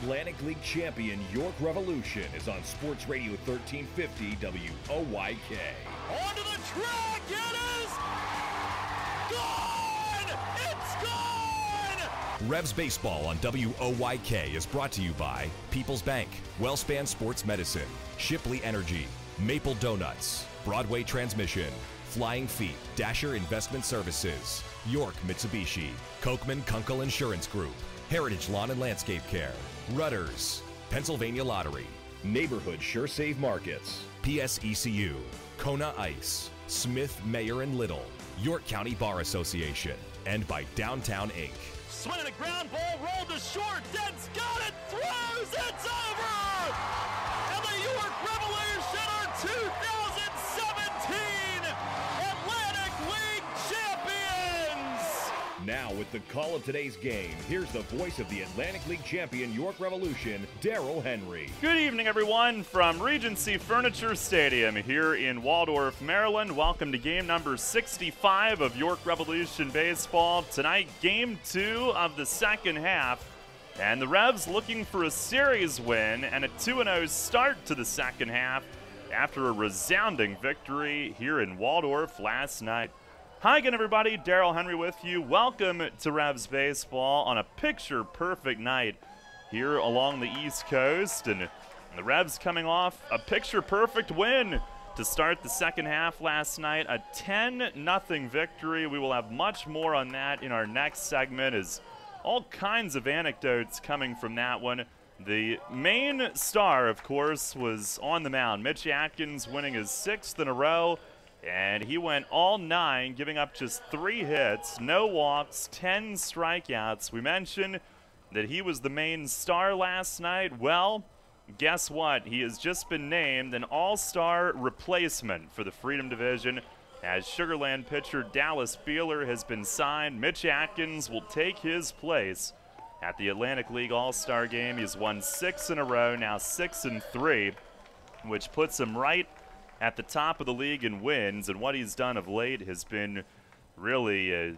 Atlantic League champion York Revolution is on Sports Radio 1350 WOYK. Onto the track, it is gone! It's gone! Revs Baseball on WOYK is brought to you by People's Bank, Wellspan Sports Medicine, Shipley Energy, Maple Donuts, Broadway Transmission, Flying Feet, Dasher Investment Services, York Mitsubishi, Kochman Kunkel Insurance Group, Heritage Lawn and Landscape Care, Rudders, Pennsylvania Lottery, Neighborhood SureSave Markets, PSECU, Kona Ice, Smith, Mayer and Little, York County Bar Association, and by Downtown Inc. Swinging a ground ball, rolled to short, Dent's got it, throws, it's over! And the York Revolution are 2017 Atlantic League champions! Now with the call of today's game, here's the voice of the Atlantic League champion York Revolution, Darrell Henry. Good evening, everyone, from Regency Furniture Stadium here in Waldorf, Maryland. Welcome to game number 65 of York Revolution Baseball. Tonight, game 2 of the second half. And the Revs looking for a series win and a 2-0 start to the second half after a resounding victory here in Waldorf last night. Hi again, everybody. Darrell Henry with you. Welcome to Revs Baseball on a picture-perfect night here along the East Coast. And the Revs coming off a picture-perfect win to start the second half last night. A 10-0 victory. We will have much more on that in our next segment, as all kinds of anecdotes coming from that one. The main star, of course, was on the mound. Mitch Atkins winning his 6th in a row. And he went all 9, giving up just 3 hits, no walks, 10 strikeouts. We mentioned that he was the main star last night. Well, guess what? He has just been named an all-star replacement for the Freedom Division, as Sugar Land pitcher Dallas Beeler has been signed. Mitch Atkins will take his place at the Atlantic League All-Star Game. He's won 6 in a row, now 6-3, which puts him right at the top of the league in wins, and what he's done of late has been really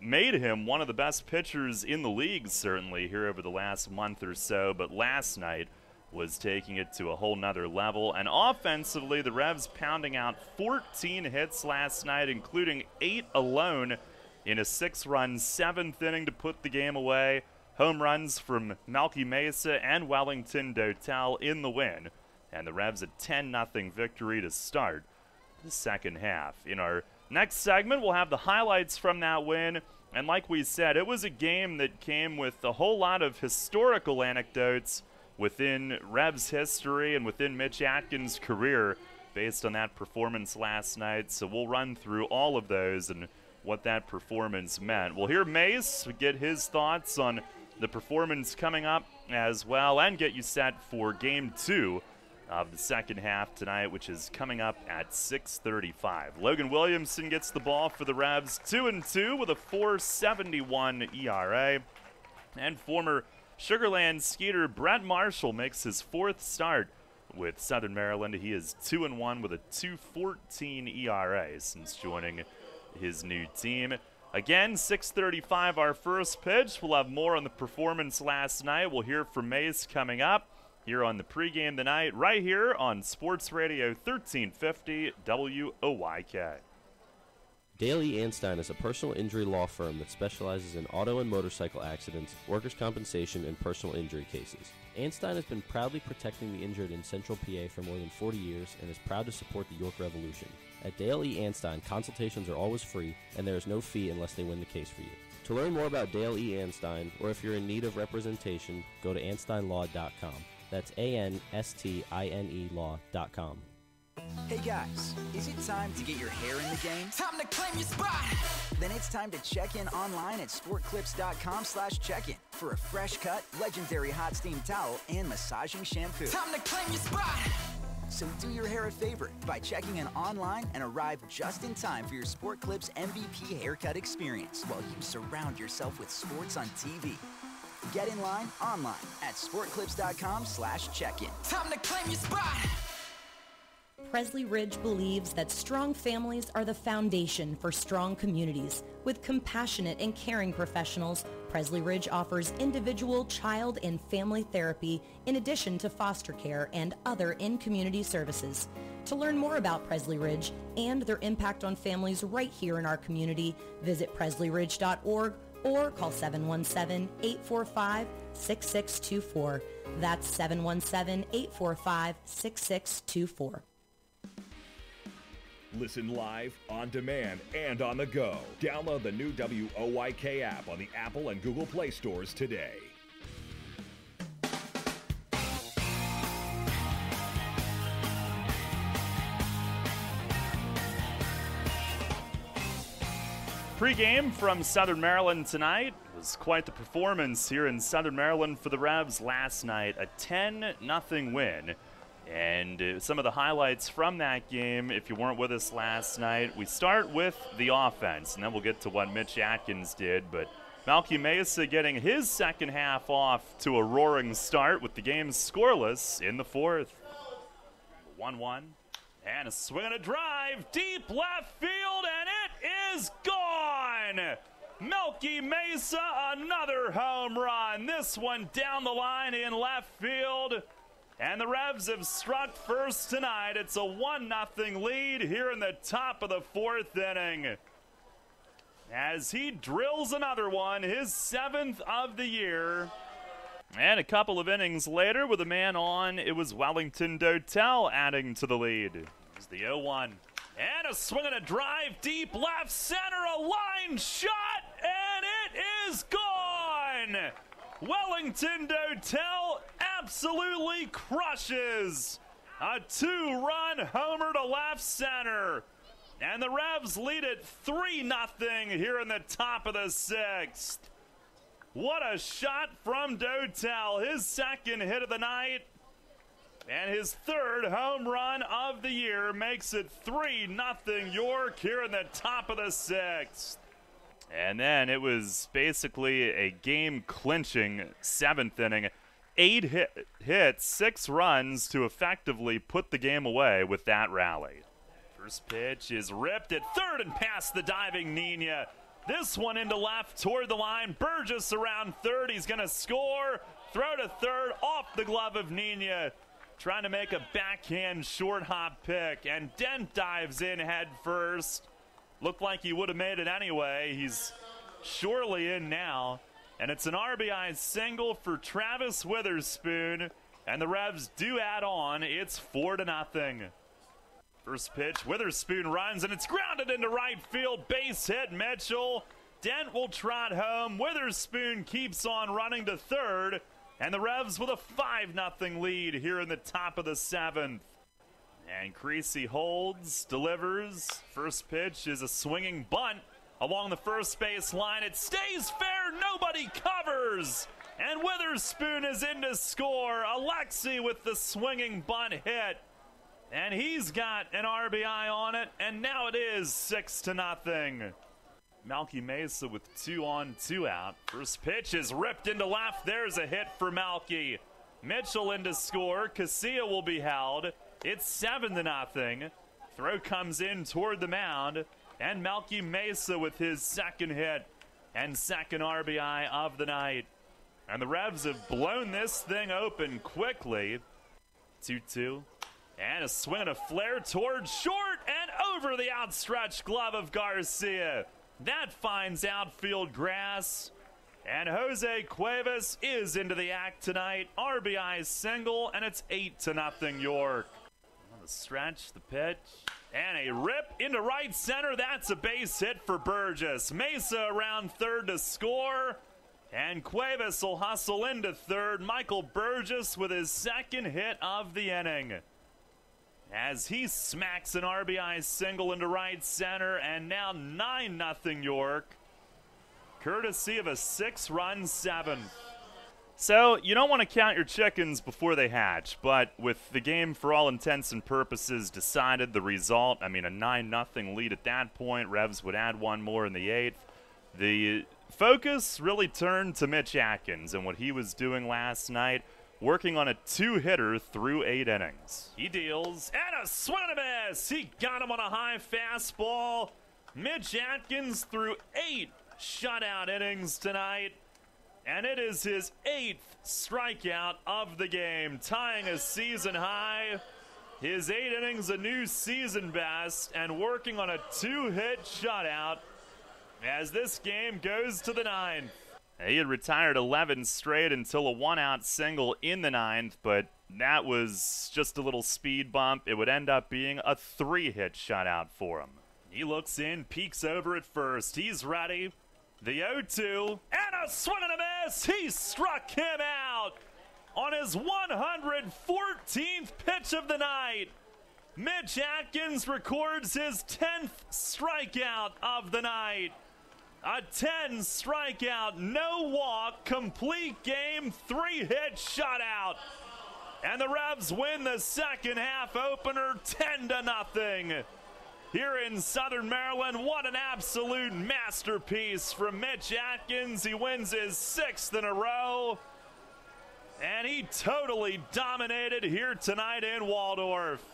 made him one of the best pitchers in the league, certainly, here over the last month or so. But last night was taking it to a whole nother level. And offensively, the Revs pounding out 14 hits last night, including 8 alone in a 6-run 7th inning to put the game away. Home runs from Malky Mesa and Wellington Dotel in the win. And the Revs a 10-0 victory to start the second half. In our next segment, we'll have the highlights from that win. And like we said, it was a game that came with a whole lot of historical anecdotes within Revs history and within Mitch Atkins' career based on that performance last night. So we'll run through all of those and what that performance meant. We'll hear Mace get his thoughts on the performance coming up as well, and get you set for Game 2 of the second half tonight, which is coming up at 6:35. Logan Williamson gets the ball for the Revs, 2-2 with a 4.71 ERA. And former Sugar Land Skeeter Brett Marshall makes his 4th start with Southern Maryland. He is 2-1 with a 2.14 ERA since joining his new team. Again, 6:35 our first pitch. We'll have more on the performance last night. We'll hear from Mace coming up here on the pregame tonight, right here on Sports Radio 1350 WOYK. Dale E. Anstein is a personal injury law firm that specializes in auto and motorcycle accidents, workers' compensation, and personal injury cases. Anstein has been proudly protecting the injured in Central PA for more than 40 years and is proud to support the York Revolution. At Dale E. Anstein, consultations are always free, and there is no fee unless they win the case for you. To learn more about Dale E. Anstein, or if you're in need of representation, go to AnsteinLaw.com. That's ANSTINE law.com. Hey guys, is it time to get your hair in the game? Time to claim your spot! Then it's time to check in online at sportclips.com/check-in for a fresh cut, legendary hot steam towel, and massaging shampoo. Time to claim your spot! So do your hair a favor by checking in online and arrive just in time for your Sport Clips MVP haircut experience while you surround yourself with sports on TV. Get in line online at sportclips.com/check-in. Time to claim your spot! Presley Ridge believes that strong families are the foundation for strong communities. With compassionate and caring professionals, Presley Ridge offers individual, child, and family therapy in addition to foster care and other in-community services. To learn more about Presley Ridge and their impact on families right here in our community, visit presleyridge.org or call 717-845-6624. That's 717-845-6624. Listen live, on demand, and on the go. Download the new WOYK app on the Apple and Google Play stores today. Pre-game from Southern Maryland tonight. It was quite the performance here in Southern Maryland for the Revs last night. A 10-0 win. And some of the highlights from that game, if you weren't with us last night, we start with the offense, and then we'll get to what Mitch Atkins did. But Malky Mesa getting his second half off to a roaring start with the game scoreless in the fourth. 1-1. And a swing and a drive, deep left field, and it is gone! Malky Mesa, another home run. This one down the line in left field. And the Revs have struck first tonight. It's a 1-0 lead here in the top of the fourth inning. As he drills another one, his 7th of the year. And a couple of innings later, with a man on, it was Wellington Dotel adding to the lead. Here's the 0-1. And a swing and a drive, deep left center, a line shot, and it is gone! Wellington Dotel absolutely crushes a 2-run homer to left center. And the Revs lead it 3-0 here in the top of the 6th. What a shot from Dotel, his second hit of the night. And his 3rd home run of the year makes it 3-0 York here in the top of the 6th. And then it was basically a game-clinching 7th inning. 8 hits, 6 runs to effectively put the game away with that rally. First pitch is ripped at third and past the diving Nina. This one into left toward the line. Burgess around third. He's going to score. Throw to third off the glove of Nina. Trying to make a backhand short hop pick. And Dent dives in head first. Looked like he would have made it anyway. He's surely in now. And it's an RBI single for Travis Witherspoon. And the Revs do add on. It's 4-0. First pitch, Witherspoon runs, and it's grounded into right field. Base hit, Mitchell. Dent will trot home. Witherspoon keeps on running to third. And the Revs with a 5-0 lead here in the top of the 7th. And Creasy holds, delivers. First pitch is a swinging bunt along the first base line. It stays fair. Nobody covers. And Witherspoon is in to score. Alexi with the swinging bunt hit. And he's got an RBI on it. And now it is 6-0. Malky Mesa with 2 on, 2 out. First pitch is ripped into left. There's a hit for Malky. Mitchell in to score. Casilla will be held. It's 7-0. Throw comes in toward the mound. And Malky Mesa with his second hit and second RBI of the night. And the Revs have blown this thing open quickly. 2-2. And a swing and a flare toward short and over the outstretched glove of Garcia. That finds outfield grass. And Jose Cuevas is into the act tonight. RBI single, and it's 8-0 York. On the stretch, the pitch, and a rip into right center. That's a base hit for Burgess. Mesa around third to score. And Cuevas will hustle into third. Michael Burgess with his second hit of the inning. As he smacks an RBI single into right center, and now 9-0 York, courtesy of a 6-run 7th. So you don't want to count your chickens before they hatch, but with the game for all intents and purposes decided, the result, I mean a 9-0 lead at that point, Revs would add one more in the 8th. The focus really turned to Mitch Atkins and what he was doing last night. working on a 2-hitter through 8 innings. He deals, and a swing and a miss. He got him on a high fastball. Mitch Atkins threw 8 shutout innings tonight, and it is his 8th strikeout of the game, tying a season high. His 8 innings, a new season best, and working on a 2-hit shutout as this game goes to the 9th. He had retired 11 straight until a 1-out single in the 9th, but that was just a little speed bump. It would end up being a 3-hit shutout for him. He looks in, peeks over at first. He's ready. The 0-2, and a swing and a miss. He struck him out on his 114th pitch of the night. Mitch Atkins records his 10th strikeout of the night. A 10 strikeout, no walk, complete game, 3-hit shutout. And the Revs win the second half opener 10-0. Here in Southern Maryland, what an absolute masterpiece from Mitch Atkins. He wins his 6th in a row. And he totally dominated here tonight in Waldorf.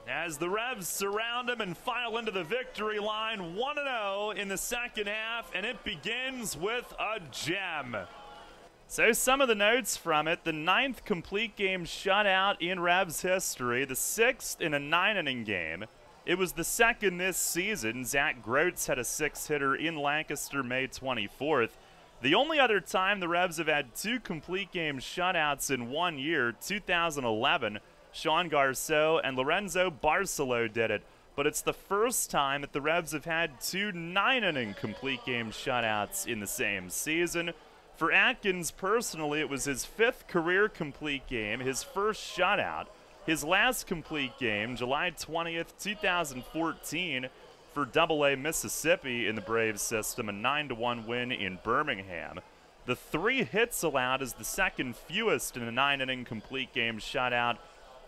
As the Revs surround him and file into the victory line, 1-0 in the second half, and it begins with a gem. So some of the notes from it: the 9th complete game shutout in Revs history, the 6th in a 9-inning game. It was the 2nd this season. Zach Groats had a 6-hitter in Lancaster May 24th. The only other time the Revs have had 2 complete game shutouts in 1 year, 2011, Sean Garceau and Lorenzo Barcelo did it. But it's the first time that the Revs have had 2 9-inning complete game shutouts in the same season. For Atkins personally, it was his 5th career complete game, his first shutout. His last complete game, July 20th, 2014, for AA Mississippi in the Braves system, a 9-1 win in Birmingham. The 3 hits allowed is the 2nd fewest in a 9-inning complete game shutout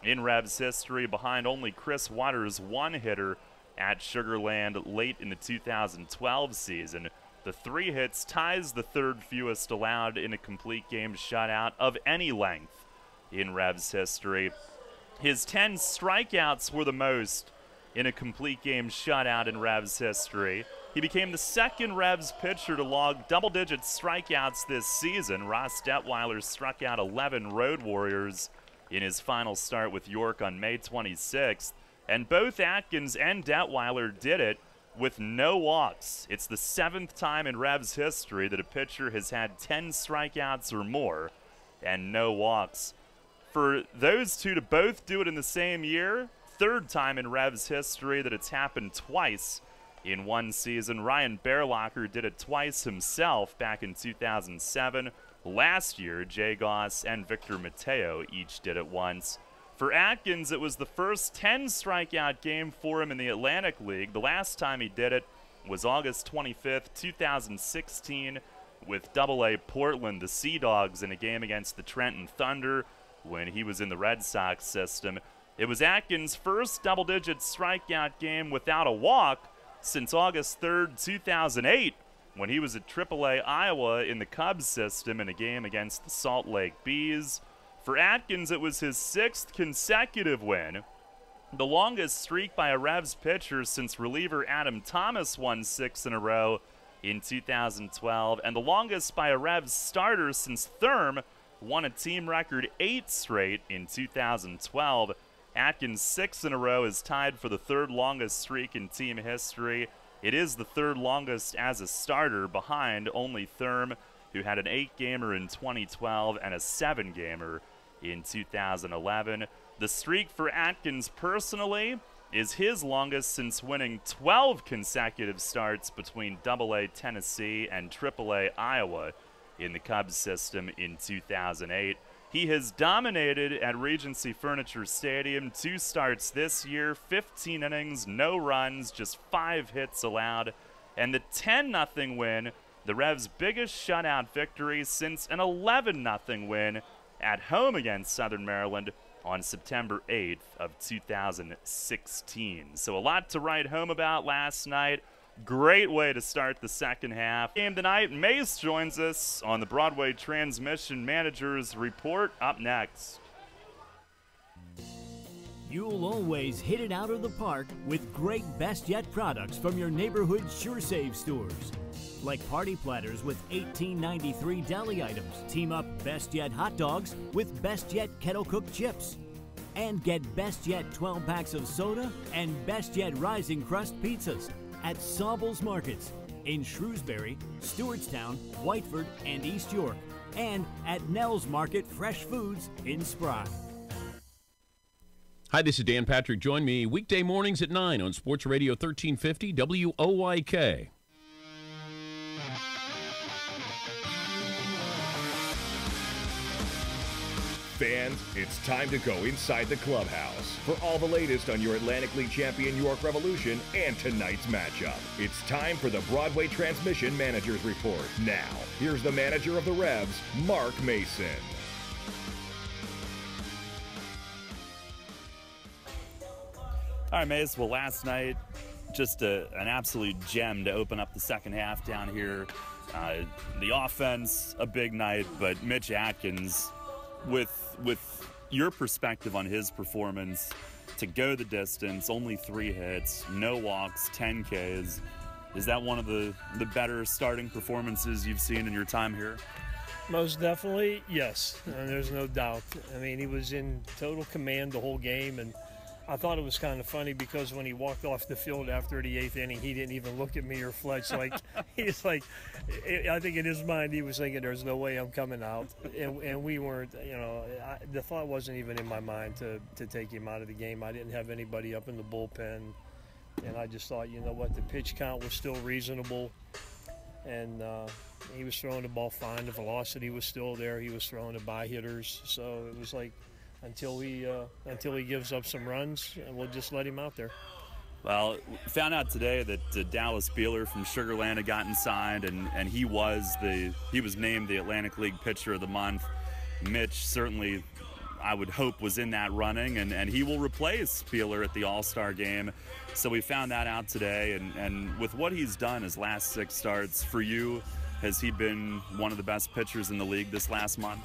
in Revs history, behind only Chris Waters' 1-hitter at Sugarland late in the 2012 season. The 3 hits ties the 3rd fewest allowed in a complete game shutout of any length in Revs history. His 10 strikeouts were the most in a complete game shutout in Revs history. He became the 2nd Revs pitcher to log double-digit strikeouts this season. Ross Detweiler struck out 11 Road Warriors in his final start with York on May 26th, and both Atkins and Detweiler did it with no walks. It's the 7th time in Revs history that a pitcher has had 10 strikeouts or more and no walks. For those two to both do it in the same year, 3rd time in Revs history that it's happened twice in one season. Ryan Bearlocker did it twice himself back in 2007. Last year, Jay Goss and Victor Mateo each did it once. For Atkins, it was the first 10 strikeout game for him in the Atlantic League. The last time he did it was August 25th, 2016, with AA Portland, the Sea Dogs, in a game against the Trenton Thunder when he was in the Red Sox system. It was Atkins' first double-digit strikeout game without a walk since August 3rd, 2008, when he was at AAA Iowa in the Cubs system in a game against the Salt Lake Bees. For Atkins, it was his 6th consecutive win, the longest streak by a Revs pitcher since reliever Adam Thomas won 6 in a row in 2012, and the longest by a Revs starter since Thurm won a team record 8 straight in 2012. Atkins' 6 in a row is tied for the 3rd longest streak in team history. It is the 3rd longest as a starter, behind only Thurm, who had an 8-gamer in 2012 and a 7-gamer in 2011. The streak for Atkins personally is his longest since winning 12 consecutive starts between AA Tennessee and AAA Iowa in the Cubs system in 2008. He has dominated at Regency Furniture Stadium. 2 starts this year, 15 innings, no runs, just 5 hits allowed. And the 10-0 win, the Revs' biggest shutout victory since an 11-0 win at home against Southern Maryland on September 8th of 2016. So a lot to write home about last night. Great way to start the second half. Game tonight, Mace joins us on the Broadway Transmission Managers Report up next. You'll always hit it out of the park with great Best Yet products from your neighborhood SureSave stores. Like party platters with $18.93 deli items. Team up Best Yet hot dogs with Best Yet kettle cooked chips. And get Best Yet 12 packs of soda and Best Yet Rising Crust pizzas at Sobel's Markets in Shrewsbury, Stewartstown, Whiteford, and East York. And at Nell's Market Fresh Foods in Spry. Hi, this is Dan Patrick. Join me weekday mornings at 9 on Sports Radio 1350 WOYK. Fans, it's time to go inside the clubhouse for all the latest on your Atlantic League champion York Revolution and tonight's matchup. It's time for the Broadway Transmission Managers Report. Now, here's the manager of the Revs, Mark Mason. All right, Mace. Well, last night, just an absolute gem to open up the second half down here. The offense, a big night, but Mitch Atkins, with your perspective on his performance, to go the distance, only 3 hits, no walks, 10 Ks. Is that one of the better starting performances you've seen in your time here? Most definitely, yes. There's no doubt. I mean, he was in total command the whole game, and I thought it was kind of funny because when he walked off the field after the 8th inning, he didn't even look at me or flinch. Like, he's like, I think in his mind he was thinking, there's no way I'm coming out. And we weren't, the thought wasn't even in my mind to take him out of the game. I didn't have anybody up in the bullpen. And I just thought, you know what, the pitch count was still reasonable. And he was throwing the ball fine. The velocity was still there. He was throwing it by hitters. So it was like, until he gives up some runs, and we'll just let him out there. Well, found out today that Dallas Beeler from Sugar Land had gotten signed, and he was named the Atlantic League Pitcher of the Month. Mitch certainly, I would hope, was in that running, and he will replace Beeler at the All-Star game. So we found that out today, and with what he's done his last 6 starts, for you, has he been one of the best pitchers in the league this last month?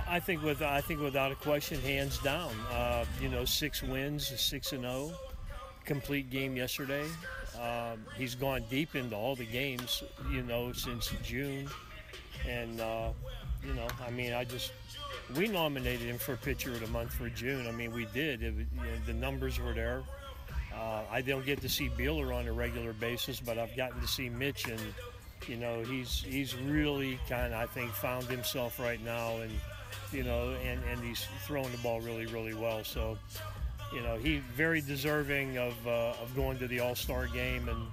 I think without a question, hands down. 6 wins, 6-0, complete game yesterday. He's gone deep into all the games, since June. And, we nominated him for Pitcher of the Month for June. I mean, we did. The numbers were there. I don't get to see Beeler on a regular basis, but I've gotten to see Mitch, and he's really kind of, I think, found himself right now, and and he's throwing the ball really, really well. So, he's very deserving of going to the All-Star game, and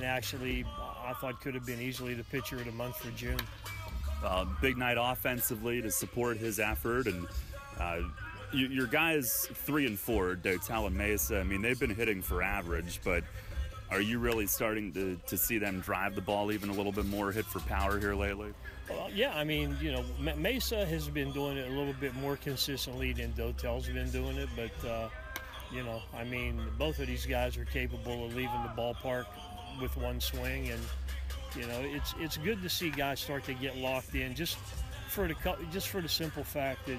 actually, I thought could have been easily the Pitcher of the Month for June. Big night offensively to support his effort, and your guys 3 and 4, Dotel and Mesa. I mean, they've been hitting for average, but are you really starting to see them drive the ball even a little bit more, hit for power here lately? Well, yeah, I mean, Mesa has been doing it a little bit more consistently than Dotel's been doing it, but, both of these guys are capable of leaving the ballpark with one swing, and, it's good to see guys start to get locked in just for the simple fact that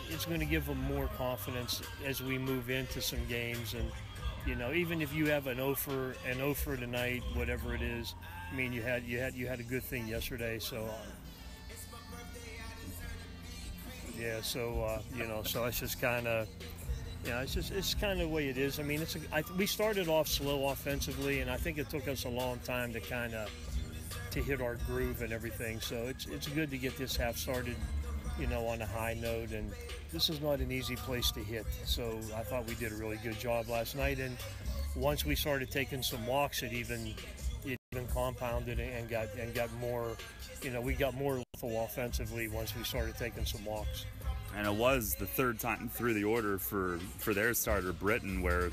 it's going to give them more confidence as we move into some games. And even if you have an 0 for tonight, whatever it is, I mean, you had a good thing yesterday. So so it's just kind of, it's kind of the way it is. I mean, we started off slow offensively, and I think it took us a long time to to hit our groove and everything. So it's good to get this half started, on a high note, and this is not an easy place to hit. So I thought we did a really good job last night, and once we started taking some walks, it even compounded and got more, we got more lethal offensively once we started taking some walks. And it was the 3rd time through the order for their starter, Britton, where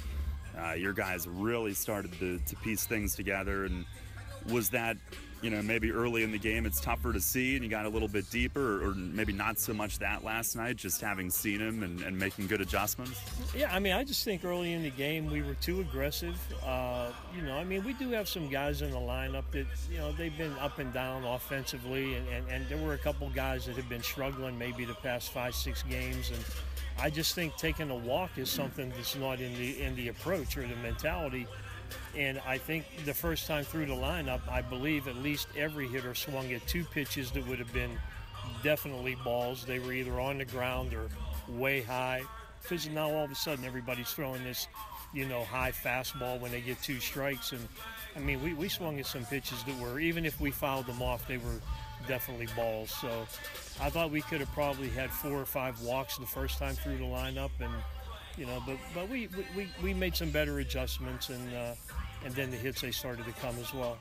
your guys really started to piece things together. And Was that, maybe early in the game it's tougher to see and you got a little bit deeper, or maybe not so much that last night, just having seen him and making good adjustments? Yeah, I just think early in the game we were too aggressive. We do have some guys in the lineup that, they've been up and down offensively, and there were a couple guys that have been struggling maybe the past 5-6 games, and I just think taking a walk is something that's not in the approach or the mentality. And I think the first time through the lineup, I believe at least every hitter swung at 2 pitches that would have been definitely balls. They were either on the ground or way high. Because now all of a sudden everybody's throwing this, high fastball when they get 2 strikes. And we swung at some pitches that were, even if we fouled them off, they were definitely balls. So I thought we could have probably had 4 or 5 walks the first time through the lineup, and but we made some better adjustments, and then the hits, they started to come as well.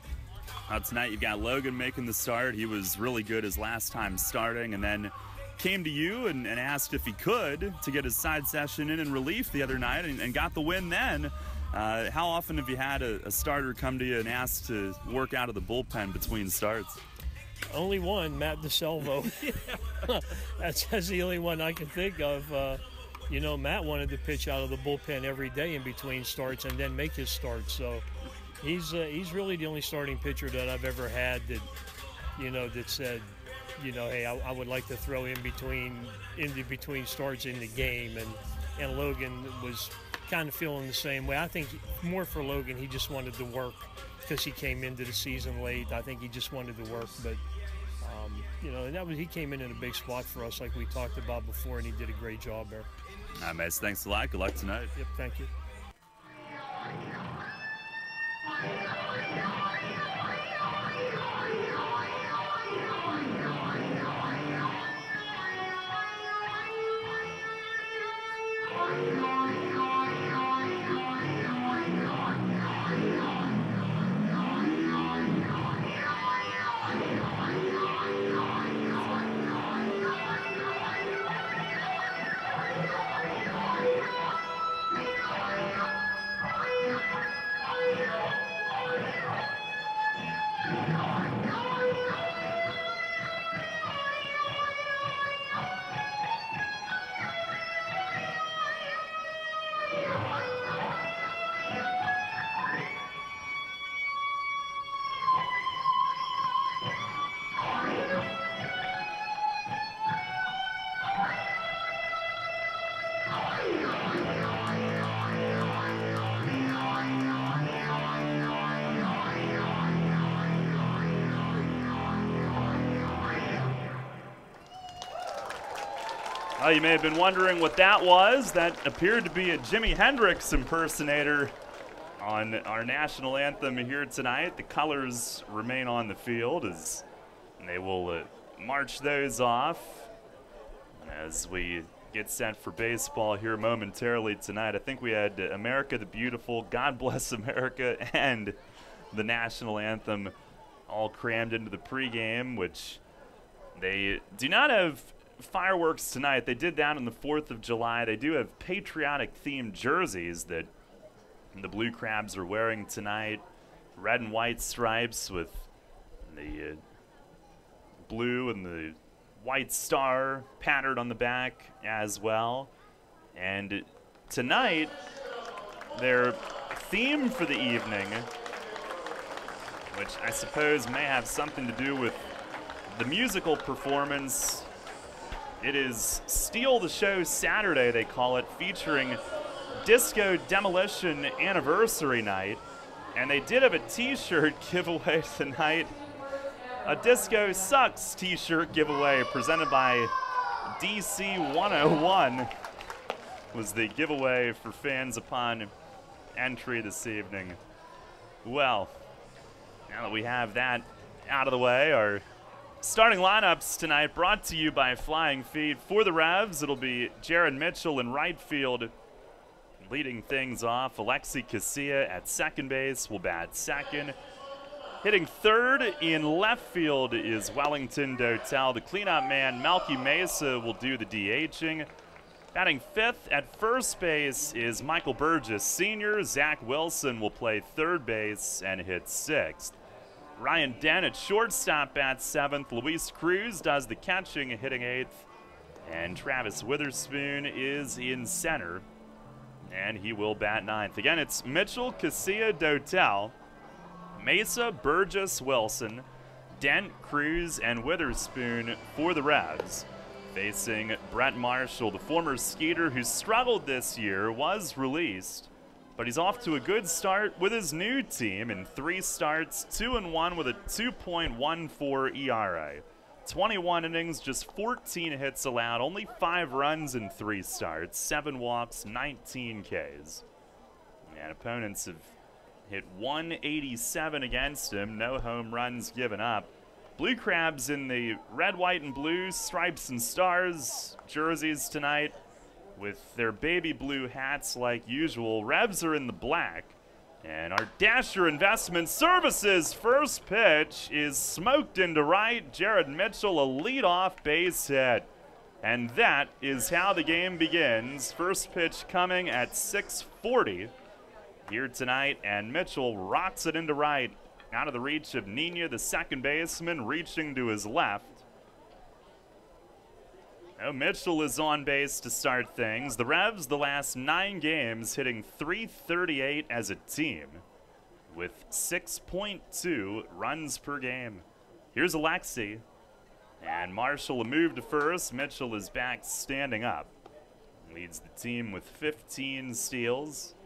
Tonight you've got Logan making the start. He was really good his last time starting, and then came to you and asked if he could to get his side session in relief the other night, and got the win then. How often have you had a starter come to you and ask to work out of the bullpen between starts? Only one, Matt DeSalvo. That's the only one I can think of. Matt wanted to pitch out of the bullpen every day in between starts and then make his start. So he's really the only starting pitcher that I've ever had that, that said, hey, I would like to throw in between starts in the game. And Logan was kind of feeling the same way. I think more for Logan, he just wanted to work because he came into the season late. I think he just wanted to work, but and he came in a big spot for us, like we talked about before, and he did a great job there. All right, Mace, thanks a lot. Good luck tonight. Yep, thank you. You may have been wondering what that was. That appeared to be a Jimi Hendrix impersonator on our national anthem here tonight. The colors remain on the field as they will march those off as we get set for baseball here momentarily tonight. I think we had America the Beautiful, God Bless America, and the national anthem all crammed into the pregame, which they do not have fireworks tonight. They did that on the 4th of July. They do have patriotic-themed jerseys that the Blue Crabs are wearing tonight. Red and white stripes with the blue and the white star patterned on the back as well. And tonight, their theme for the evening, which I suppose may have something to do with the musical performance, it is Steal the Show Saturday, they call it, featuring Disco Demolition Anniversary Night. And they did have a t-shirt giveaway tonight. A Disco Sucks t-shirt giveaway presented by DC 101 was the giveaway for fans upon entry this evening. Well, now that we have that out of the way, our starting lineups tonight brought to you by Flying Feet. For the Revs, it'll be Jared Mitchell in right field leading things off. Alexi Casilla at second base will bat second. Hitting third in left field is Wellington Dotel. The cleanup man, Melky Mesa, will do the DHing. Batting fifth at first base is Michael Burgess Sr. Zach Wilson will play third base and hit sixth. Ryan Dent at shortstop bats 7th. Luis Cruz does the catching, hitting 8th. And Travis Witherspoon is in center, and he will bat 9th. Again, it's Mitchell, Casilla, Dotel, Mesa, Burgess, Wilson, Dent, Cruz, and Witherspoon for the Revs. Facing Brett Marshall, the former Skeeter who struggled this year, was released, but he's off to a good start with his new team in 3 starts, 2-1 with a 2.14 ERA. 21 innings, just 14 hits allowed, only 5 runs in 3 starts, 7 walks, 19 Ks. And opponents have hit 187 against him, no home runs given up. Blue Crabs in the red, white, and blue stripes and stars jerseys tonight with their baby blue hats like usual. Revs are in the black. And our Dasher Investment Services first pitch is smoked into right. Jared Mitchell, a leadoff base hit. And that is how the game begins. First pitch coming at 6:40 here tonight, and Mitchell rocks it into right. Out of the reach of Nina, the second baseman, reaching to his left. Now Mitchell is on base to start things. The Revs, the last 9 games, hitting .338 as a team with 6.2 runs per game. Here's Alexi. And Marshall a move to first. Mitchell is back standing up. Leads the team with 15 steals.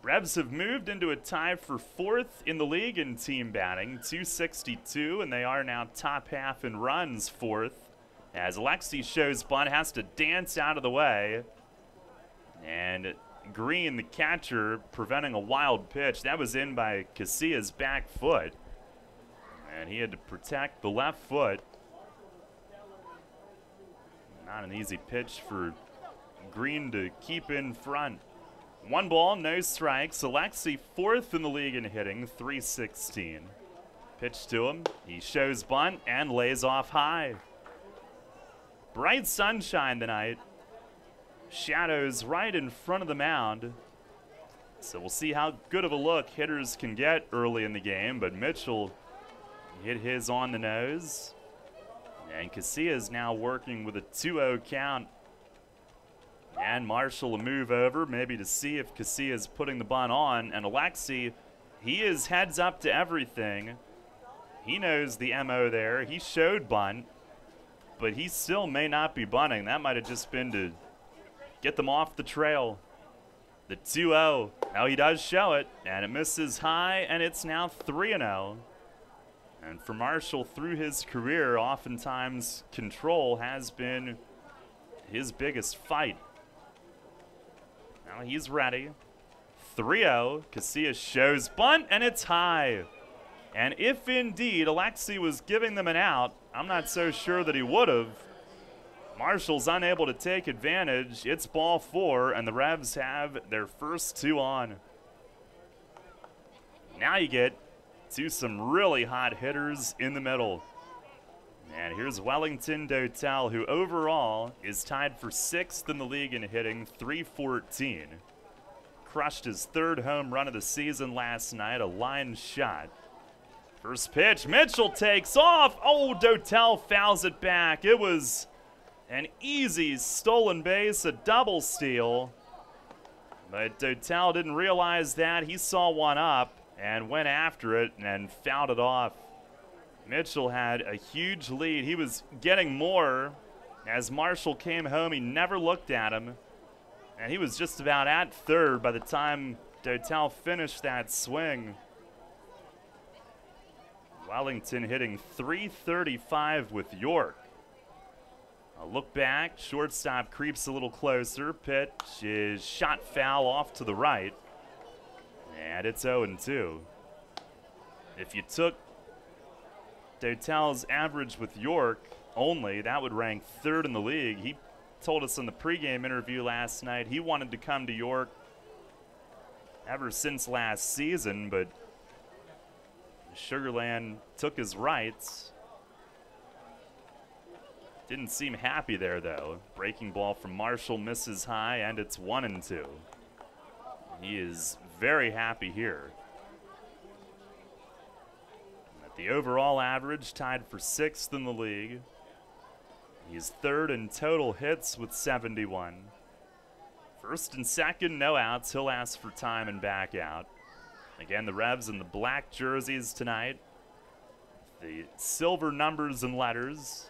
Revs have moved into a tie for 4th in the league in team batting, 262, and they are now top half in runs, 4th. As Alexi shows bunt, has to dance out of the way. And Green, the catcher, preventing a wild pitch. That was in by Casilla's back foot. And he had to protect the left foot. Not an easy pitch for Green to keep in front. 1 ball, no strikes. Alexi 4th in the league in hitting, .316. Pitch to him. He shows bunt and lays off high. Bright sunshine tonight. Shadows right in front of the mound. So we'll see how good of a look hitters can get early in the game, but Mitchell hit his on the nose. And Casilla is now working with a 2-0 count. And Marshall a move over, maybe to see if Casilla is putting the bunt on. And Alexi, he is heads up to everything. He knows the MO there. He showed bunt, but he still may not be bunting. That might have just been to get them off the trail. The 2-0. Now he does show it, and it misses high, and it's now 3-0. And for Marshall, through his career, oftentimes control has been his biggest fight. Now he's ready. 3-0. Casilla shows bunt, and it's high. And if indeed Alexi was giving them an out, I'm not so sure that he would have. Marshall's unable to take advantage. It's ball 4, and the Revs have their first 2 on. Now you get to some really hot hitters in the middle. And here's Wellington Dotel, who overall is tied for 6th in the league in hitting, .314. Crushed his 3rd home run of the season last night, a line shot. First pitch, Mitchell takes off. Oh, Dotel fouls it back. It was an easy stolen base, a double steal. But Dotel didn't realize that. He saw one up and went after it and fouled it off. Mitchell had a huge lead. He was getting more as Marshall came home. He never looked at him. And he was just about at 3rd by the time Dotel finished that swing. Wellington hitting .335 with York. A look back, shortstop creeps a little closer. Pitch is shot foul off to the right. And it's 0-2. If you took Dotel's average with York only, that would rank 3rd in the league. He told us in the pregame interview last night he wanted to come to York ever since last season, but Sugarland took his rights. Didn't seem happy there, though. Breaking ball from Marshall misses high, and it's 1-2. He is very happy here. The overall average tied for 6th in the league. He's 3rd in total hits with 71. 1st and 2nd, no outs. He'll ask for time and back out. Again, the Revs in the black jerseys tonight. The silver numbers and letters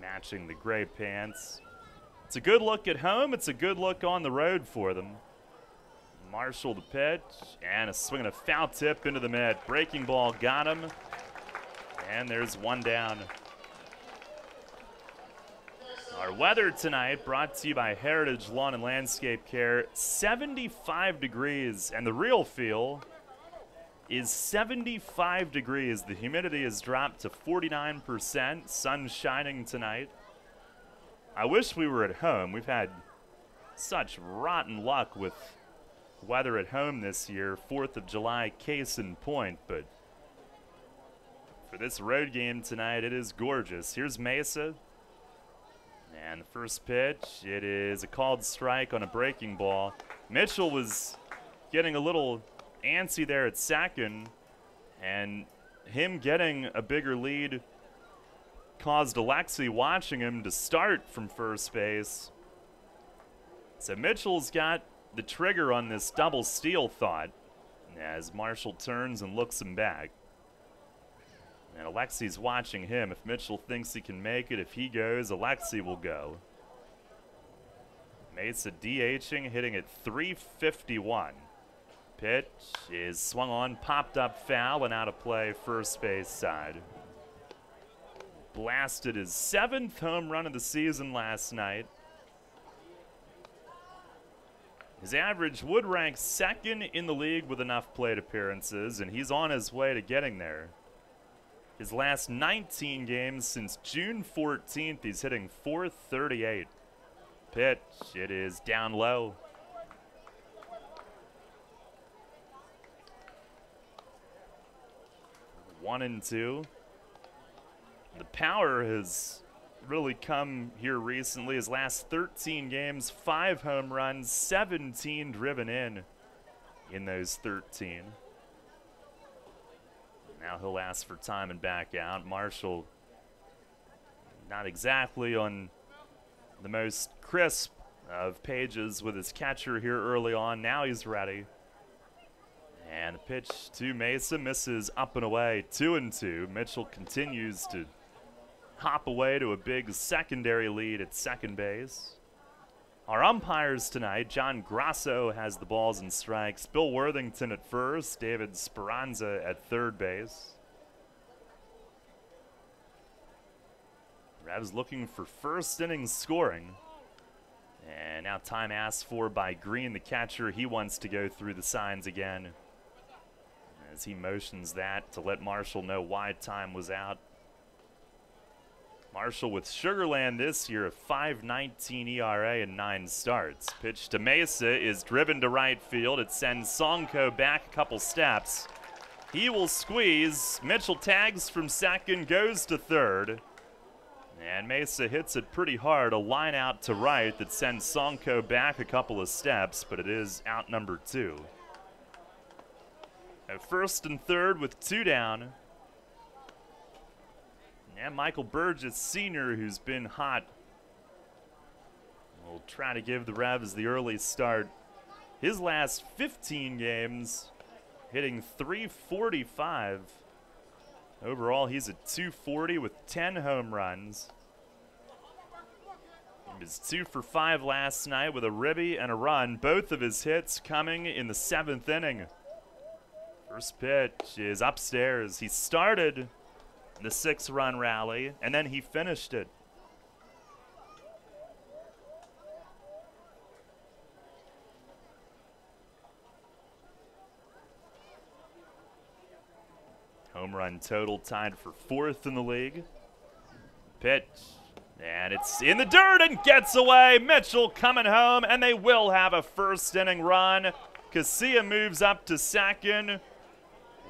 matching the gray pants. It's a good look at home. It's a good look on the road for them. Marshall the pitch, and a swing and a foul tip into the mid. Breaking ball got him, and there's one down. Our weather tonight brought to you by Heritage Lawn and Landscape Care. 75 degrees, and the real feel is 75 degrees. The humidity has dropped to 49%. Sun shining tonight. I wish we were at home. We've had such rotten luck with weather at home this year. 4th of July, case in point. But for this road game tonight, it is gorgeous. Here's Mesa. And the first pitch, it is a called strike on a breaking ball. Mitchell was getting a little antsy there at second, and him getting a bigger lead caused Alexi watching him to start from first base. So Mitchell's got the trigger on this double steal thought as Marshall turns and looks him back. And Alexi's watching him. If Mitchell thinks he can make it, if he goes, Alexi will go. Mesa DHing, hitting at 351. Pitch is swung on, popped up foul, and out of play first base side. Blasted his 7th home run of the season last night. His average would rank 2nd in the league with enough plate appearances, and he's on his way to getting there. His last 19 games since June 14th, he's hitting .438. Pitch, it is down low. One and two. The power has really come here recently. His last 13 games, 5 home runs, 17 driven in those 13. Now he'll ask for time and back out. Marshall not exactly on the most crisp of pages with his catcher here early on. Now he's ready. And the pitch to Mesa misses up and away, 2-2. Mitchell continues to hop away to a big secondary lead at second base. Our umpires tonight, John Grasso has the balls and strikes. Bill Worthington at first, David Speranza at third base. Revs looking for first inning scoring. And now time asked for by Green, the catcher. He wants to go through the signs again as he motions that to let Marshall know why time was out. Marshall with Sugarland this year, a 5.19 ERA and 9 starts. Pitch to Mesa is driven to right field. It sends Sonko back a couple steps. He will squeeze. Mitchell tags from second, goes to third. And Mesa hits it pretty hard. A line out to right that sends Sonko back a couple of steps, but it is out number 2. At first and third with 2 down. And Michael Burgess Sr., who's been hot, will try to give the Revs the early start. His last 15 games, hitting .345. Overall, he's at .240 with 10 home runs. He was 2 for 5 last night with a ribby and a run. Both of his hits coming in the 7th inning. First pitch is upstairs. He started the 6-run rally, and then he finished it. Home run total tied for 4th in the league. Pitch, and it's in the dirt and gets away. Mitchell coming home, and they will have a first inning run. Casilla moves up to second.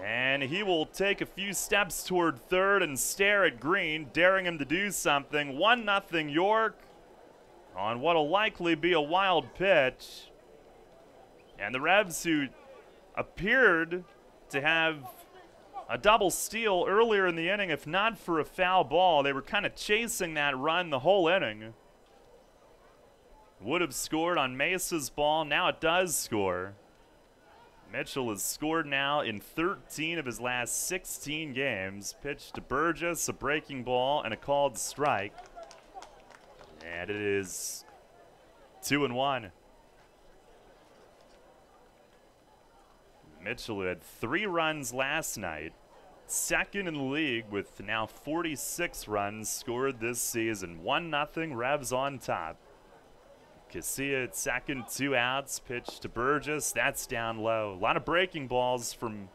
And he will take a few steps toward third and stare at Green, daring him to do something. 1-0 York on what'll likely be a wild pitch. And the Revs, who appeared to have a double steal earlier in the inning. If not for a foul ball, they were kind of chasing that run the whole inning. Would have scored on Mesa's ball. Now it does score. Mitchell has scored now in 13 of his last 16 games. Pitch to Burgess, a breaking ball, and a called strike. And it is 2-1. Mitchell had 3 runs last night. Second in the league with now 46 runs scored this season. 1-0, Revs on top. Casilla at second, 2 outs. Pitch to Burgess. That's down low. A lot of breaking balls from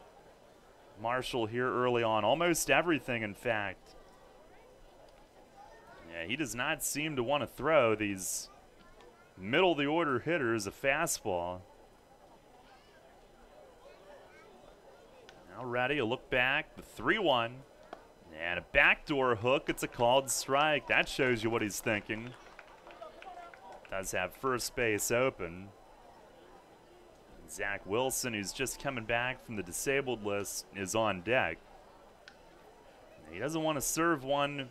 Marshall here early on. Almost everything, in fact. Yeah, he does not seem to want to throw these middle-of-the-order hitters a fastball. Now ready, a look back, the 3-1. And a backdoor hook. It's a called strike. That shows you what he's thinking. Does have first base open. Zach Wilson, who's just coming back from the disabled list, is on deck. He doesn't want to serve one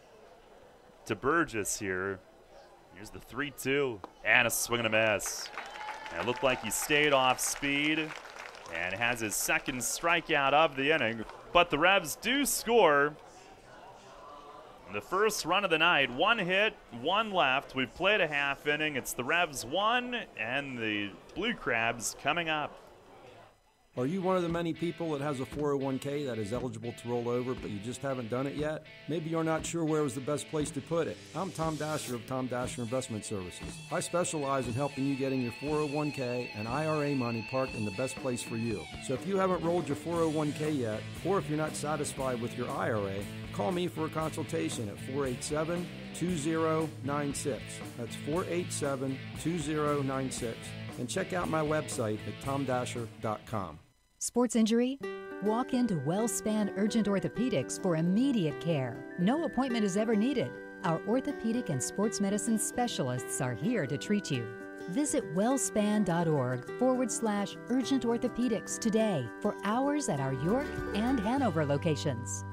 to Burgess here. Here's the 3-2, and a swing and a miss. And it looked like he stayed off speed and has his second strikeout of the inning. But the Revs do score. The first run of the night, 1 hit, 1 left. We've played a half inning. It's the Revs 1 and the Blue Crabs coming up. Are you one of the many people that has a 401k that is eligible to roll over, but you just haven't done it yet? Maybe you're not sure where was the best place to put it. I'm Tom Dasher of Tom Dasher Investment Services. I specialize in helping you getting your 401k and IRA money parked in the best place for you. So if you haven't rolled your 401k yet, or if you're not satisfied with your IRA, call me for a consultation at 487-2096. That's 487-2096. And check out my website at tomdasher.com. Sports injury? Walk into WellSpan Urgent Orthopedics for immediate care. No appointment is ever needed. Our orthopedic and sports medicine specialists are here to treat you. Visit wellspan.org/urgent orthopedics today for hours at our York and Hanover locations.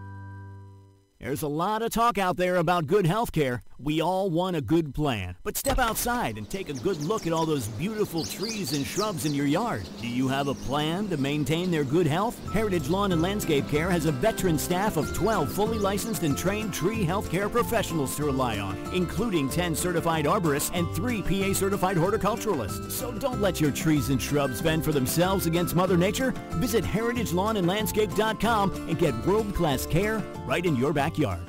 There's a lot of talk out there about good health care. We all want a good plan. But step outside and take a good look at all those beautiful trees and shrubs in your yard. Do you have a plan to maintain their good health? Heritage Lawn and Landscape Care has a veteran staff of 12 fully licensed and trained tree health care professionals to rely on, including 10 certified arborists and 3 PA certified horticulturalists. So don't let your trees and shrubs fend for themselves against Mother Nature. Visit heritagelawnandlandscape.com and get world-class care right in your backyard.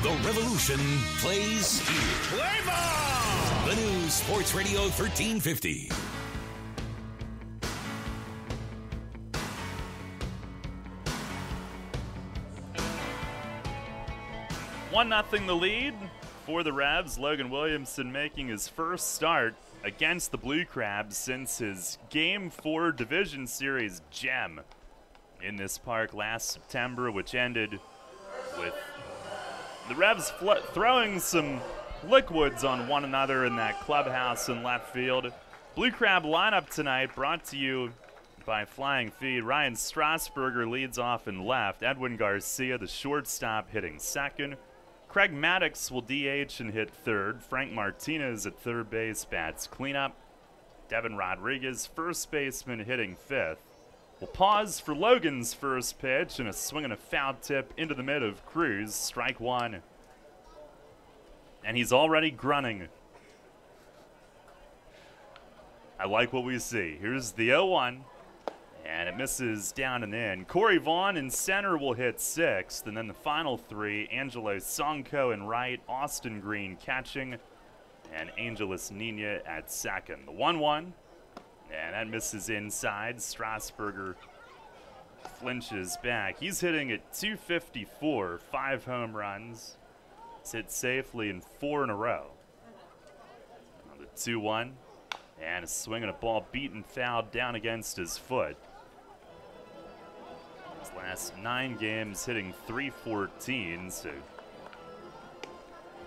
The Revolution plays here. Play ball! The new Sports Radio 1350. 1-0 the lead for the Revs. Logan Williamson making his first start against the Blue Crabs since his Game 4 Division Series gem in this park last September, which ended with the Revs throwing some liquids on one another in that clubhouse in left field. Blue Crab lineup tonight brought to you by Flying Feed. Ryan Strasburger leads off in left. Edwin Garcia, the shortstop, hitting second. Craig Maddox will DH and hit third. Frank Martinez at third base bats cleanup. Devin Rodriguez, first baseman, hitting fifth. We'll pause for Logan's first pitch and a swing and a foul tip into the mid of Cruz. Strike one. And he's already grunting. I like what we see. Here's the 0-1. And it misses down and in. Corey Vaughn in center will hit sixth. And then the final three, Angelo Sonko in right, Austin Green catching, and Angelis Nina at second. The 1-1. And that misses inside. Strasburger flinches back. He's hitting at 254, 5 home runs. He's hit safely in 4 in a row. The 2-1. And a swing and a ball beaten fouled down against his foot. His last 9 games hitting .314, so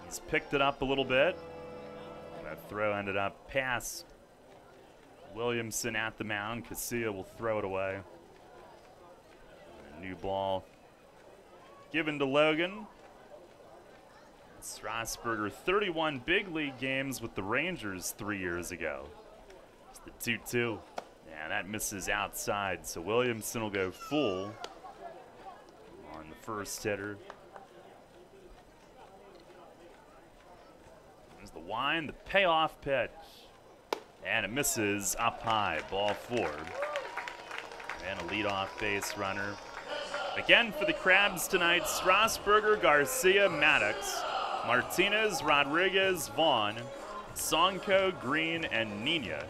he's picked it up a little bit. That throw ended up past Williamson at the mound. Casilla will throw it away. A new ball given to Logan. Strasburger, 31 big league games with the Rangers 3 years ago. It's the 2-2. Yeah, that misses outside, so Williamson will go full on the first hitter. There's the wind, the payoff pitch. And it misses up high, ball 4. And a leadoff base runner. Again for the Crabs tonight, Strasburger, Garcia, Maddox, Martinez, Rodriguez, Vaughn, Sonko, Green, and Nina.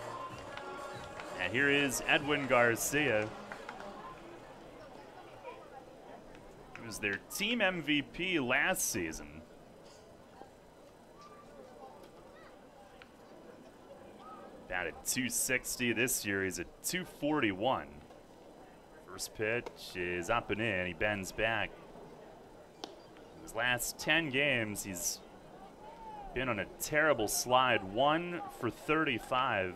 And here is Edwin Garcia. He was their team MVP last season. Batted .260 this year. He's at .241. First pitch is up and in. He bends back. His last 10 games, he's been on a terrible slide. 1 for 35.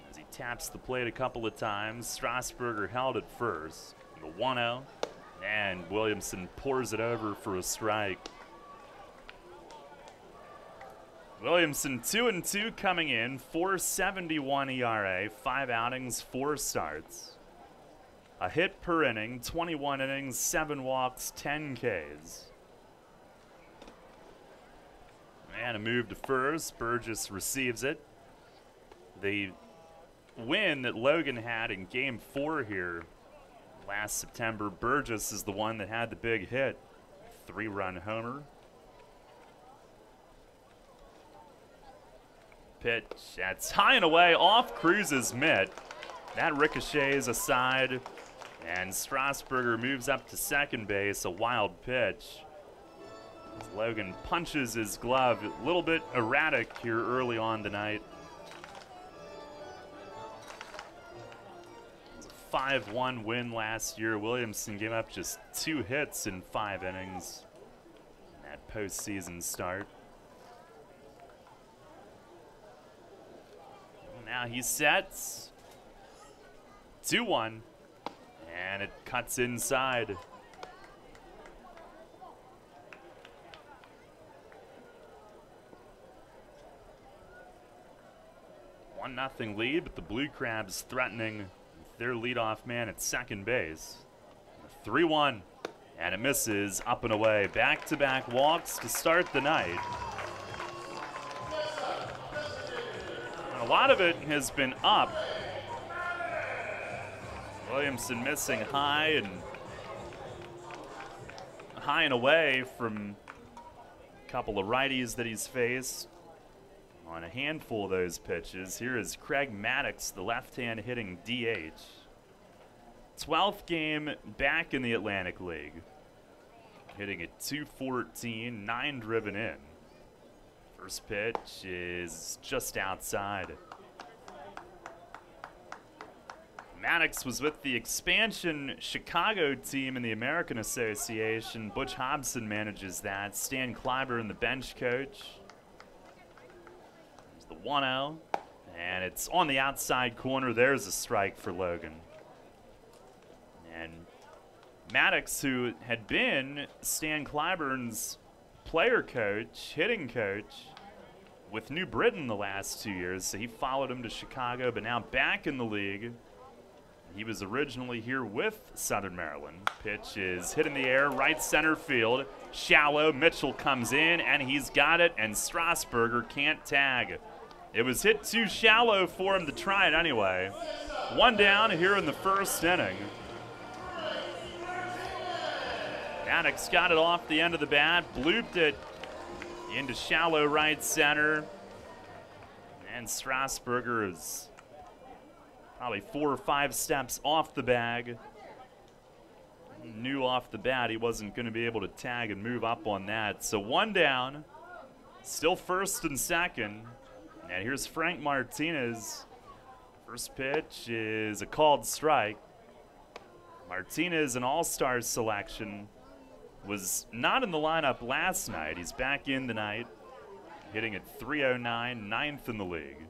As he taps the plate a couple of times. Strasburger held at first. The 1-0. And Williamson pours it over for a strike. Williamson 2-2 coming in, .471 ERA, 5 outings, 4 starts. A hit per inning, 21 innings, 7 walks, 10 Ks. And a move to first. Burgess receives it. The win that Logan had in Game 4 here last September, Burgess is the one that had the big hit. 3-run homer. Pitch, that's high and away off Cruz's mitt. That ricochets aside, and Strasburger moves up to second base, a wild pitch. Logan punches his glove, a little bit erratic here early on tonight. It was a 5-1 win last year. Williamson gave up just 2 hits in 5 innings in that postseason start. Now he sets 2-1, and it cuts inside. 1-0 lead, but the Blue Crabs threatening their leadoff man at second base. 3-1, and it misses up and away. Back-to-back walks to start the night. A lot of it has been up. Williamson missing high and away from a couple of righties that he's faced on a handful of those pitches. Here is Craig Maddox, the left-hand hitting DH. 12th game back in the Atlantic League. Hitting at .214, 9 driven in. First pitch is just outside. Maddox was with the expansion Chicago team in the American Association. Butch Hobson manages that. Stan Clyburn, the bench coach. There's the 1-0, and it's on the outside corner. There's a strike for Logan. And Maddox, who had been Stan Clyburn's player coach, hitting coach, with New Britain the last 2 years, so he followed him to Chicago, but now back in the league. He was originally here with Southern Maryland. Pitch is hit in the air, right center field. Shallow, Mitchell comes in, and he's got it, and Strasburger can't tag. It was hit too shallow for him to try it anyway. 1 down here in the first inning. Maddox got it off the end of the bat, blooped it into shallow right center. And Strasburger is probably 4 or 5 steps off the bag. Knew off the bat he wasn't going to be able to tag and move up on that. So 1 down, still first and second. And here's Frank Martinez. First pitch is a called strike. Martinez, an all-star selection, was not in the lineup last night. He's back in tonight, hitting at .309, 9th in the league.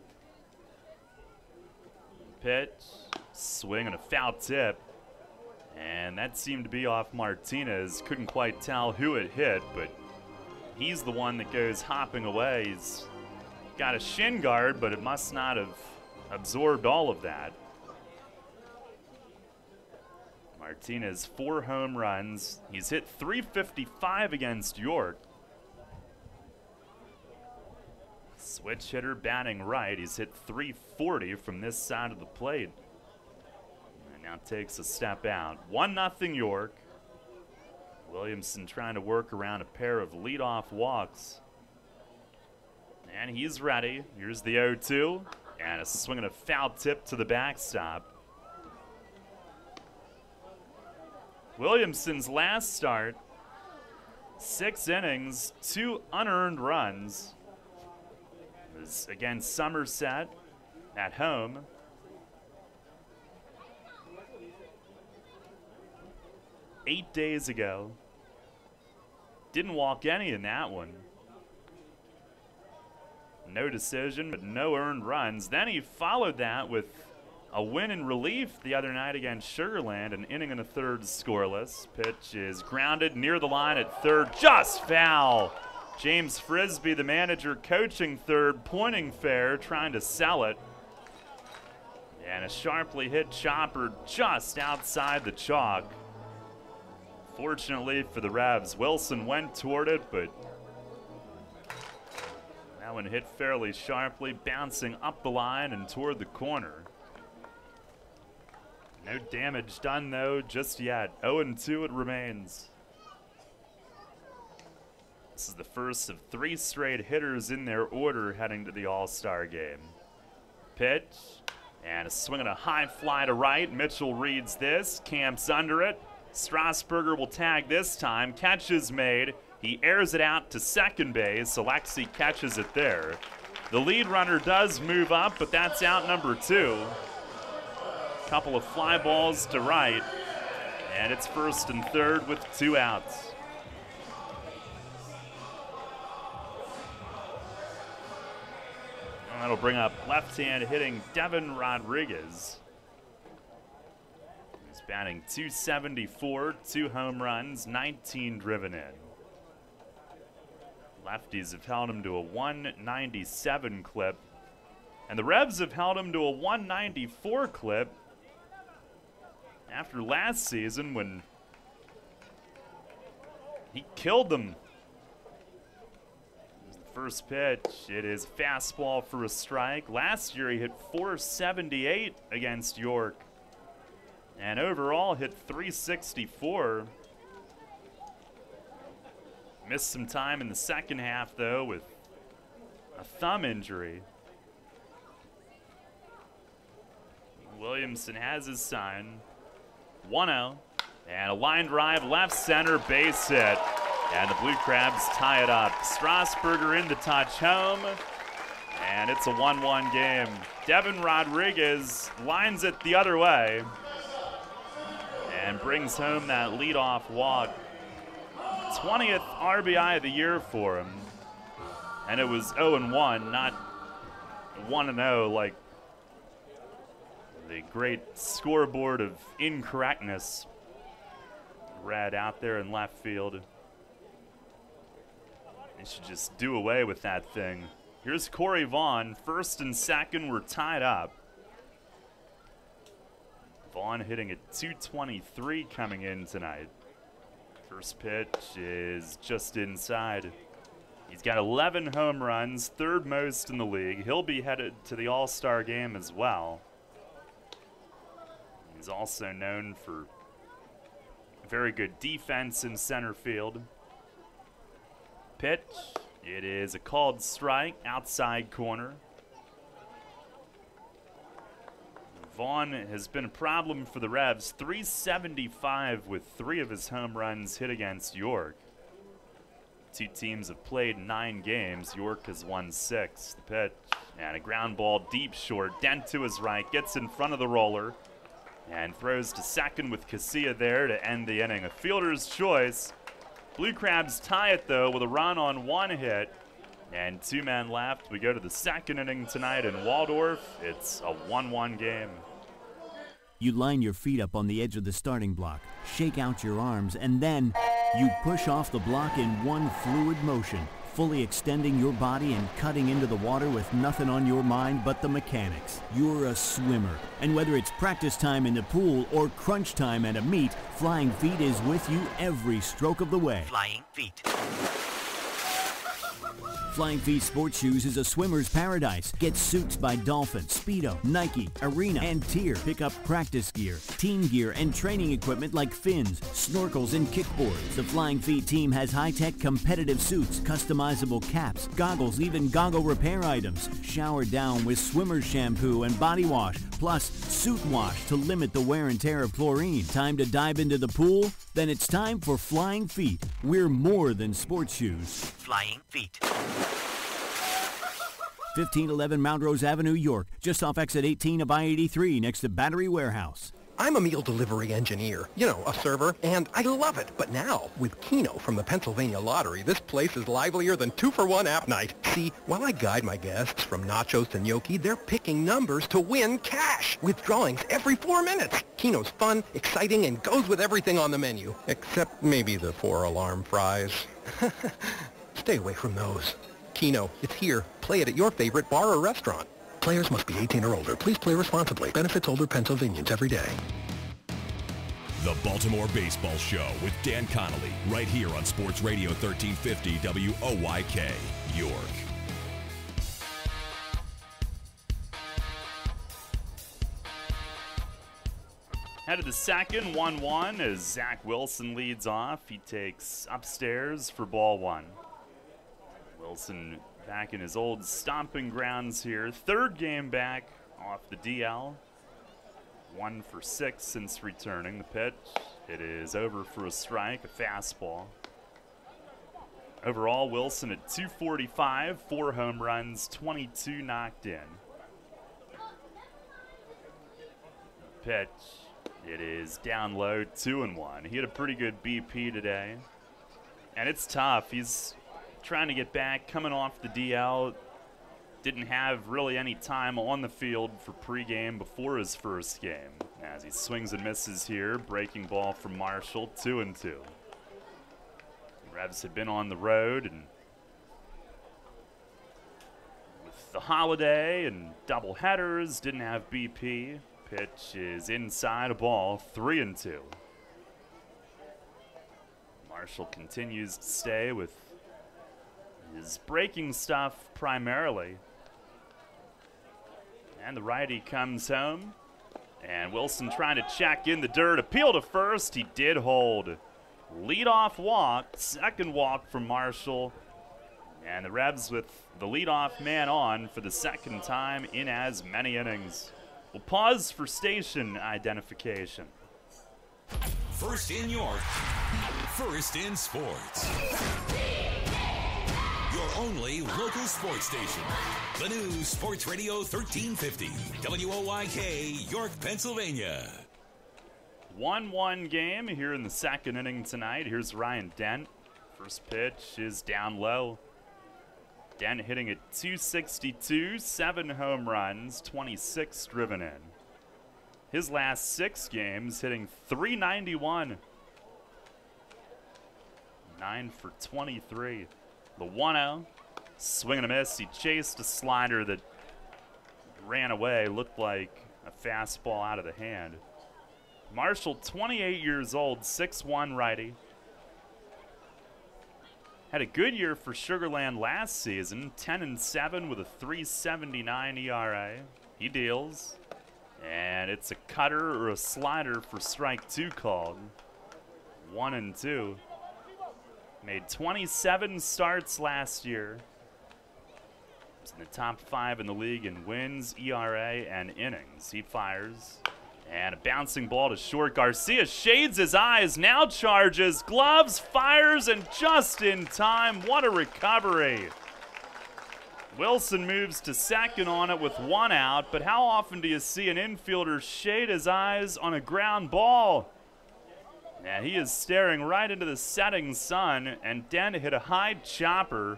Pitch, swing and a foul tip. And that seemed to be off Martinez. Couldn't quite tell who it hit, but he's the one that goes hopping away. He's got a shin guard, but it must not have absorbed all of that. Martinez, 4 home runs. He's hit .355 against York. Switch hitter batting right. He's hit .340 from this side of the plate. And now takes a step out. 1-0 York. Williamson trying to work around a pair of leadoff walks. And he's ready. Here's the 0-2. And a swing and a foul tip to the backstop. Williamson's last start, 6 innings, 2 unearned runs. It was against Somerset at home. Eight days ago. Didn't walk any in that one. No decision, but no earned runs. Then he followed that with a win in relief the other night against Sugar Land, an inning and a third scoreless. Pitch is grounded near the line at third, just foul. James Frisbee, the manager, coaching third, pointing fair, trying to sell it. And a sharply hit chopper just outside the chalk. Fortunately for the Revs, Wilson went toward it, but that one hit fairly sharply, bouncing up the line and toward the corner. No damage done, though, just yet. 0-2 it remains. This is the first of 3 straight hitters in their order heading to the All-Star game. Pitch, and a swing and a high fly to right. Mitchell reads this, camps under it. Strasburger will tag this time. Catch is made. He airs it out to second base. Alexi catches it there. The lead runner does move up, but that's out number 2. Couple of fly balls to right, and it's first and third with 2 outs. And that'll bring up left-hand hitting Devin Rodriguez. He's batting .274, 2 home runs, 19 driven in. Lefties have held him to a 197 clip, and the Revs have held him to a 194 clip after last season when he killed them. Here's the first pitch. It is fastball for a strike. Last year he hit .478 against York, and overall hit .364. Missed some time in the second half, though, with a thumb injury. Williamson has his sign. 1-0, and a line drive left center base hit, and the Blue Crabs tie it up. Strasburger in to touch home, and it's a 1-1 game. Devin Rodriguez lines it the other way and brings home that leadoff walk. 20th RBI of the year for him, and it was 0-1, not 1-0 like the great scoreboard of incorrectness read out there in left field. They should just do away with that thing. Here's Corey Vaughn. First and second were tied up. Vaughn hitting at .223 coming in tonight. First pitch is just inside. He's got 11 home runs, 3rd most in the league. He'll be headed to the All-Star game as well. He's also known for very good defense in center field. Pitch, it is a called strike, outside corner. Vaughn has been a problem for the Revs. .375 with 3 of his home runs hit against York. 2 teams have played 9 games. York has won 6. The pitch, and a ground ball deep short. Dent to his right, gets in front of the roller, and throws to second with Casilla there to end the inning. A fielder's choice. Blue Crabs tie it, though, with a run on 1 hit. And 2 men left. We go to the second inning tonight in Waldorf. It's a 1-1 game. You line your feet up on the edge of the starting block, shake out your arms, and then you push off the block in one fluid motion, fully extending your body and cutting into the water with nothing on your mind but the mechanics. You're a swimmer, and whether it's practice time in the pool or crunch time at a meet, Flying Feet is with you every stroke of the way. Flying Feet. Flying Feet Sports Shoes is a swimmer's paradise. Get suits by Dolphin, Speedo, Nike, Arena, and Tier. Pick up practice gear, team gear, and training equipment like fins, snorkels, and kickboards. The Flying Feet team has high-tech competitive suits, customizable caps, goggles, even goggle repair items. Shower down with swimmer's shampoo and body wash, plus suit wash to limit the wear and tear of chlorine. Time to dive into the pool? Then it's time for Flying Feet. We're more than sports shoes. Flying Feet. 1511 Mount Rose Avenue, York, just off exit 18 of I-83 next to Battery Warehouse. I'm a meal delivery engineer, you know, a server, and I love it. But now, with Keno from the Pennsylvania Lottery, this place is livelier than 2-for-1 app night. See, while I guide my guests from nachos to gnocchi, they're picking numbers to win cash with drawings every 4 minutes. Keno's fun, exciting, and goes with everything on the menu, except maybe the 4-alarm fries. Stay away from those. Keno, it's here. Play it at your favorite bar or restaurant. Players must be 18 or older. Please play responsibly. Benefits older Pennsylvanians every day. The Baltimore Baseball Show with Dan Connolly, right here on Sports Radio 1350 WOYK, York. Head of the second, 1-1 as Zach Wilson leads off. He takes upstairs for ball one. Wilson back in his old stomping grounds here. Third game back off the DL. 1 for 6 since returning. The pitch, it is over for a strike, a fastball. Overall, Wilson at 245, 4 home runs, 22 knocked in. Pitch, it is down low, 2-1. He had a pretty good BP today. And it's tough. He's trying to get back, coming off the DL. Didn't have really any time on the field for pregame before his first game. As he swings and misses here, breaking ball from Marshall, 2-2. Revs had been on the road, and with the holiday and double headers, didn't have BP. Pitch is inside a ball, 3-2. Marshall continues to stay with his breaking stuff primarily. And the righty comes home. And Wilson trying to check in the dirt. Appeal to first. He did hold. Leadoff walk. Second walk from Marshall. And the Revs with the leadoff man on for the second time in as many innings. We'll pause for station identification. First in York. First in sports. Your only local sports station. The new Sports Radio 1350. WOYK, York, Pennsylvania. 1-1 game here in the second inning tonight. Here's Ryan Dent. First pitch is down low. Dent hitting at 262, 7 home runs, 26 driven in. His last 6 games hitting 391. 9 for 23. The 1-0, swing and a miss. He chased a slider that ran away, looked like a fastball out of the hand. Marshall, 28 years old, 6'1" righty. Had a good year for Sugarland last season, 10-7 with a 3.79 ERA. He deals, and it's a cutter or a slider for strike 2 called. 1-2. Made 27 starts last year. Was in the top 5 in the league in wins, ERA, and innings. He fires. And a bouncing ball to short. Garcia shades his eyes, now charges, gloves, fires, and just in time. What a recovery. Wilson moves to second on it with 1 out, but how often do you see an infielder shade his eyes on a ground ball? And he is staring right into the setting sun, and Dent hit a high chopper.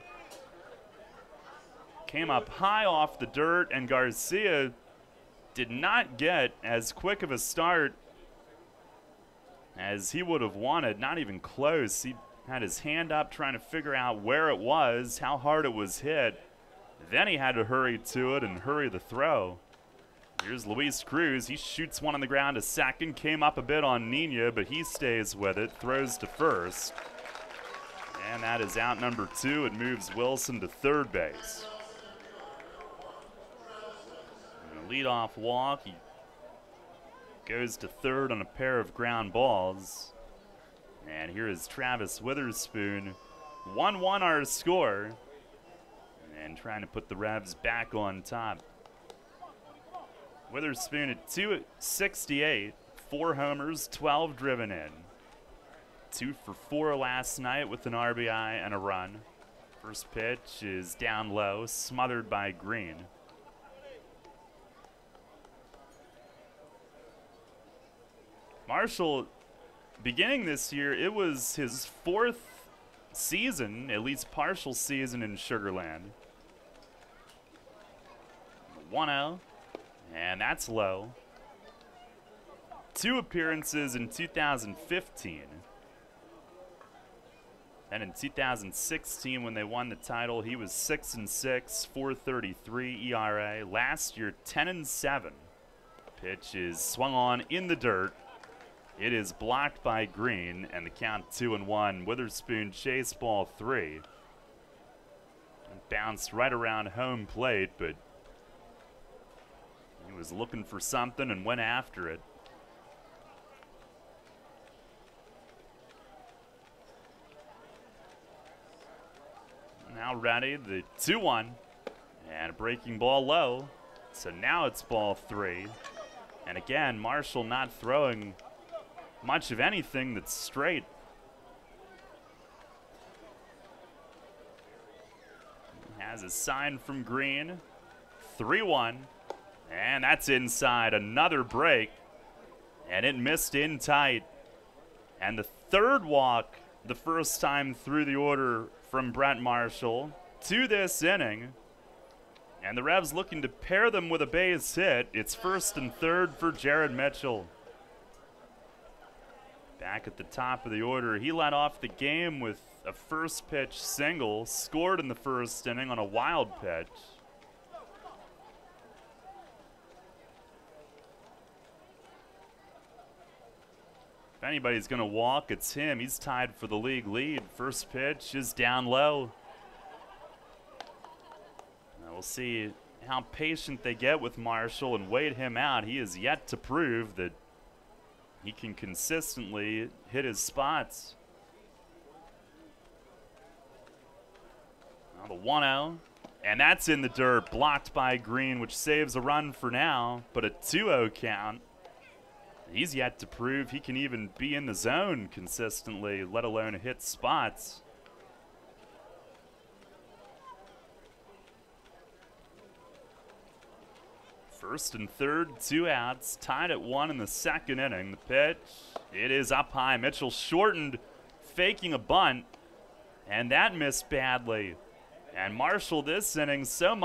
Came up high off the dirt, and Garcia did not get as quick of a start as he would have wanted, not even close. He had his hand up trying to figure out where it was, how hard it was hit. Then he had to hurry to it and hurry the throw. Here's Luis Cruz. He shoots one on the ground to second, came up a bit on Nina, but he stays with it, throws to first. And that is out number 2. It moves Wilson to third base. And a leadoff walk. He goes to third on a pair of ground balls. And here is Travis Witherspoon. 1-1 our score. And trying to put the Revs back on top. Witherspoon at 268, 4 homers, 12 driven in. 2 for 4 last night with an RBI and a run. First pitch is down low, smothered by Green. Marshall, beginning this year, it was his 4th season, at least partial season in Sugar Land. 1-0, and that's low. 2 appearances in 2015. And in 2016, when they won the title, he was 6-6, 4.33 ERA. Last year, 10-7. Pitch is swung on in the dirt. It is blocked by Green, and the count 2-1. Witherspoon chased ball 3. It bounced right around home plate, but he was looking for something and went after it. Now ready, the 2-1, and a breaking ball low. So now it's ball 3. And again, Marshall not throwing much of anything that's straight. Has a sign from Green. 3-1, and that's inside. Another break, and it missed in tight. And the third walk, the first time through the order from Brent Marshall to this inning. And the Revs looking to pair them with a base hit. It's first and third for Jared Mitchell. Back at the top of the order, he led off the game with a first pitch single, scored in the first inning on a wild pitch. If anybody's going to walk, it's him. He's tied for the league lead. First pitch is down low. Now we'll see how patient they get with Marshall and wait him out. He is yet to prove that he can consistently hit his spots. Now the 1-0, and that's in the dirt, blocked by Green, which saves a run for now, but a 2-0 count. He's yet to prove he can even be in the zone consistently, let alone hit spots. First and third, 2 outs, tied at 1 in the second inning. The pitch, it is up high. Mitchell shortened, faking a bunt, and that missed badly. And Marshall this inning, so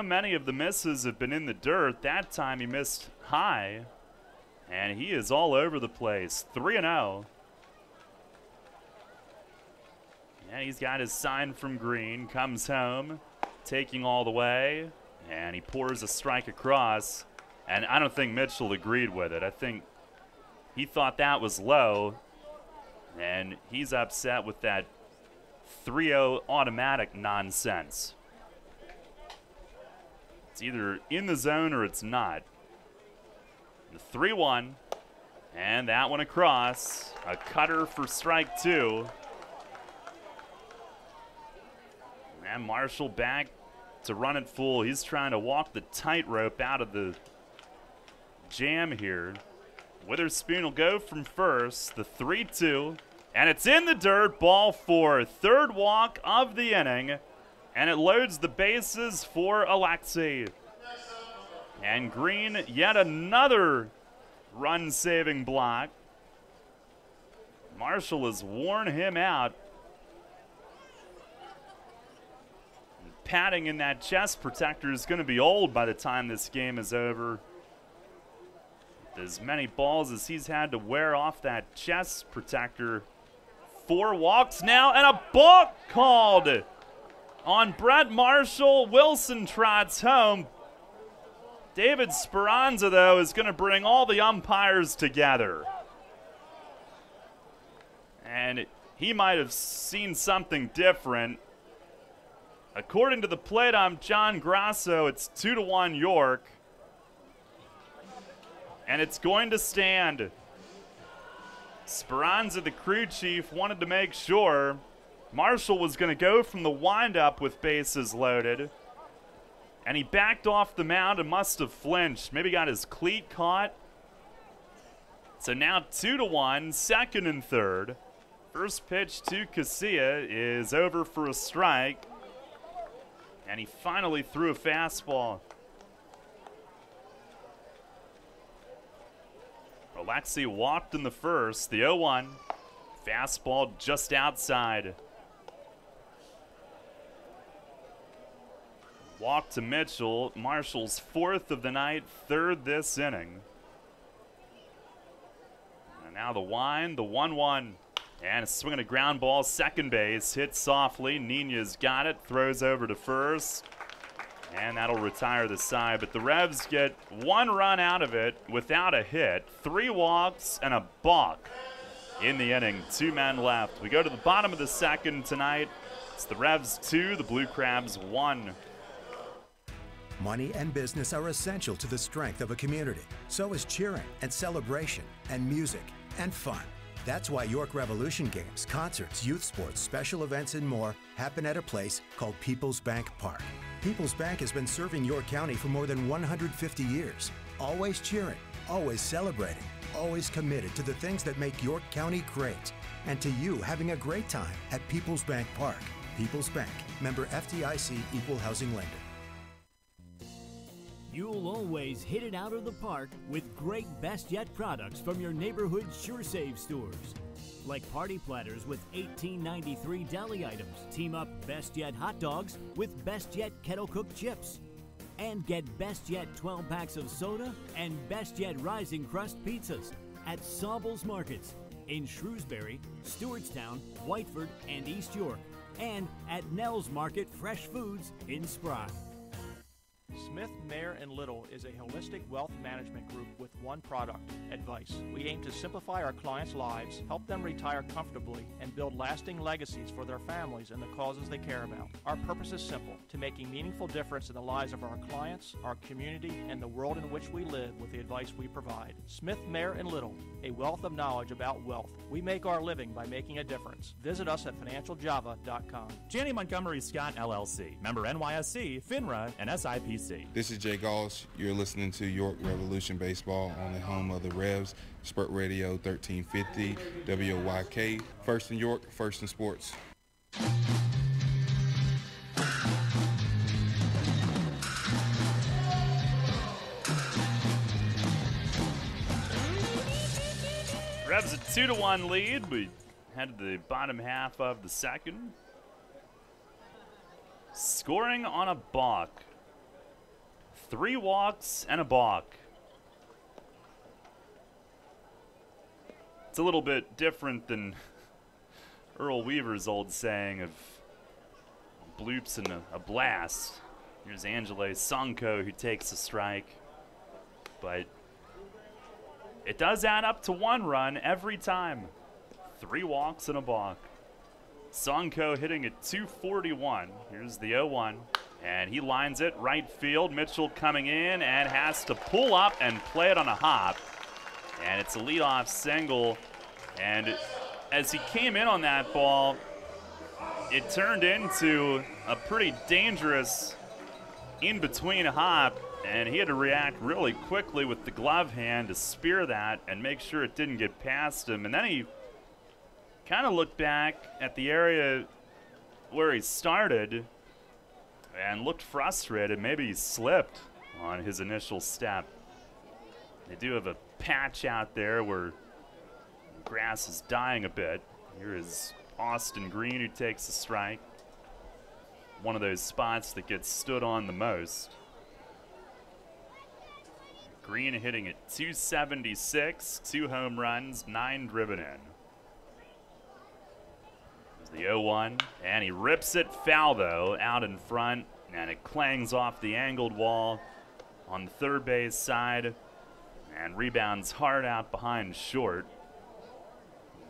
many of the misses have been in the dirt. That time he missed high, and he is all over the place. 3-0. Yeah, he's got his sign from Green, comes home, taking all the way, and he pours a strike across. And I don't think Mitchell agreed with it. I think he thought that was low, and he's upset with that 3-0 automatic nonsense. It's either in the zone or it's not. The 3-1, and that one across. A cutter for strike 2. And Marshall back to run it full. He's trying to walk the tightrope out of the jam here. Witherspoon will go from first. The 3-2, and it's in the dirt. Ball 4. Third walk of the inning. And it loads the bases for Alexi. And Green, yet another run-saving block. Marshall has worn him out. padding in that chest protector is going to be old by the time this game is over. As many balls as he's had to wear off that chest protector. 4 walks now, and a balk called on Brett Marshall. Wilson trots home. David Speranza, though, is going to bring all the umpires together. And he might have seen something different. According to the plate ump, John Grasso, it's 2-1 York. And it's going to stand. Speranza, the crew chief, wanted to make sure Marshall was going to go from the windup with bases loaded. And he backed off the mound and must have flinched. Maybe got his cleat caught. So now 2-1, second and third. First pitch to Casilla is over for a strike. And he finally threw a fastball. Alexi walked in the first. The 0-1. Fastball just outside. Walk to Mitchell. Marshall's 4th of the night, 3rd this inning. And now the wind, the 1-1. And a swing and a ground ball, second base. Hit softly. Nina's got it. Throws over to first. And that'll retire the side. But the Revs get 1 run out of it without a hit. 3 walks and a balk in the inning. 2 men left. We go to the bottom of the second tonight. It's the Revs 2, the Blue Crabs 1. Money and business are essential to the strength of a community. So is cheering and celebration and music and fun. That's why York Revolution games, concerts, youth sports, special events, and more happen at a place called People's Bank Park. People's Bank has been serving York County for more than 150 years. Always cheering, always celebrating, always committed to the things that make York County great. And to you having a great time at People's Bank Park. People's Bank, member FDIC, equal housing lender. You'll always hit it out of the park with great Best Yet products from your neighborhood Sure Save stores. Like party platters with $18.93 deli items. Team up Best Yet hot dogs with Best Yet kettle cooked chips. And get Best Yet 12 packs of soda and Best Yet Rising Crust pizzas at Saubles Markets in Shrewsbury, Stewartstown, Whiteford, and East York. And at Nell's Market Fresh Foods in Spry. Smith, Mayer & Little is a holistic wealth management group with one product, advice. We aim to simplify our clients' lives, help them retire comfortably, and build lasting legacies for their families and the causes they care about. Our purpose is simple, to make a meaningful difference in the lives of our clients, our community, and the world in which we live with the advice we provide. Smith, Mayer & Little, a wealth of knowledge about wealth. We make our living by making a difference. Visit us at financialjava.com. Janney Montgomery Scott LLC, member NYSE, FINRA, and SIPC. This is Jay Gaush. You're listening to York Revolution Baseball on the home of the Revs, Spurt Radio 1350, WOYK. First in York, first in sports. Revs a 2-1 lead. We head to the bottom half of the second. Scoring on a balk. 3 walks and a balk. It's a little bit different than Earl Weaver's old saying of bloops and a blast. Here's Angele Sonko who takes a strike. But it does add up to 1 run every time. 3 walks and a balk. Sonko hitting at .241. Here's the 0-1. And he lines it right field. Mitchell coming in and has to pull up and play it on a hop. And it's a leadoff single. And as he came in on that ball, it turned into a pretty dangerous in-between hop. And he had to react really quickly with the glove hand to spear that and make sure it didn't get past him. And then he kind of looked back at the area where he started and looked frustrated. Maybe he slipped on his initial step. They do have a patch out there where grass is dying a bit. Here is Austin Green who takes the strike. one of those spots that gets stood on the most. Green hitting at .276, 2 home runs, 9 driven in. There's the 0-1, and he rips it foul though, out in front, and it clangs off the angled wall on the third base side, and rebounds hard out behind short.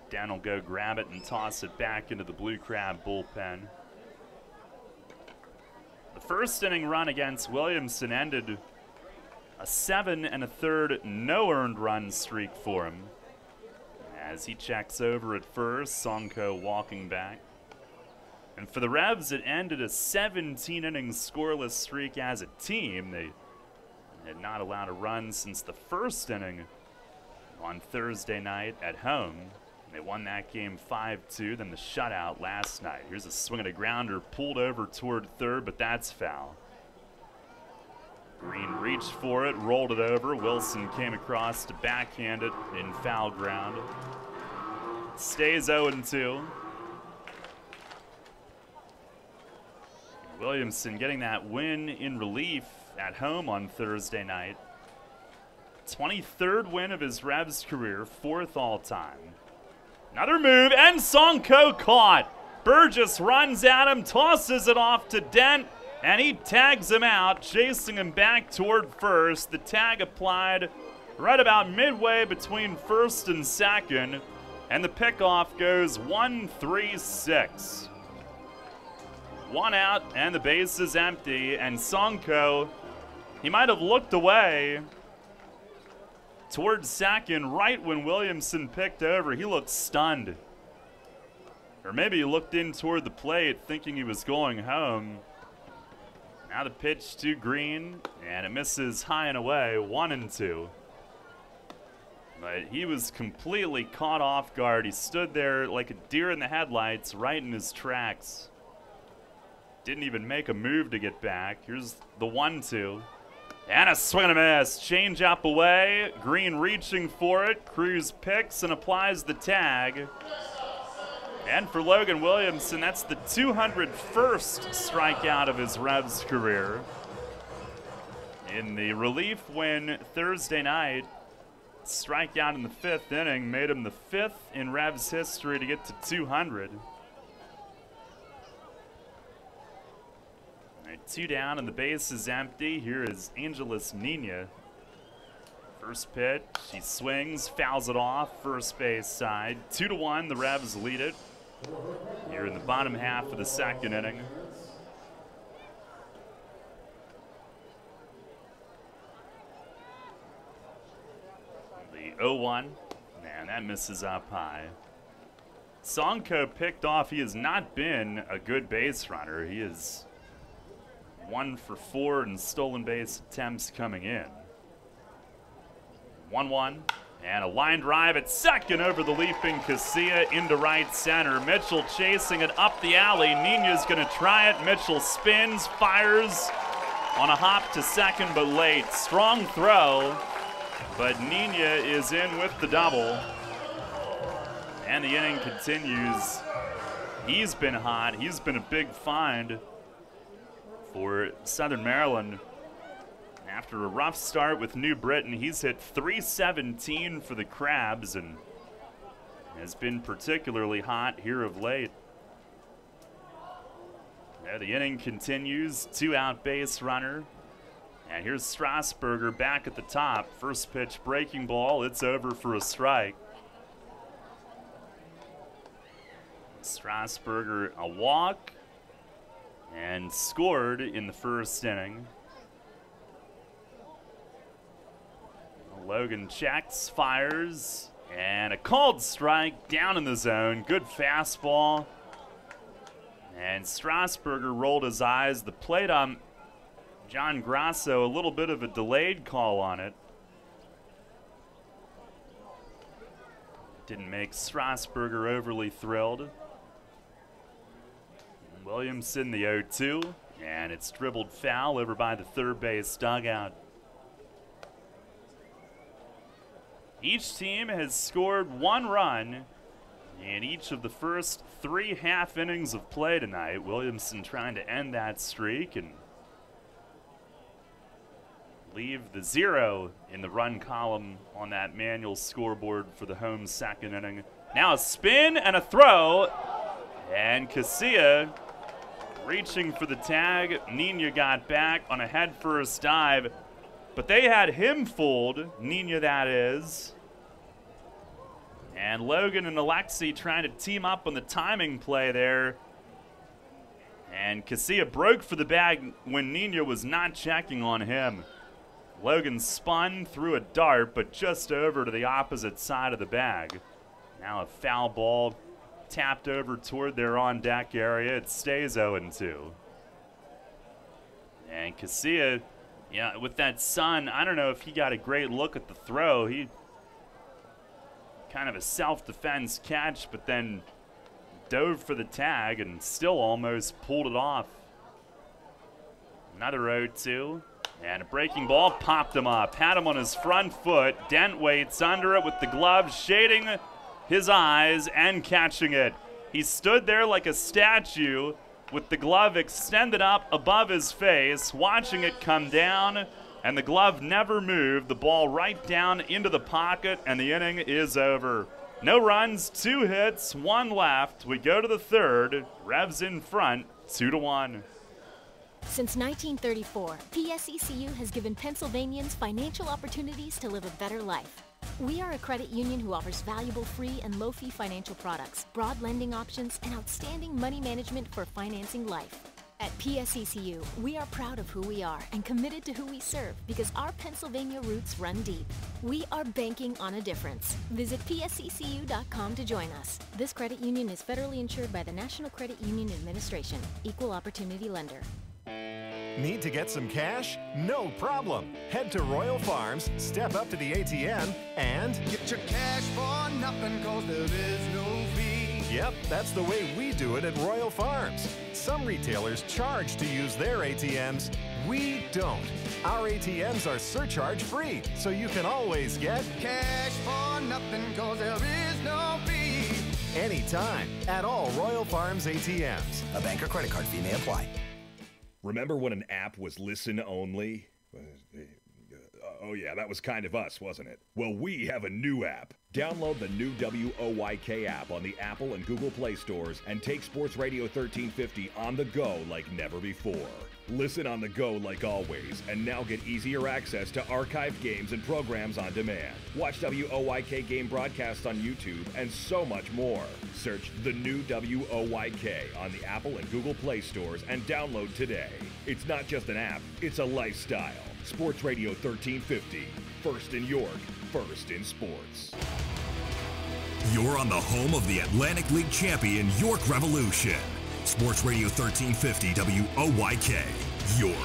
Dan will go grab it and toss it back into the Blue Crab bullpen. The first inning run against Williamson ended a 7 1/3 no-earned run streak for him. As he checks over at first, Sonko walking back. And for the Revs, it ended a 17-inning scoreless streak as a team. They had not allowed a run since the first inning on Thursday night at home. They won that game 5-2, then the shutout last night. Here's a swing and a grounder pulled over toward third, but that's foul. Green reached for it, rolled it over. Wilson came across to backhand it in foul ground. Stays 0-2. Williamson getting that win in relief at home on Thursday night. 23rd win of his Revs career, 4th all time. Another move, and Sonko caught. Burgess runs at him, tosses it off to Dent, and he tags him out, chasing him back toward first. The tag applied right about midway between first and second, and the pickoff goes 1-3-6. 1 out, and the base is empty, and Sonko, he might have looked away towards second right when Williamson picked over. He looked stunned. Or maybe he looked in toward the plate thinking he was going home. Now the pitch to Green, and it misses high and away, 1-2. But he was completely caught off guard. He stood there like a deer in the headlights, right in his tracks. Didn't even make a move to get back. Here's the 1-2. And a swing and a miss. Change up away. Green reaching for it. Cruz picks and applies the tag. And for Logan Williamson, that's the 201st strikeout of his Revs career. In the relief win Thursday night, strikeout in the 5th inning made him the 5th in Revs history to get to 200. 2 down and the base is empty. Here is Angeles Nina. First pitch, he swings, fouls it off, first base side. 2-1, the Revs lead it here in the bottom half of the second inning. The 0-1, and that misses up high. Sonko picked off. He has not been a good base runner. He is 1 for 4 in stolen base attempts coming in. 1-1, and a line drive at second over the leaping Casilla into right center. Mitchell chasing it up the alley. Nina's going to try it. Mitchell spins, fires on a hop to second, but late. Strong throw, but Nina is in with the double. And the inning continues. He's been hot. He's been a big find for Southern Maryland. After a rough start with New Britain, he's hit .317 for the Crabs and has been particularly hot here of late. Yeah, the inning continues. 2-out base runner. And here's Strasburger back at the top. First pitch breaking ball. It's over for a strike. Strasburger a walk and scored in the first inning. Logan checks, fires, and a called strike down in the zone. Good fastball. And Strasburger rolled his eyes. The plate on John Grasso, a little bit of a delayed call on it. Didn't make Strasburger overly thrilled. Williamson the 0-2, and it's dribbled foul over by the third base dugout. Each team has scored 1 run In each of the first 3 half innings of play tonight, Williamson trying to end that streak and leave the 0 in the run column on that manual scoreboard for the home second inning. Now a spin and a throw, and Casilla reaching for the tag. Nina got back on a head-first dive, but they had him fooled, Nina that is. And Logan and Alexi trying to team up on the timing play there. And Casilla broke for the bag when Nina was not checking on him. Logan spun through a dart, but just over to the opposite side of the bag. Now a foul ball tapped over toward their on-deck area. It stays 0-2. And Casilla, yeah, with that sun, I don't know if he got a great look at the throw. He kind of a self-defense catch, but then dove for the tag and still almost pulled it off. Another 0-2. And a breaking ball popped him up. Had him on his front foot. Dent waits under it with the glove, shading his eyes and catching it. He stood there like a statue with the glove extended up above his face, watching it come down, and the glove never moved. The ball right down into the pocket, and the inning is over. No runs, 2 hits, 1 left. We go to the third. Revs in front, 2-1. Since 1934, PSECU has given Pennsylvanians financial opportunities to live a better life. We are a credit union who offers valuable free and low-fee financial products, broad lending options, and outstanding money management for financing life. At PSECU, we are proud of who we are and committed to who we serve because our Pennsylvania roots run deep. We are banking on a difference. Visit pseccu.com to join us. This credit union is federally insured by the National Credit Union Administration, Equal Opportunity Lender. Need to get some cash? No problem. Head to Royal Farms, step up to the ATM, and get your cash for nothing, cause there is no fee. Yep, that's the way we do it at Royal Farms. Some retailers charge to use their ATMs. We don't. Our ATMs are surcharge free, so you can always get cash for nothing, cause there is no fee. Anytime at all Royal Farms ATMs. A bank or credit card fee may apply. Remember when an app was listen only? Oh yeah, that was kind of us, wasn't it? Well, we have a new app. Download the new WOYK app on the Apple and Google Play stores and take Sports Radio 1350 on the go like never before. Listen on the go like always, and now get easier access to archived games and programs on demand. Watch WOYK game broadcasts on YouTube and so much more. Search the new WOYK on the Apple and Google Play stores and download today. It's not just an app, it's a lifestyle. Sports Radio 1350. First in York, first in sports. You're on the home of the Atlantic League champion York Revolution. Sports Radio 1350 WOYK, York.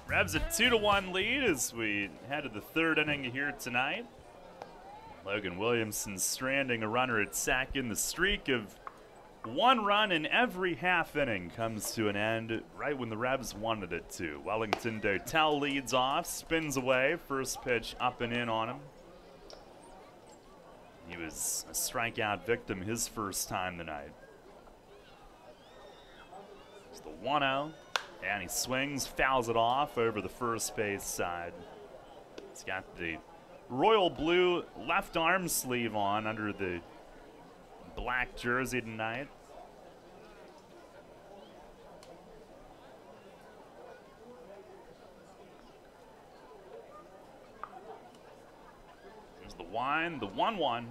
Revs a 2-1 lead as we head to the third inning here tonight. Logan Williamson stranding a runner at second. The streak of 1 run in every half inning comes to an end right when the Revs wanted it to. Wellington Dotel leads off, spins away, first pitch up and in on him. He was a strikeout victim his first time tonight. It's the 1-0, and he swings, fouls it off over the first base side. He's got the royal blue left arm sleeve on under the black jersey tonight. There's the wind, the 1-1.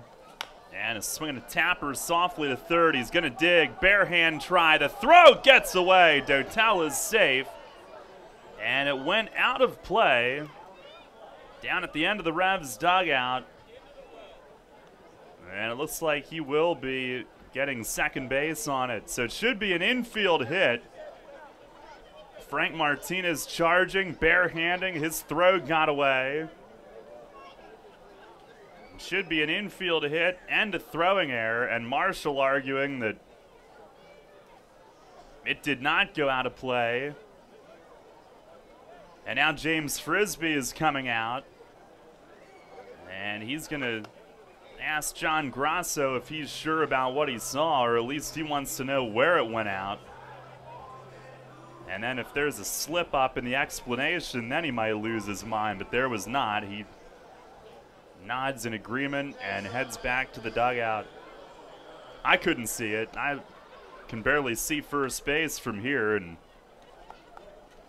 And a swing and a tapper softly to third. He's going to dig. Bare hand try. The throw gets away. Dotel is safe. And it went out of play down at the end of the Revs dugout. And it looks like he will be getting second base on it. So it should be an infield hit. Frank Martinez charging, barehanding. His throw got away. It should be an infield hit and a throwing error. And Marshall arguing that It did not go out of play. And now James Frisbee is coming out. And he's going to ask John Grasso if he's sure about what he saw, or at least he wants to know where it went out. And then if there's a slip up in the explanation, then he might lose his mind, but there was not. He nods in agreement and heads back to the dugout. I couldn't see it. I can barely see first base from here, and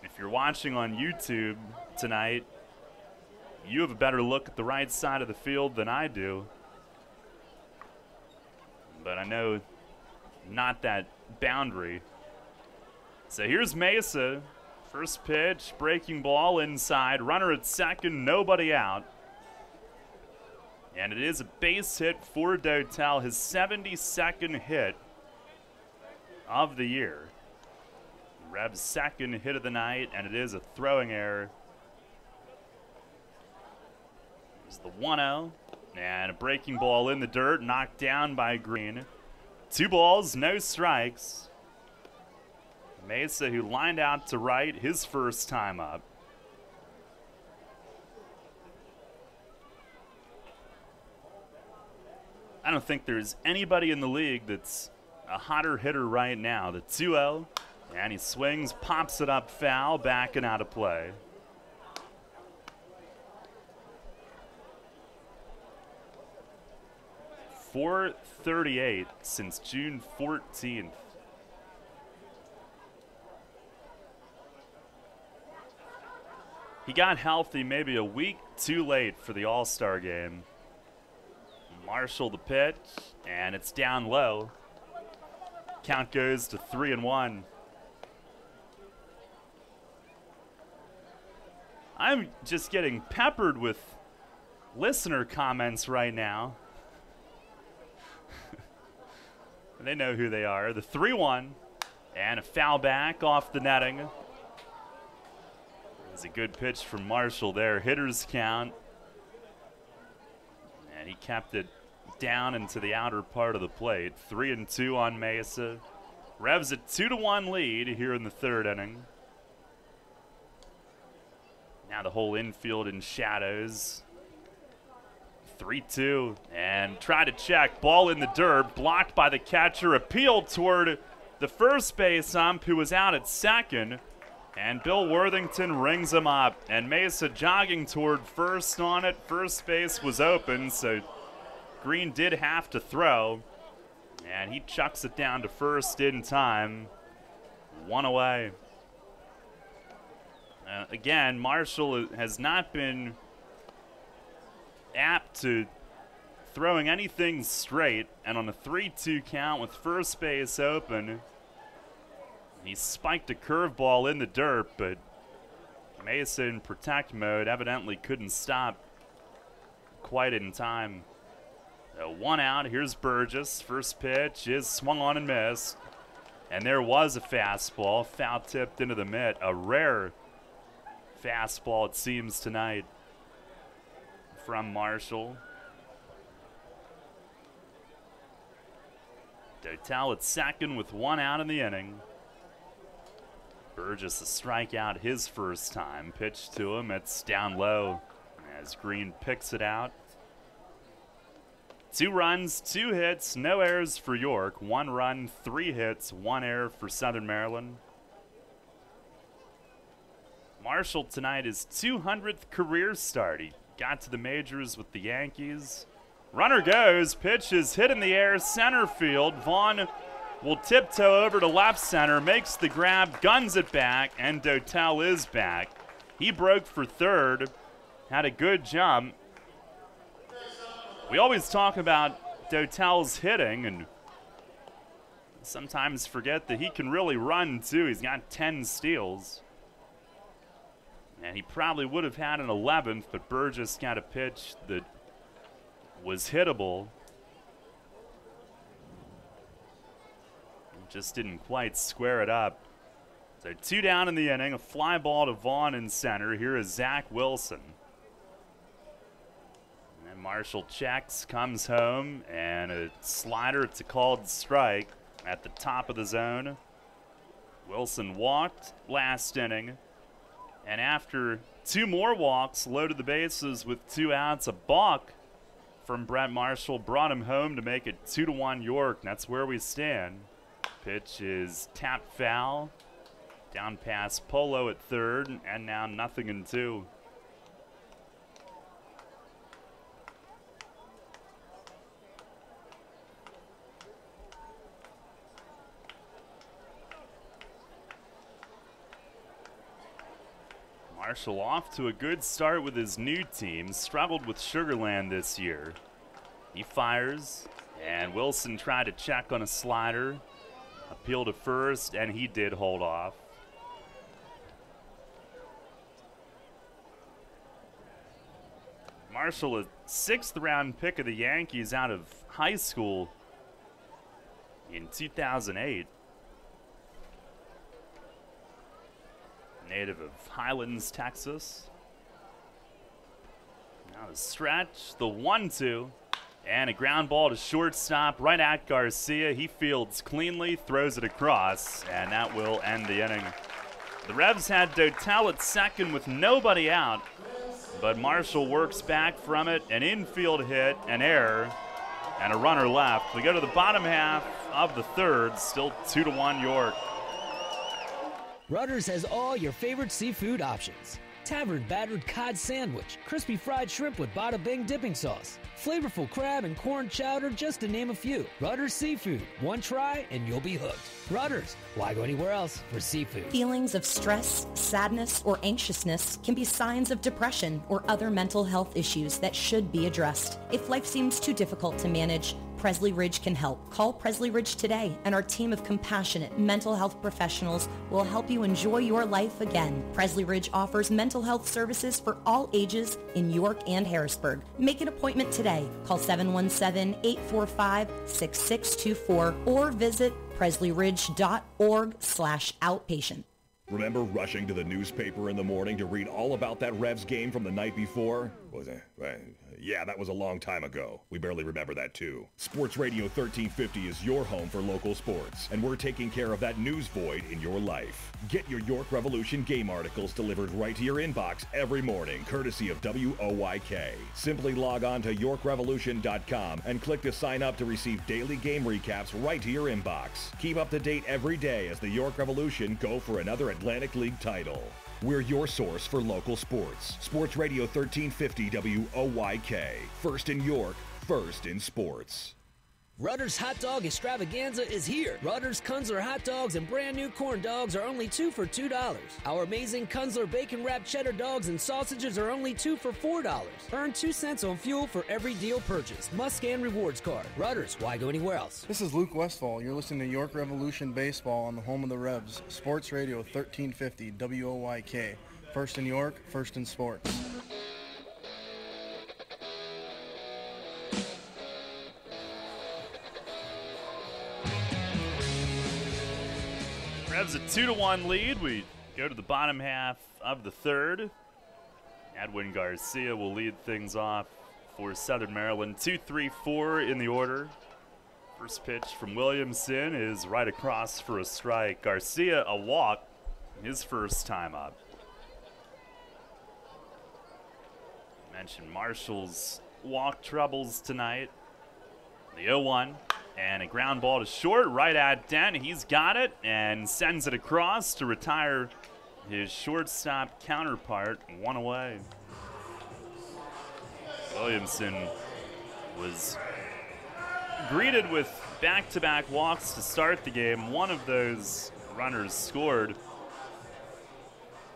if you're watching on YouTube tonight, you have a better look at the right side of the field than I do. But I know not that boundary. So here's Mesa. First pitch, breaking ball inside. Runner at second, nobody out. And it is a base hit for Dotel, his 72nd hit of the year. Revs' second hit of the night, and it is a throwing error. There's the 1-0, and a breaking ball in the dirt, knocked down by Green. 2 balls, no strikes. Mesa, who lined out to right his first time up. I don't think there's anybody in the league that's a hotter hitter right now. The 2-0, and he swings, pops it up foul, back and out of play. .438 since June 14th. He got healthy maybe a week too late for the All-Star game. Marshall the pitch, and it's down low. Count goes to 3-1. I'm just getting peppered with listener comments right now. They know who they are. The 3-1, and a foul back off the netting. It's a good pitch from Marshall there. Hitters count. And he kept it down into the outer part of the plate. 3-2 on Mesa. Revs a 2-1 lead here in the third inning. Now the whole infield in shadows. 3-2, and try to check. Ball in the dirt, blocked by the catcher. Appeal toward the first base ump, who was out at second. And Bill Worthington rings him up. And Mesa jogging toward first on it. First base was open, so Green did have to throw. And he chucks it down to first in time. 1 away. Again, Marshall has not been apt to throwing anything straight, and on a 3-2 count with first base open, he spiked a curveball in the dirt, but Mesa in protect mode evidently couldn't stop quite in time. 1 out, here's Burgess. First pitch is swung on and missed, and there was a fastball, foul tipped into the mitt. A rare fastball, it seems, tonight from Marshall. Dotel at second with 1 out in the inning. Burgess a strikeout his first time. Pitch to him, it's down low as Green picks it out. 2 runs, 2 hits, no errors for York. 1 run, 3 hits, 1 error for Southern Maryland. Marshall tonight is 200th career start. He got to the majors with the Yankees. Runner goes, pitch is hit in the air, center field. Vaughn will tiptoe over to left center, makes the grab, guns it back, and Dotel is back. He broke for third, had a good jump. We always talk about Dotel's hitting and sometimes forget that he can really run too. He's got 10 steals. And he probably would have had an 11th, but Burgess got a pitch that was hittable. Just didn't quite square it up. So 2 down in the inning, a fly ball to Vaughn in center. Here is Zach Wilson. And then Marshall checks, comes home, and a slider. It's a called strike at the top of the zone. Wilson walked last inning, and after 2 more walks, loaded the bases with 2 outs. A balk from Brett Marshall brought him home to make it 2-1 York, and that's where we stand. Pitch is tapped foul, down past Polo at third, and now 0-2. Marshall off to a good start with his new team. Struggled with Sugarland this year. He fires, and Wilson tried to check on a slider. Appeal to first, and he did hold off. Marshall, a 6th round pick of the Yankees out of high school in 2008. Native of Highlands, Texas. Now the stretch, the 1-2, and a ground ball to shortstop right at Garcia. He fields cleanly, throws it across, and that will end the inning. The Revs had Dotel at second with nobody out, but Marshall works back from it, an infield hit, an error, and a runner left. We go to the bottom half of the third, still 2-1 York. Rutter's has all your favorite seafood options. Tavern battered cod sandwich, crispy fried shrimp with bada bing dipping sauce, flavorful crab and corn chowder, just to name a few. Rutter's Seafood. One try and you'll be hooked. Rutter's. Why go anywhere else for seafood? Feelings of stress, sadness, or anxiousness can be signs of depression or other mental health issues that should be addressed. If life seems too difficult to manage, Presley Ridge can help. Call Presley Ridge today, and our team of compassionate mental health professionals will help you enjoy your life again. Presley Ridge offers mental health services for all ages in York and Harrisburg. Make an appointment today. Call 717-845-6624 or visit presleyridge.org/outpatient. Remember rushing to the newspaper in the morning to read all about that Revs game from the night before? Yeah, that was a long time ago. We barely remember that too. Sports Radio 1350 is your home for local sports, and we're taking care of that news void in your life. Get your York Revolution game articles delivered right to your inbox every morning, courtesy of WOYK. Simply log on to YorkRevolution.com and click to sign up to receive daily game recaps right to your inbox. Keep up to date every day as the York Revolution go for another Atlantic League title. We're your source for local sports. Sports Radio 1350 WOYK. First in York, first in sports. Rutter's Hot Dog Extravaganza is here. Rutter's Kunzler hot dogs and brand new corn dogs are only 2 for $2. Our amazing Kunzler bacon wrapped cheddar dogs and sausages are only 2 for $4. Earn 2 cents on fuel for every deal purchased. Must scan rewards card. Rutter's, why go anywhere else? This is Luke Westfall. You're listening to York Revolution Baseball on the home of the Revs. Sports Radio 1350 WOYK. First in York, first in sports. Revs a 2-1 lead. We go to the bottom half of the third. Edwin Garcia will lead things off for Southern Maryland. 2-3-4 in the order. First pitch from Williamson is right across for a strike. Garcia a walk, his first time up. Mentioned Marshall's walk troubles tonight. The 0-1. And a ground ball to short, right at Dent. He's got it and sends it across to retire his shortstop counterpart, 1 away. Williamson was greeted with back-to-back walks to start the game. One of those runners scored.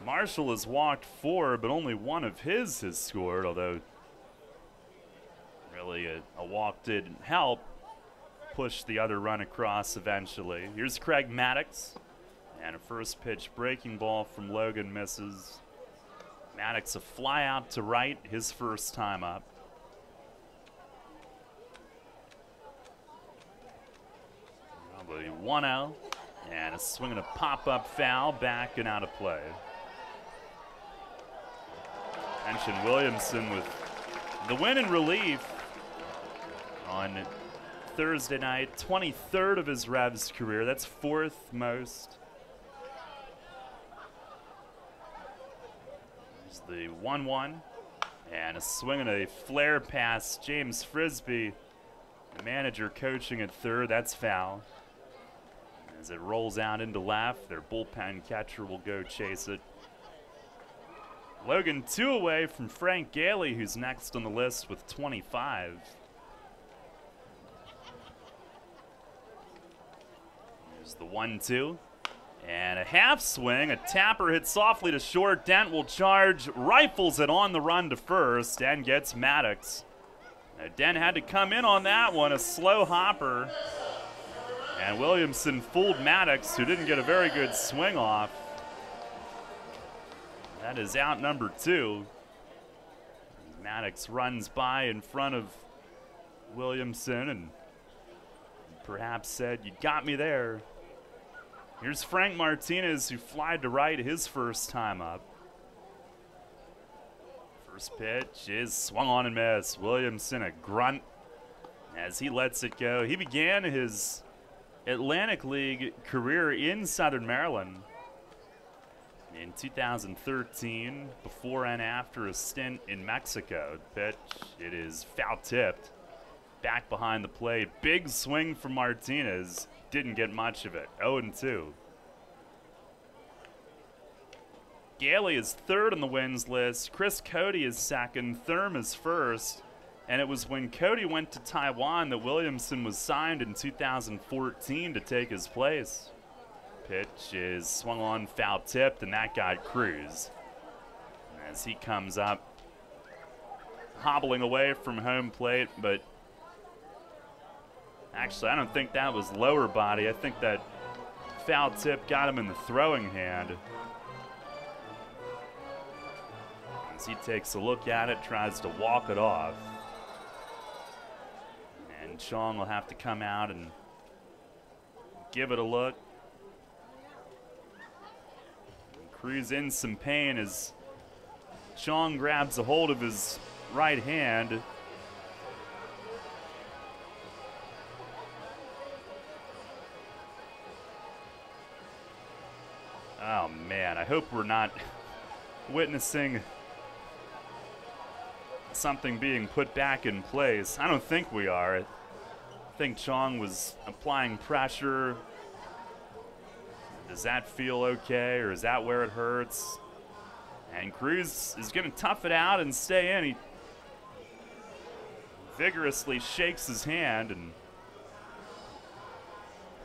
Marshall has walked 4, but only one of his has scored, although really a walk didn't help push the other run across eventually. Here's Craig Maddox, and a first pitch breaking ball from Logan misses. Maddox a fly out to right, his first time up. Probably 1-0, and a swing and a pop-up foul, back and out of play. Mentioned Williamson with the win in relief on Thursday night, 23rd of his Revs career. That's 4th most There's the 1-1. And a swing and a flare pass. James Frisbee, the manager, coaching at third. That's foul. As it rolls out into left, their bullpen catcher will go chase it. Logan 2 away from Frank Gailey, who's next on the list with 25. There's the 1-2. And a half swing. A tapper hits softly to short. Dent will charge, rifles it on the run to first, and gets Maddox. Now, Dent had to come in on that one, a slow hopper. And Williamson fooled Maddox, who didn't get a very good swing off. That is out number 2. Maddox runs by in front of Williamson and perhaps said, "You got me there." Here's Frank Martinez, who flied to right his first time up. First pitch is swung on and missed. Williamson a grunt as he lets it go. He began his Atlantic League career in Southern Maryland in 2013, before and after a stint in Mexico. Pitch, it is foul-tipped. Back behind the plate. Big swing from Martinez. Didn't get much of it. 0-2. Gailey is third on the wins list. Chris Cody is second. Thurm is first. And it was when Cody went to Taiwan that Williamson was signed in 2014 to take his place. Pitch is swung on, foul-tipped, and that got Cruz. As he comes up, hobbling away from home plate, but actually, I don't think that was lower body. I think that foul tip got him in the throwing hand. As he takes a look at it, tries to walk it off. And Chong will have to come out and give it a look. Cruz in some pain as Chong grabs a hold of his right hand. Oh man, I hope we're not witnessing something being put back in place. I don't think we are. I think Chong was applying pressure. Does that feel okay, or is that where it hurts? And Cruz is going to tough it out and stay in. He vigorously shakes his hand and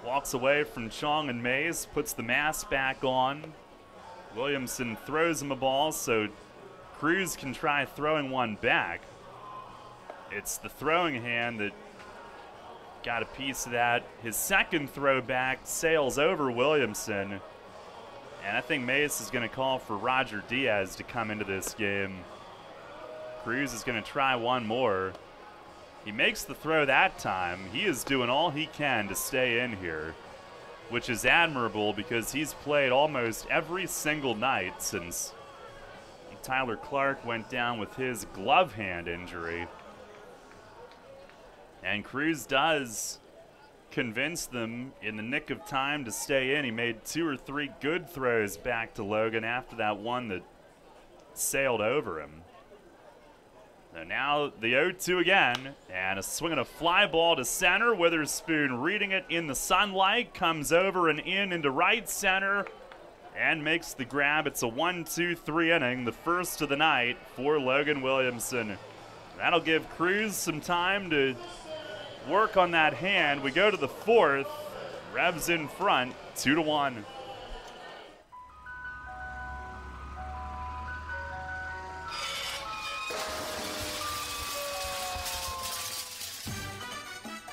walks away from Chong and Mays, puts the mask back on. Williamson throws him a ball so Cruz can try throwing one back. It's the throwing hand that got a piece of that. His second throw back sails over Williamson. And I think Mays is going to call for Roger Diaz to come into this game. Cruz is going to try one more. He makes the throw that time. He is doing all he can to stay in here, which is admirable because he's played almost every single night since Tyler Clark went down with his glove hand injury. And Cruz does convince them in the nick of time to stay in. He made 2 or 3 good throws back to Logan after that one that sailed over him. So now the 0-2 again, and a swing and a fly ball to center. Witherspoon reading it in the sunlight, comes over and in into right center, and makes the grab. It's a 1-2-3 inning, the first of the night for Logan Williamson. That'll give Cruz some time to work on that hand. We go to the 4th. Revs in front, 2-1.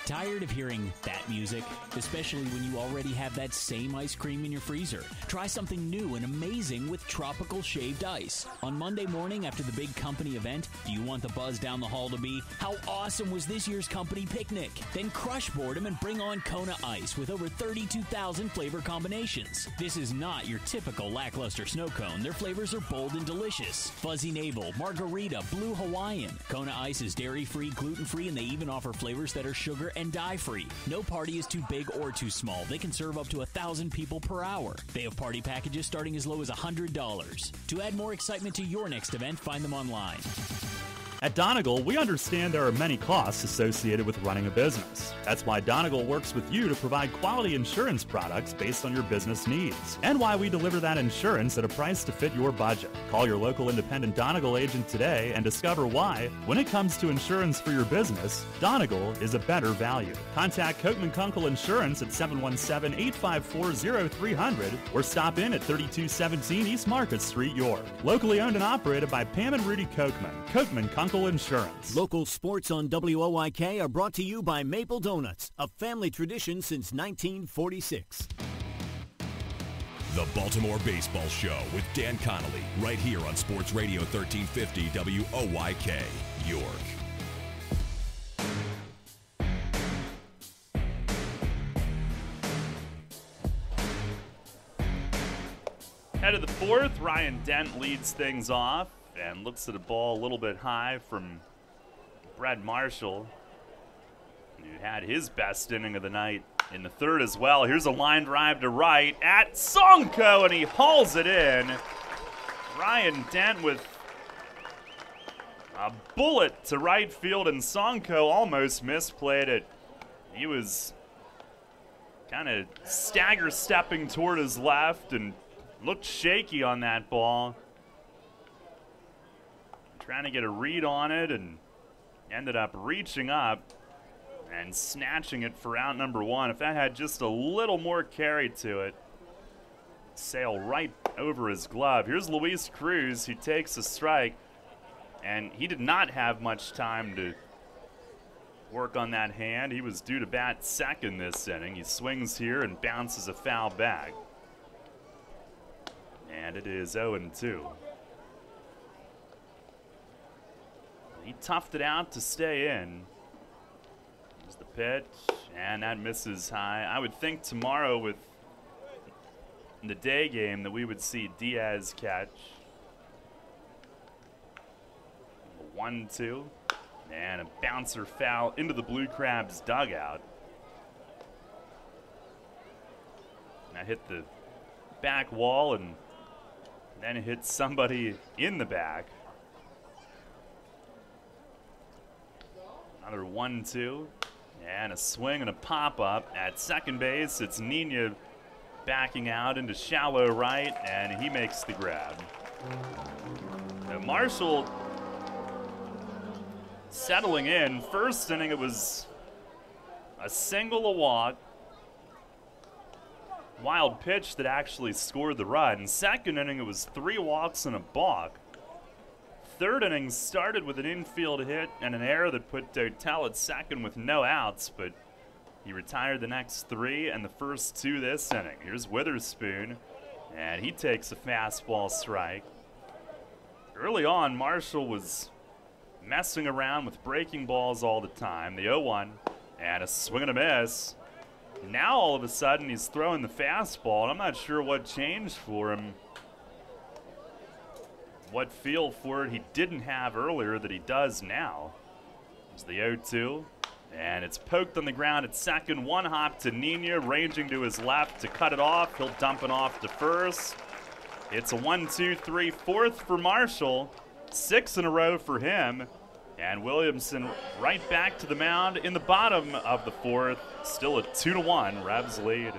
Tired of hearing that music? Especially when you already have that same ice cream in your freezer. Try something new and amazing with Tropical Shaved Ice. On Monday morning after the big company event, do you want the buzz down the hall to be, how awesome was this year's company picnic? Then crush boredom and bring on Kona Ice with over 32,000 flavor combinations. This is not your typical lackluster snow cone. Their flavors are bold and delicious. Fuzzy Navel, Margarita, Blue Hawaiian. Kona Ice is dairy-free, gluten-free, and they even offer flavors that are sugar and die-free. No party is too big or too small. They can serve up to 1,000 people per hour. They have party packages starting as low as $100. To add more excitement to your next event, find them online. At Donegal, we understand there are many costs associated with running a business. That's why Donegal works with you to provide quality insurance products based on your business needs, and why we deliver that insurance at a price to fit your budget. Call your local independent Donegal agent today and discover why, when it comes to insurance for your business, Donegal is a better value. Contact Kochman Kunkel Insurance at 717-854-0300 or stop in at 3217 East Market Street, York. Locally owned and operated by Pam and Rudy Kochman. Kochman Kunkel Insurance. Local sports on WOYK are brought to you by Maple Donuts, a family tradition since 1946. The Baltimore Baseball Show with Dan Connolly, right here on Sports Radio 1350 WOYK, York. Head of the fourth, Ryan Dent leads things off and looks at a ball a little bit high from Brad Marshall, who had his best inning of the night in the third as well. Here's a line drive to right at Sonko, and he hauls it in. Ryan Dent with a bullet to right field, and Sonko almost misplayed it. He was kind of stagger stepping toward his left and looked shaky on that ball. Trying to get a read on it and ended up reaching up and snatching it for out number one. If that had just a little more carry to it, sail right over his glove. Here's Luis Cruz, who takes a strike, and he did not have much time to work on that hand. He was due to bat second this inning. He swings here and bounces a foul back. And it is 0-2. He toughed it out to stay in. Here's the pitch, and that misses high. I would think tomorrow with the day game that we would see Diaz catch. 1-2, and a bouncer foul into the Blue Crabs dugout. That hit the back wall and then it hit somebody in the back. Another 1-2, and a swing and a pop-up at second base. It's Nina backing out into shallow right, and he makes the grab. Now Marshall settling in. First inning, it was a single, a walk. Wild pitch that actually scored the run. Second inning, it was 3 walks and a balk. Third inning started with an infield hit and an error that put Dotel at second with no outs, but he retired the next 3 and the first 2 this inning. Here's Witherspoon, and he takes a fastball strike. Early on, Marshall was messing around with breaking balls all the time. The 0-1, and a swing and a miss. Now all of a sudden he's throwing the fastball, and I'm not sure what changed for him. What feel for it he didn't have earlier that he does now. It's the 0-2, and it's poked on the ground at second. One hop to Nina, ranging to his left to cut it off. He'll dump it off to first. It's a 1-2-3 fourth for Marshall. 6 in a row for him. And Williamson right back to the mound in the bottom of the fourth. Still a 2-1 Revs lead.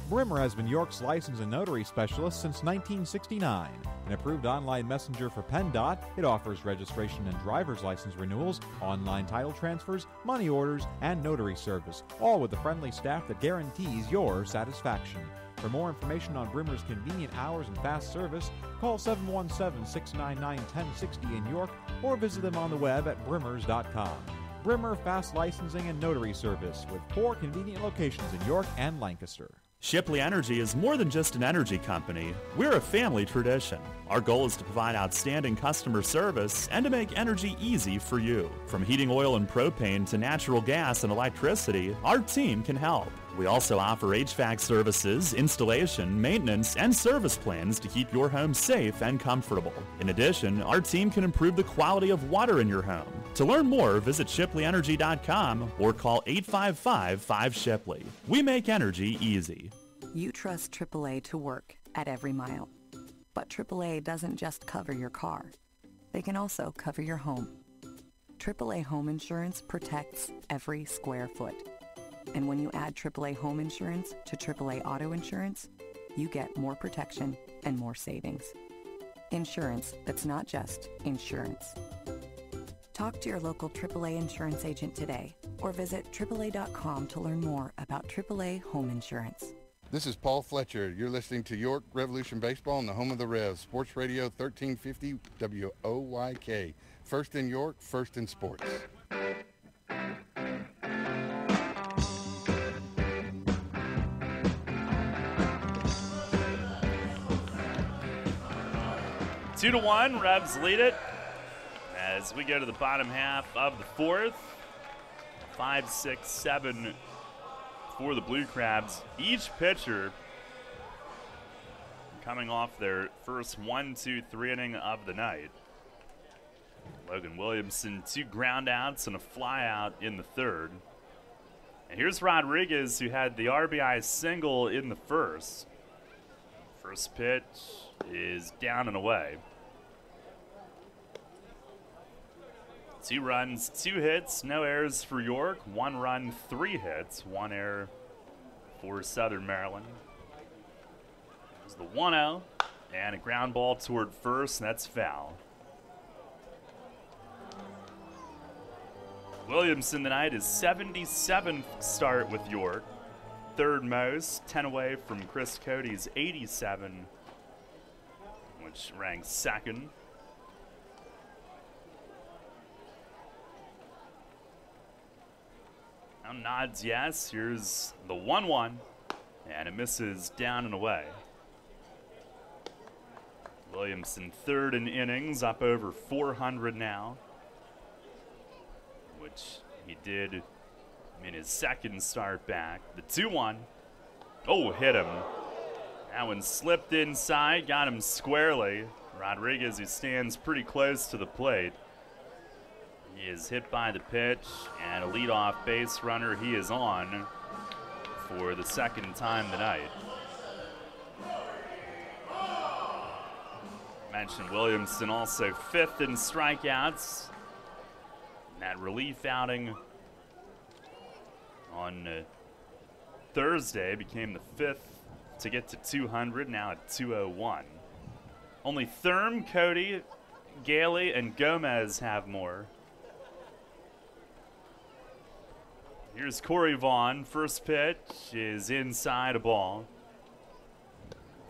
Brimmer has been York's license and notary specialist since 1969. An approved online messenger for PennDOT, it offers registration and driver's license renewals, online title transfers, money orders, and notary service, all with a friendly staff that guarantees your satisfaction. For more information on Brimmer's convenient hours and fast service, call 717-699-1060 in York or visit them on the web at brimmers.com. Brimmer Fast Licensing and Notary Service with 4 convenient locations in York and Lancaster. Shipley Energy is more than just an energy company. We're a family tradition. Our goal is to provide outstanding customer service and to make energy easy for you. From heating oil and propane to natural gas and electricity, our team can help. We also offer HVAC services, installation, maintenance, and service plans to keep your home safe and comfortable. In addition, our team can improve the quality of water in your home. To learn more, visit ShipleyEnergy.com or call 855-5-SHIPLEY. We make energy easy. You trust AAA to work at every mile. But AAA doesn't just cover your car. They can also cover your home. AAA Home Insurance protects every square foot. And when you add AAA Home Insurance to AAA Auto Insurance, you get more protection and more savings. Insurance that's not just insurance. Talk to your local AAA insurance agent today or visit AAA.com to learn more about AAA Home Insurance. This is Paul Fletcher. You're listening to York Revolution Baseball on the home of the Revs, Sports Radio 1350 WOYK. First in York, first in sports. Two to one, Revs lead it as we go to the bottom half of the fourth. 5, 6, 7 for the Blue Crabs. Each pitcher coming off their first 1-2-3 inning of the night. Logan Williamson, 2 ground outs and a fly out in the third. And here's Rodriguez, who had the RBI single in the first. First pitch is down and away. 2 runs, 2 hits, no errors for York. 1 run, 3 hits, 1 error for Southern Maryland. There's the 1-0 and a ground ball toward first, and that's foul. Williamson tonight is 77th start with York. Third most, 10 away from Chris Cody's 87, which ranks second. Now nods yes. Here's the 1-1, and it misses down and away. Williamson third in innings, up over 400 now, which he did in his second start back. The 2-1. Oh, hit him. That one slipped inside, got him squarely. Rodriguez, who stands pretty close to the plate. He is hit by the pitch, and a leadoff base runner he is on for the second time tonight. Mentioned Williamson also 5th in strikeouts. That relief outing on Thursday became the 5th to get to 200, now at 201. Only Thurm, Cody, Gailey, and Gomez have more. Here's Corey Vaughn. First pitch is inside a ball.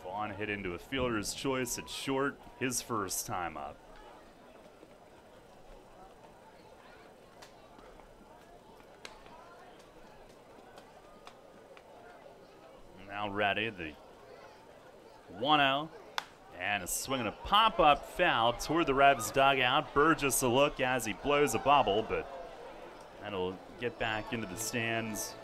Vaughn hit into a fielder's choice at short, his first time up. Now ready, the 1-0, and a swing and a pop-up foul toward the Revs dugout. Burgess a look as he blows a bubble, but that'll get back into the stands.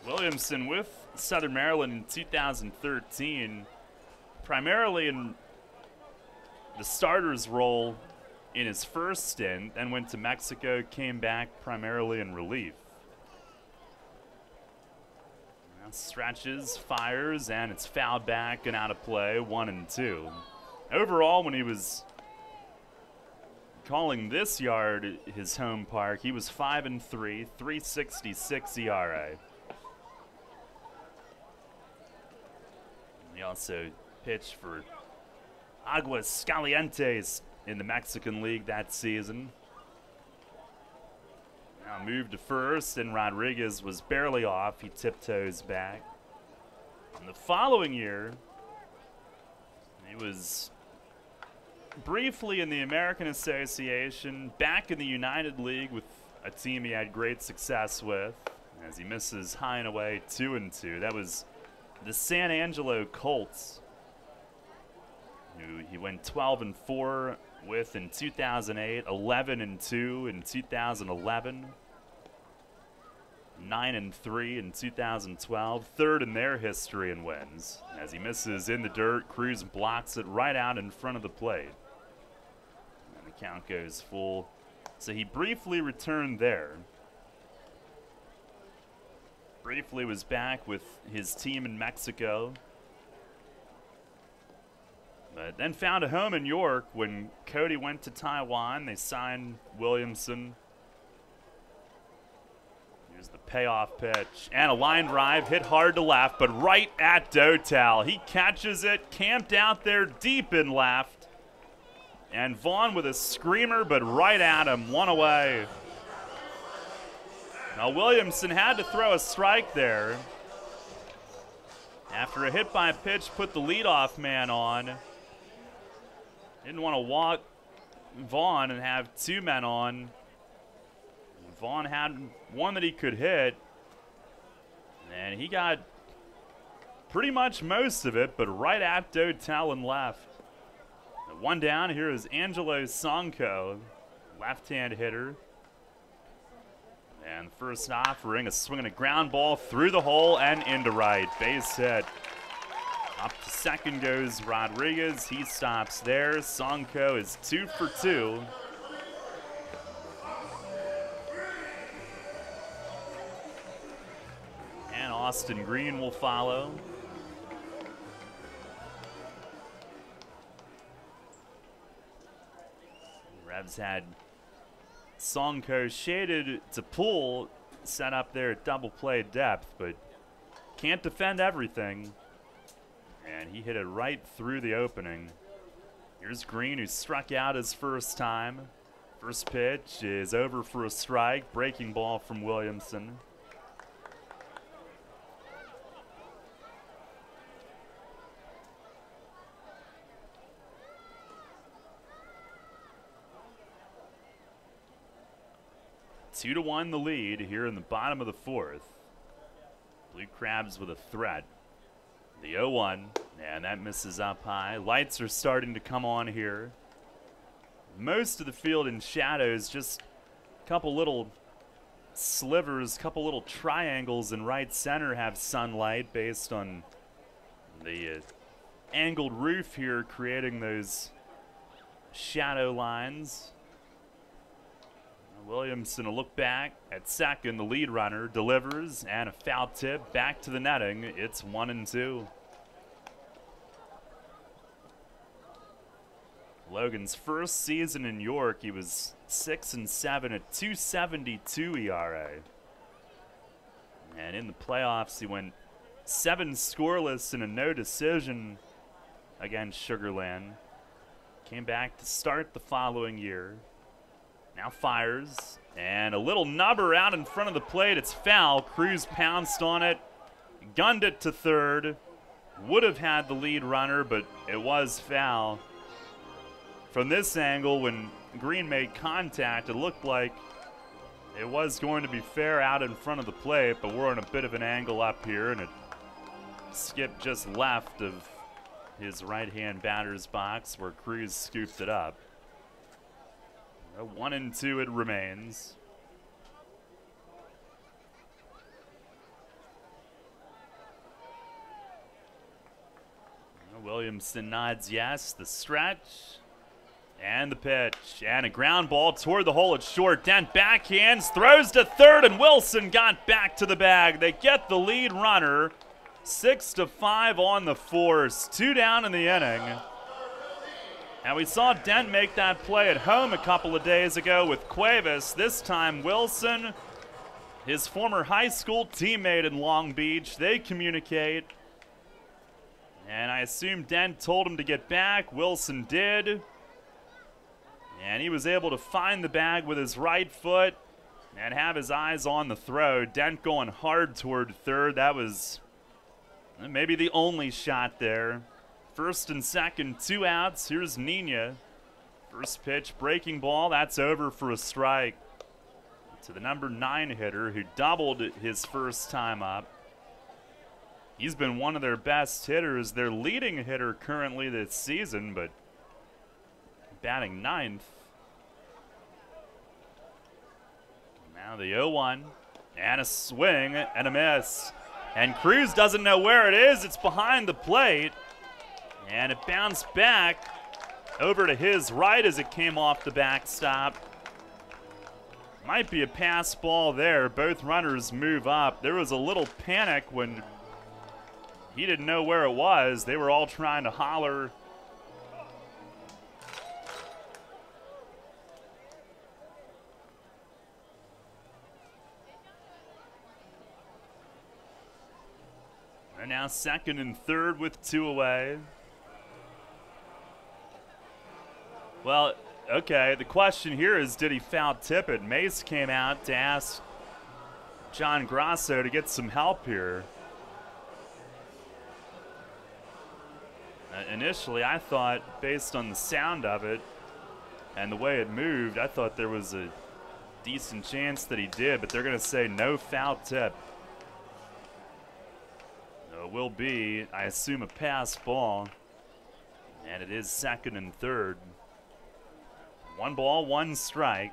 Williamson with Southern Maryland in 2013, primarily in the starter's role in his first stint, then went to Mexico, came back primarily in relief. Now stretches, fires, and it's fouled back and out of play, 1-2. Overall, when he was calling this yard his home park, he was 5-3, 3.66 ERA. He also pitched for Aguas Calientes in the Mexican League that season. Now moved to first, and Rodriguez was barely off. He tiptoes back. And the following year, he was briefly in the American Association, back in the United League with a team he had great success with, as he misses high and away 2-2. That was the San Angelo Colts, who he went 12-4 with in 2008, 11-2 in 2011. 9-3 in 2012, third in their history in wins. As he misses in the dirt, Cruz blocks it right out in front of the plate. And the count goes full. So he briefly returned there. Briefly was back with his team in Mexico. But then found a home in York when Cody went to Taiwan. They signed Williamson. Here's the payoff pitch. And a line drive hit hard to left, but right at Dotal. He catches it, camped out there deep in left. And Vaughn with a screamer, but right at him, one away. Now Williamson had to throw a strike there. After a hit by pitch put the leadoff man on. Didn't want to walk Vaughn and have two men on. Vaughn had one that he could hit. And he got pretty much most of it, but right at Dotel and left. One down, here is Angelo Sonko, left-hand hitter. And the first offering, a swing and a ground ball through the hole and into right. Base hit. Up to second goes Rodriguez. He stops there. Sonko is 2 for 2. And Austin Green will follow. Revs had Sonko shaded to pull, set up there at double play depth, but can't defend everything. And he hit it right through the opening. Here's Green, who struck out his first time. First pitch is over for a strike. Breaking ball from Williamson. Two to 1 the lead here in the bottom of the fourth. Blue Crabs with a threat. The 0-1, and that misses up high. Lights are starting to come on here. Most of the field in shadows, just a couple little slivers, couple little triangles in right center have sunlight based on the angled roof here, creating those shadow lines. Williamson a look back at second. The lead runner delivers, and a foul tip back to the netting. It's 1-2. Logan's first season in York, he was 6-7 at 2.72 ERA. And in the playoffs, he went 7 scoreless and a no decision against Sugar Land. Came back to start the following year. Now fires, and a little nubber out in front of the plate. It's foul. Cruz pounced on it, gunned it to third. Would have had the lead runner, but it was foul. From this angle, when Green made contact, it looked like it was going to be fair out in front of the plate, but we're on a bit of an angle up here, and it skipped just left of his right-hand batter's box where Cruz scooped it up. 1-2 it remains. Williamson nods yes. The stretch and the pitch and a ground ball toward the hole at short. Dent backhands, throws to third, and Wilson got back to the bag. They get the lead runner. 6-5 on the force. 2 down in the inning. And we saw Dent make that play at home a couple of days ago with Cuevas. This time Wilson, his former high school teammate in Long Beach, they communicate. And I assume Dent told him to get back. Wilson did. And he was able to find the bag with his right foot and have his eyes on the throw. Dent going hard toward third. That was maybe the only shot there. First and second, 2 outs. Here's Nina. First pitch, breaking ball. That's over for a strike. To the number 9 hitter who doubled his first time up. He's been one of their best hitters, their leading hitter currently this season, but batting 9th. Now the 0-1, And a swing and a miss. And Cruz doesn't know where it is. It's behind the plate. And it bounced back over to his right as it came off the backstop. Might be a pass ball there. Both runners move up. There was a little panic when he didn't know where it was. They were all trying to holler. And now second and third with 2 away. Well, okay, the question here is, did he foul tip it? Mace came out to ask John Grasso to get some help here. Initially, I thought, based on the sound of it and the way it moved, I thought there was a decent chance that he did, but they're going to say no foul tip. So it will be, I assume, a pass ball, and it is second and third. 1 ball, 1 strike.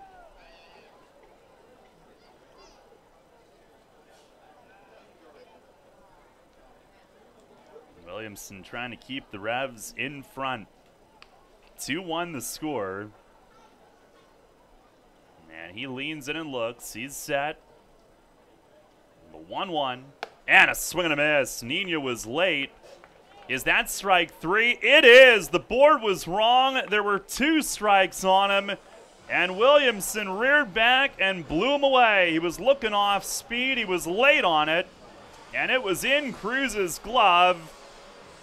Williamson trying to keep the Revs in front. 2-1 the score. And he leans in and looks. He's set. The 1-1. And a swing and a miss. Nina was late. Is that strike 3? It is. The board was wrong. There were 2 strikes on him. And Williamson reared back and blew him away. He was looking off speed. He was late on it. And it was in Cruz's glove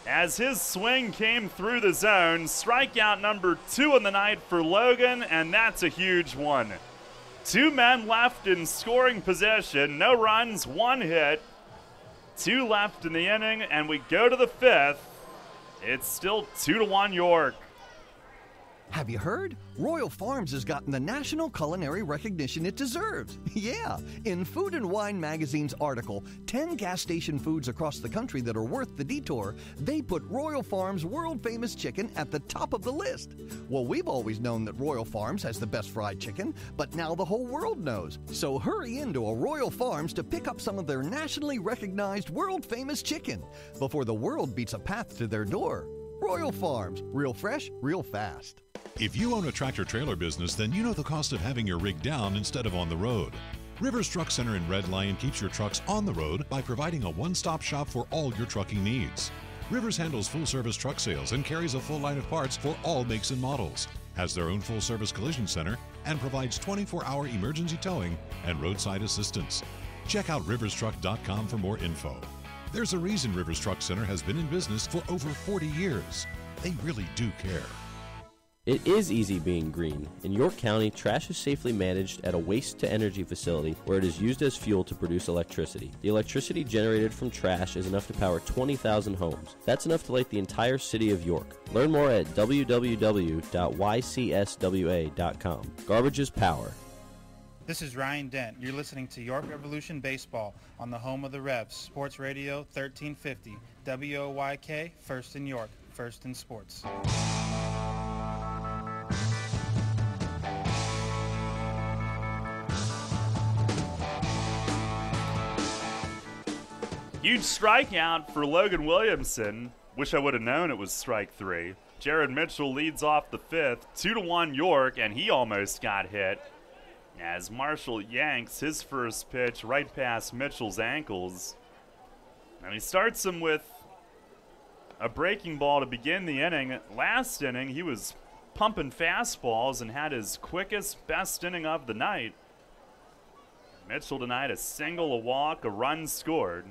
as his swing came through the zone. Strikeout number 2 in the night for Logan, and that's a huge one. 2 men left in scoring position. No runs, 1 hit. 2 left in the inning, and we go to the 5th. It's still 2-1 York. Have you heard? Royal Farms has gotten the national culinary recognition it deserves. Yeah, in Food and Wine magazine's article, 10 gas station foods across the country that are worth the detour, they put Royal Farms' world-famous chicken at the top of the list. Well, we've always known that Royal Farms has the best fried chicken, but now the whole world knows. So hurry into a Royal Farms to pick up some of their nationally recognized world-famous chicken before the world beats a path to their door. Royal Farms, real fresh, real fast. If you own a tractor-trailer business, then you know the cost of having your rig down instead of on the road. Rivers Truck Center in Red Lion keeps your trucks on the road by providing a one-stop shop for all your trucking needs. Rivers handles full-service truck sales and carries a full line of parts for all makes and models, has their own full-service collision center, and provides 24-hour emergency towing and roadside assistance. Check out riverstruck.com for more info. There's a reason Rivers Truck Center has been in business for over 40 years. They really do care. It is easy being green. In York County, trash is safely managed at a waste-to-energy facility where it is used as fuel to produce electricity. The electricity generated from trash is enough to power 20,000 homes. That's enough to light the entire city of York. Learn more at www.ycswa.com. Garbage is power. This is Ryan Dent. You're listening to York Revolution Baseball on the home of the Revs, Sports Radio 1350, WOYK, first in York, first in sports. Huge strikeout for Logan Williamson. Wish I would have known it was strike 3. Jared Mitchell leads off the 5th, 2-1 York, and he almost got hit as Marshall yanks his first pitch right past Mitchell's ankles. And he starts him with a breaking ball to begin the inning. Last inning, he was pumping fastballs and had his quickest, best inning of the night. Mitchell tonight, a single, a walk, a run scored.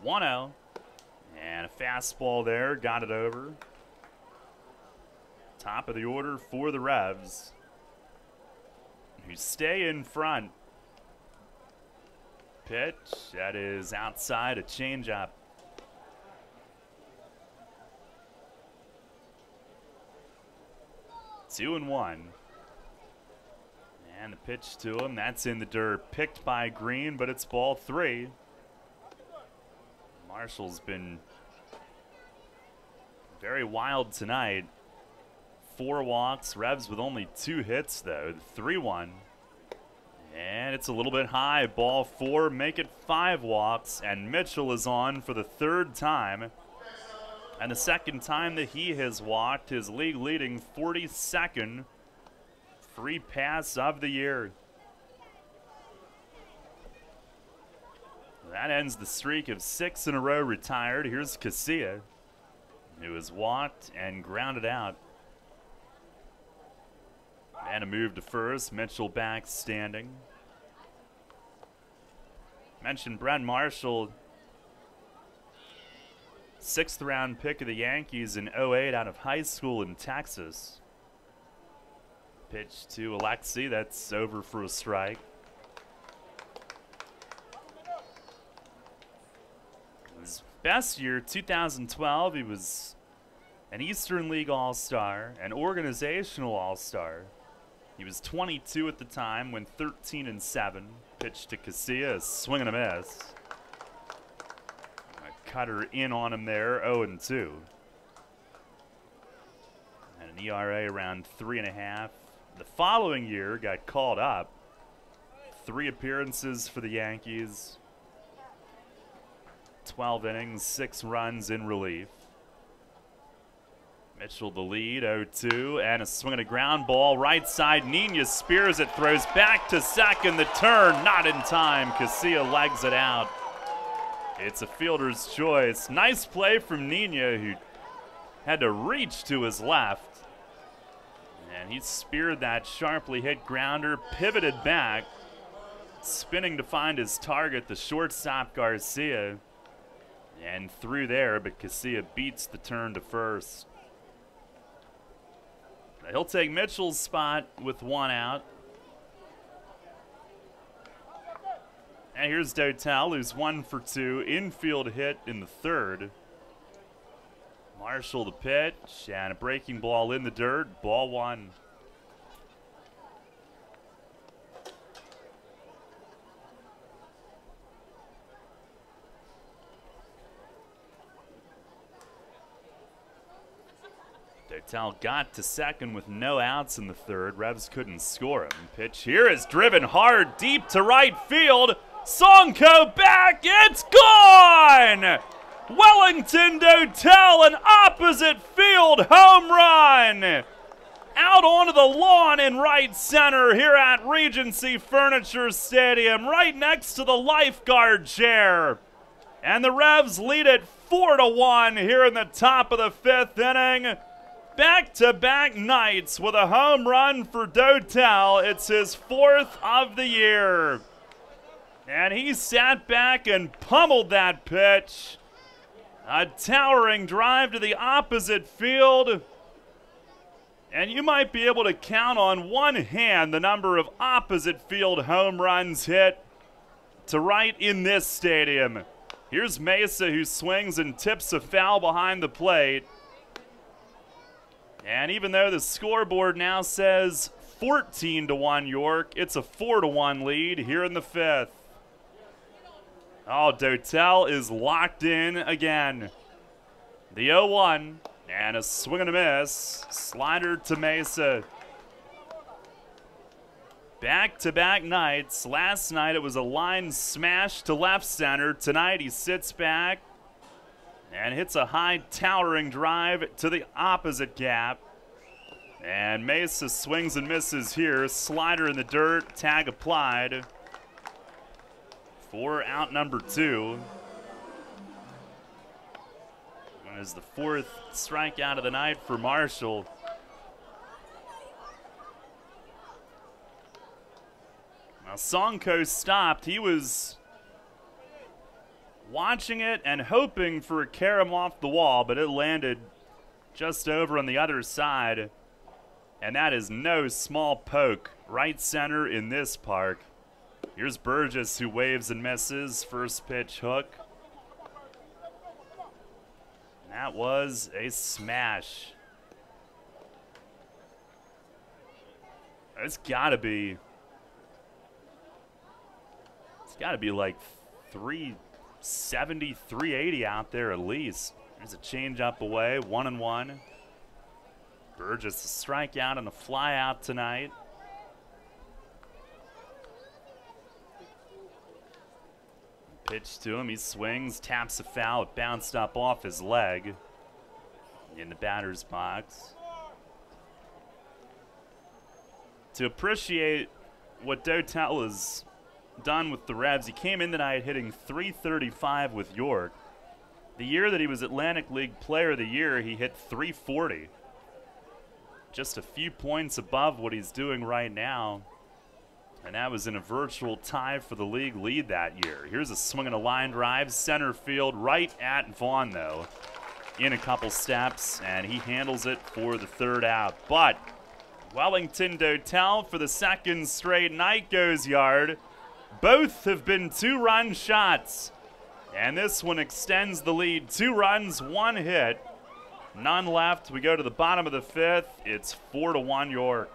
1-0, and a fastball there, got it over. Top of the order for the Revs, who stay in front. Pitch, that is outside, a changeup. Two and one. And the pitch to him, that's in the dirt, picked by Green, but it's ball 3. Marshall's been very wild tonight. 4 walks, Revs with only 2 hits though, 3-1. And it's a little bit high. Ball 4, make it 5 walks. And Mitchell is on for the 3rd time. And the 2nd time that he has walked, his league-leading 42nd free pass of the year. That ends the streak of 6 in a row retired. Here's Casilla, who has walked and grounded out. And a move to first. Mitchell back standing. Mentioned Brent Marshall, 6th round pick of the Yankees in '08 out of high school in Texas. Pitch to Alexi. That's over for a strike. His best year, 2012, he was an Eastern League All-Star, an organizational All-Star. He was 22 at the time, went 13-7. Pitch to Casilla, a swing and a miss. A cutter in on him there, 0-2. And an ERA around 3.5. The following year, got called up. 3 appearances for the Yankees. 12 innings, 6 runs in relief. Mitchell the lead, 0-2, and a swing and a ground ball. Right side, Nina spears it, throws back to second. The turn, not in time. Casilla legs it out. It's a fielder's choice. Nice play from Nina, who had to reach to his left. And he speared that sharply hit grounder, pivoted back, spinning to find his target, the shortstop Garcia. And through there, but Casilla beats the turn to first. He'll take Mitchell's spot with 1 out. And here's Dotel, who's 1 for 2. Infield hit in the 3rd. Marshall the pitch, and a breaking ball in the dirt. Ball 1. Dotel got to second with no outs in the 3rd. Revs couldn't score him. Pitch here is driven hard deep to right field. Sonko back. It's gone! Wellington Dotel, an opposite field home run. Out onto the lawn in right center here at Regency Furniture Stadium, right next to the lifeguard chair. And the Revs lead it 4-1 here in the top of the 5th inning. Back-to-back nights with a home run for Dotel. It's his 4th of the year. And he sat back and pummeled that pitch. A towering drive to the opposite field. And you might be able to count on one hand the number of opposite field home runs hit to right in this stadium. Here's Mesa, who swings and tips a foul behind the plate. And even though the scoreboard now says 14-1 York, it's a 4-1 lead here in the 5th. Oh, Dotel is locked in again. The 0-1, and a swing and a miss. Slider to Mesa. Back-to-back nights. Last night it was a line smash to left center. Tonight he sits back and hits a high towering drive to the opposite gap. And Mesa swings and misses here. Slider in the dirt, tag applied for out number 2. That is the 4th strikeout of the night for Marshall. Now Sonko stopped. He was watching it and hoping for a carom off the wall, but it landed just over on the other side. And that is no small poke. Right center in this park. Here's Burgess, who waves and misses. First pitch hook. And that was a smash. It's gotta be like 370, 380 out there at least. There's a changeup away, 1-1. Burgess a strikeout and a fly out tonight. Pitch to him, he swings, taps a foul, it bounced up off his leg in the batter's box. To appreciate what Dotel has done with the Revs, he came in tonight hitting .335 with York. The year that he was Atlantic League Player of the Year, he hit .340. Just a few points above what he's doing right now. And that was in a virtual tie for the league lead that year. Here's a swing and a line drive, center field, right at Vaughn, though. In a couple steps, and he handles it for the third out. But Wellington Dotel, for the second straight night, goes yard. Both have been two-run shots. And this one extends the lead. 2 runs, 1 hit. None left. We go to the bottom of the 5th. It's 4-1 York.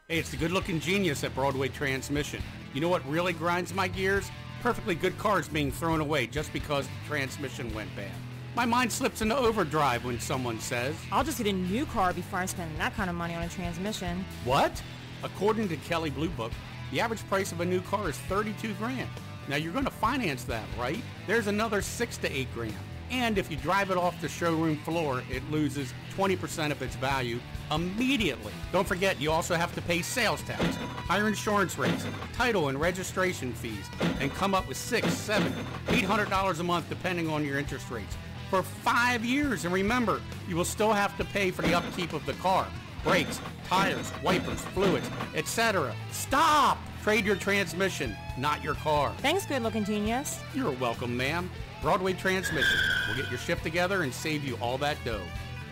Hey, it's the good-looking genius at Broadway Transmission. You know what really grinds my gears? Perfectly good cars being thrown away just because the transmission went bad. My mind slips into overdrive when someone says, I'll just get a new car before I spend that kind of money on a transmission. What? According to Kelley Blue Book, the average price of a new car is $32,000. Now you're going to finance that, right? There's another $6,000 to $8,000. And if you drive it off the showroom floor, it loses 20% of its value immediately. Don't forget, you also have to pay sales tax, higher insurance rates, title and registration fees, and come up with $600, $700, $800 a month depending on your interest rates for 5 years. And remember, you will still have to pay for the upkeep of the car, brakes, tires, wipers, fluids, etc. Stop! Trade your transmission, not your car. Thanks, good-looking genius. You're welcome, ma'am. Broadway Transmission. We'll get your shift together and save you all that dough.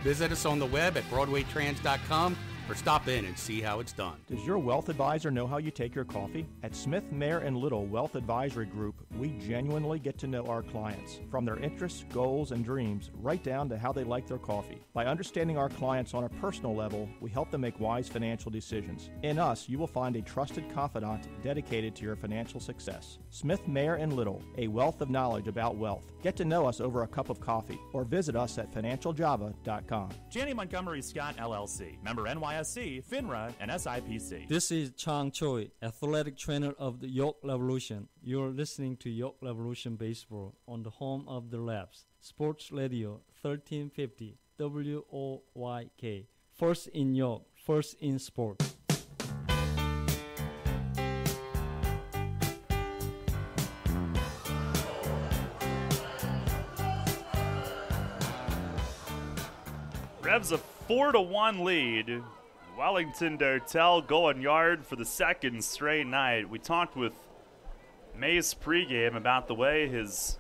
Visit us on the web at BroadwayTrans.com or stop in and see how it's done. Does your wealth advisor know how you take your coffee? At Smith, Mayer & Little Wealth Advisory Group, we genuinely get to know our clients, from their interests, goals, and dreams, right down to how they like their coffee. By understanding our clients on a personal level, we help them make wise financial decisions. In us, you will find a trusted confidant dedicated to your financial success. Smith, Mayer & Little, a wealth of knowledge about wealth. Get to know us over a cup of coffee or visit us at financialjava.com. Janney Montgomery Scott LLC, member NYSE, FINRA, and SIPC. This is Chang Choi, athletic trainer of the York Revolution. You're listening to York Revolution Baseball on the home of the Revs, Sports Radio 1350 WOYK. First in York, first in sports. Revs a 4-1 lead. Wellington Dotel going yard for the second straight night. We talked with Mace pregame about the way his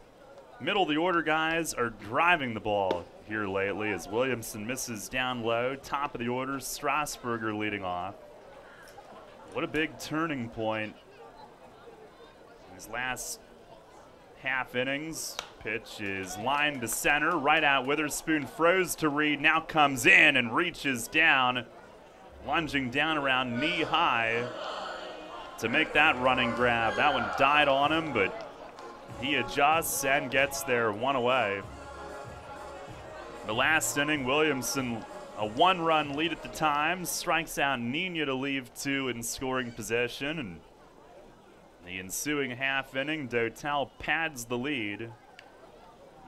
middle-of-the-order guys are driving the ball here lately as Williamson misses down low. Top of the order, Strasburger leading off. What a big turning point in his last half innings. Pitch is lined to center, right out Witherspoon, froze to Reed, now comes in and reaches down, lunging down around knee high to make that running grab. That one died on him, but he adjusts and gets there, one away. The last inning, Williamson, a 1-run lead at the time, strikes out Nina to leave 2 in scoring position, and the ensuing half inning, Dotel pads the lead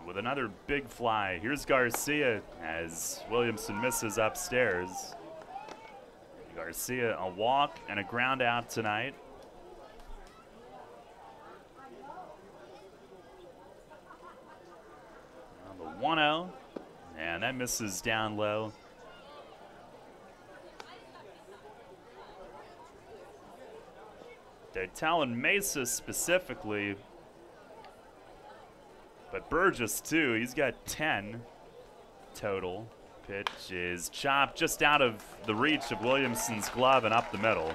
with another big fly. Here's Garcia as Williamson misses upstairs. Garcia, a walk and a ground out tonight. The 1-0, and that misses down low. Dotel and Mesa specifically, but Burgess too. He's got 10 total. Pitch is chopped just out of the reach of Williamson's glove and up the middle.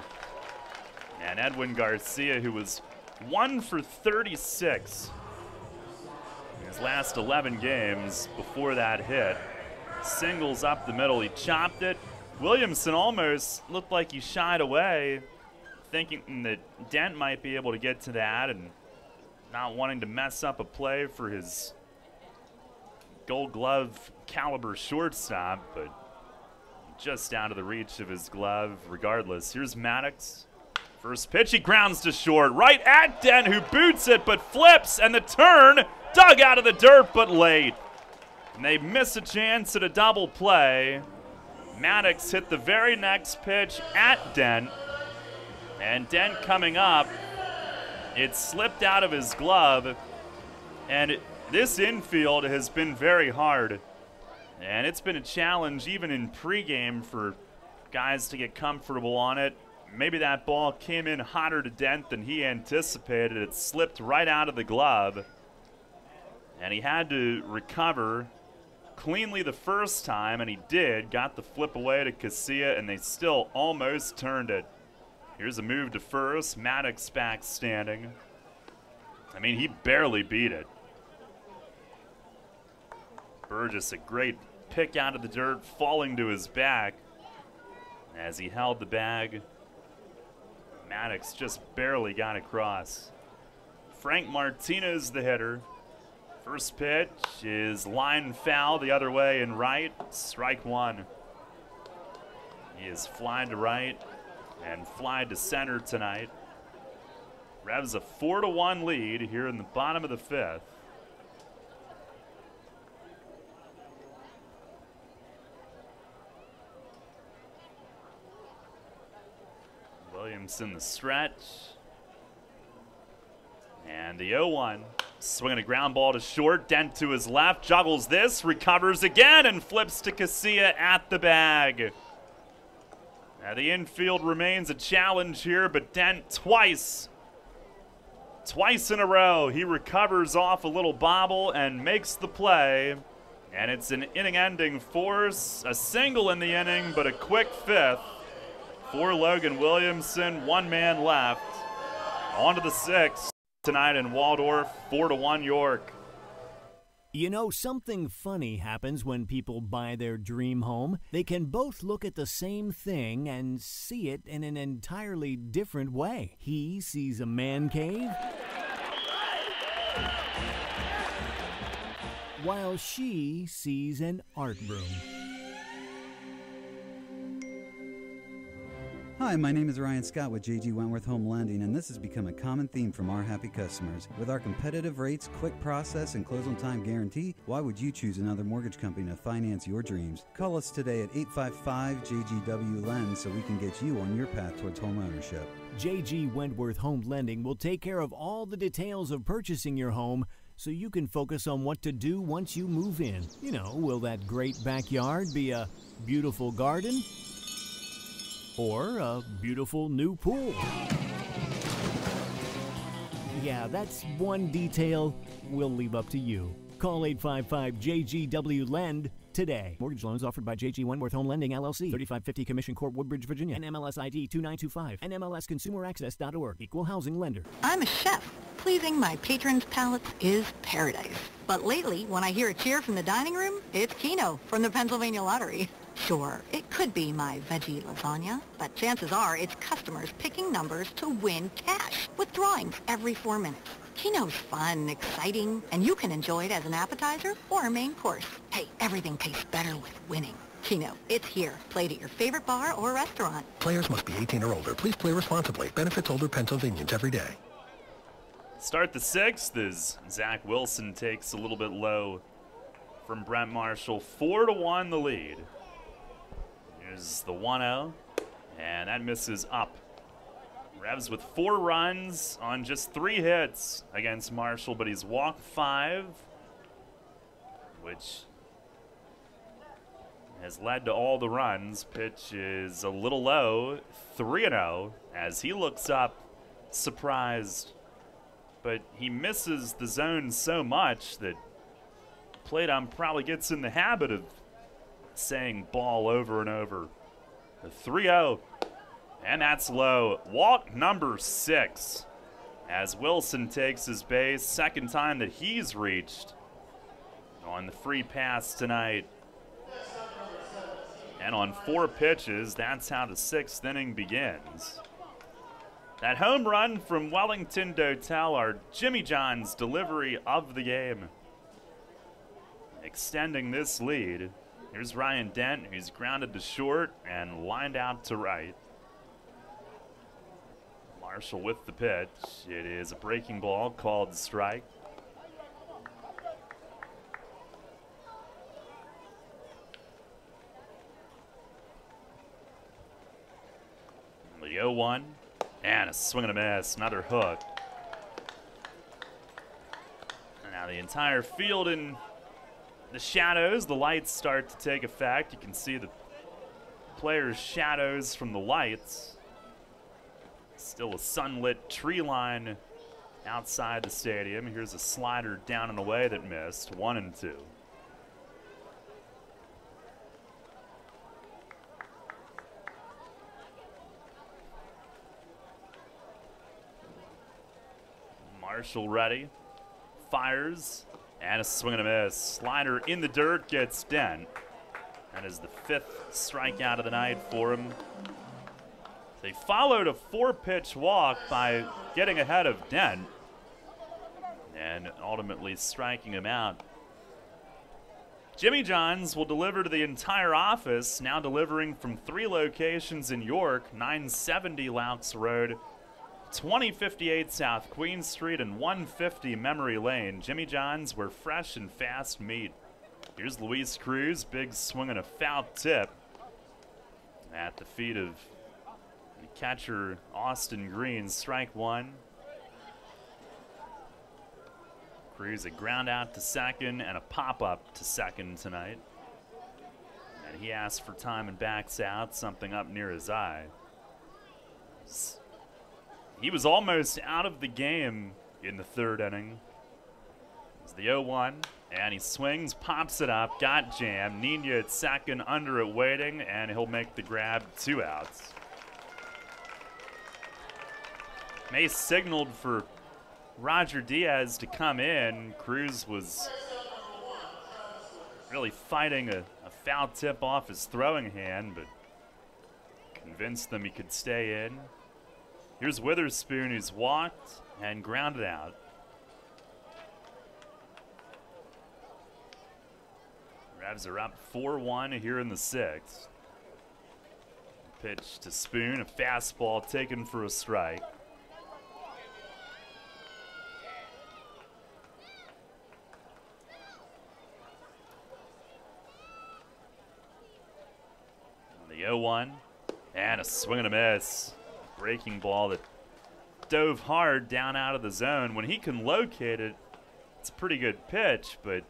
And Edwin Garcia, who was 1 for 36 in his last 11 games before that hit, singles up the middle. He chopped it. Williamson almost looked like he shied away, thinking that Dent might be able to get to that and not wanting to mess up a play for his Gold Glove caliber shortstop, but just out of the reach of his glove regardless. Here's Maddox First pitch, he grounds to short, right at Dent, who boots it, but flips, and the turn, dug out of the dirt, but late. And they miss a chance at a double play. Maddox hit the very next pitch at Dent, and Dent coming up, it slipped out of his glove, and this infield has been very hard. And it's been a challenge even in pregame for guys to get comfortable on it. Maybe that ball came in hotter to Dent than he anticipated. It slipped right out of the glove, and he had to recover cleanly the first time, and he did. Got the flip away to Casilla, and they still almost turned it. Here's a move to first. Maddox back standing. I mean, he barely beat it. Burgess, a great pick out of the dirt, falling to his back as he held the bag. Maddox just barely got across. Frank Martinez, the hitter. First pitch is line foul the other way and right. Strike one. He is flying to right and flying to center tonight. Revs a 4-1 lead here in the bottom of the fifth. Williamson the stretch. And the 0-1. Swinging a ground ball to short. Dent to his left. Juggles this. Recovers again and flips to Casilla at the bag. Now the infield remains a challenge here, but Dent twice in a row, he recovers off a little bobble and makes the play. And it's an inning-ending force. A single in the inning, but a quick fifth for Logan Williamson. One man left. On to the sixth tonight in Waldorf, 4-1 York. You know, something funny happens when people buy their dream home. They can both look at the same thing and see it in an entirely different way. He sees a man cave, while she sees an art room. Hi, my name is Ryan Scott with J.G. Wentworth Home Lending, and this has become a common theme from our happy customers. With our competitive rates, quick process, and close-on-time guarantee, why would you choose another mortgage company to finance your dreams? Call us today at 855-JGW-LEND so we can get you on your path towards home ownership. J.G. Wentworth Home Lending will take care of all the details of purchasing your home so you can focus on what to do once you move in. You know, will that great backyard be a beautiful garden? Or a beautiful new pool? Yeah, that's one detail we'll leave up to you. Call 855-JGW-LEND today. Mortgage loans offered by J.G. Wentworth Home Lending, LLC. 3550 Commission Court, Woodbridge, Virginia. NMLS ID 2925. NMLSConsumerAccess.org. Equal housing lender. I'm a chef. Pleasing my patrons' palates is paradise. But lately, when I hear a cheer from the dining room, it's Keno from the Pennsylvania Lottery. Sure, it could be my veggie lasagna, but chances are it's customers picking numbers to win cash with drawings every 4 minutes. Keno's fun, exciting, and you can enjoy it as an appetizer or a main course. Hey, everything tastes better with winning. Keno, it's here. Played at your favorite bar or restaurant. Players must be 18 or older. Please play responsibly. Benefits older Pennsylvanians every day. Start the sixth as Zach Wilson takes a little bit low from Brent Marshall. 4-1 the lead. Here's the 1-0, and that misses up. Revs with 4 runs on just 3 hits against Marshall, but he's walked 5, which has led to all the runs. Pitch is a little low, 3-0, as he looks up, surprised. But he misses the zone so much that plate ump probably gets in the habit of saying ball over and over. The 3-0, and that's low. Walk number 6 as Wilson takes his base. Second time that he's reached on the free pass tonight. And on 4 pitches, that's how the 6th inning begins. That home run from Wellington Dotel, our Jimmy John's delivery of the game, extending this lead. Here's Ryan Dent, who's grounded to short and lined out to right. Marshall with the pitch. It is a breaking ball called strike. The 0-1 and a swing and a miss, another hook. And now the entire field in the shadows. The lights start to take effect. You can see the players' shadows from the lights. Still a sunlit tree line outside the stadium. Here's a slider down and away that missed. 1-2. Marshall ready. Fires. And a swing and a miss. Slider in the dirt gets Dent. That is the 5th strikeout of the night for him. They followed a 4-pitch walk by getting ahead of Dent and ultimately striking him out. Jimmy Johns will deliver to the entire office, now delivering from 3 locations in York, 970 Loucks Road, 2058 South Queen Street, and 150 Memory Lane. Jimmy Johns, where fresh and fast meet. Here's Luis Cruz, big swing and a foul tip at the feet of the catcher Austin Green. Strike 1. Cruz a ground out to second and a pop-up to second tonight. And he asks for time and backs out, something up near his eye. He was almost out of the game in the 3rd inning. It's the 0-1, and he swings, pops it up, got jammed. Nina at second, under it waiting, and he'll make the grab. 2 outs. Mace signaled for Roger Diaz to come in. Cruz was really fighting a foul tip off his throwing hand, but convinced them he could stay in. Here's Witherspoon, who's walked and grounded out. Revs are up 4-1 here in the 6th. Pitch to Spoon, a fastball taken for a strike. The 0-1 and a swing and a miss. Breaking ball that dove hard down out of the zone. When he can locate it, it's a pretty good pitch, but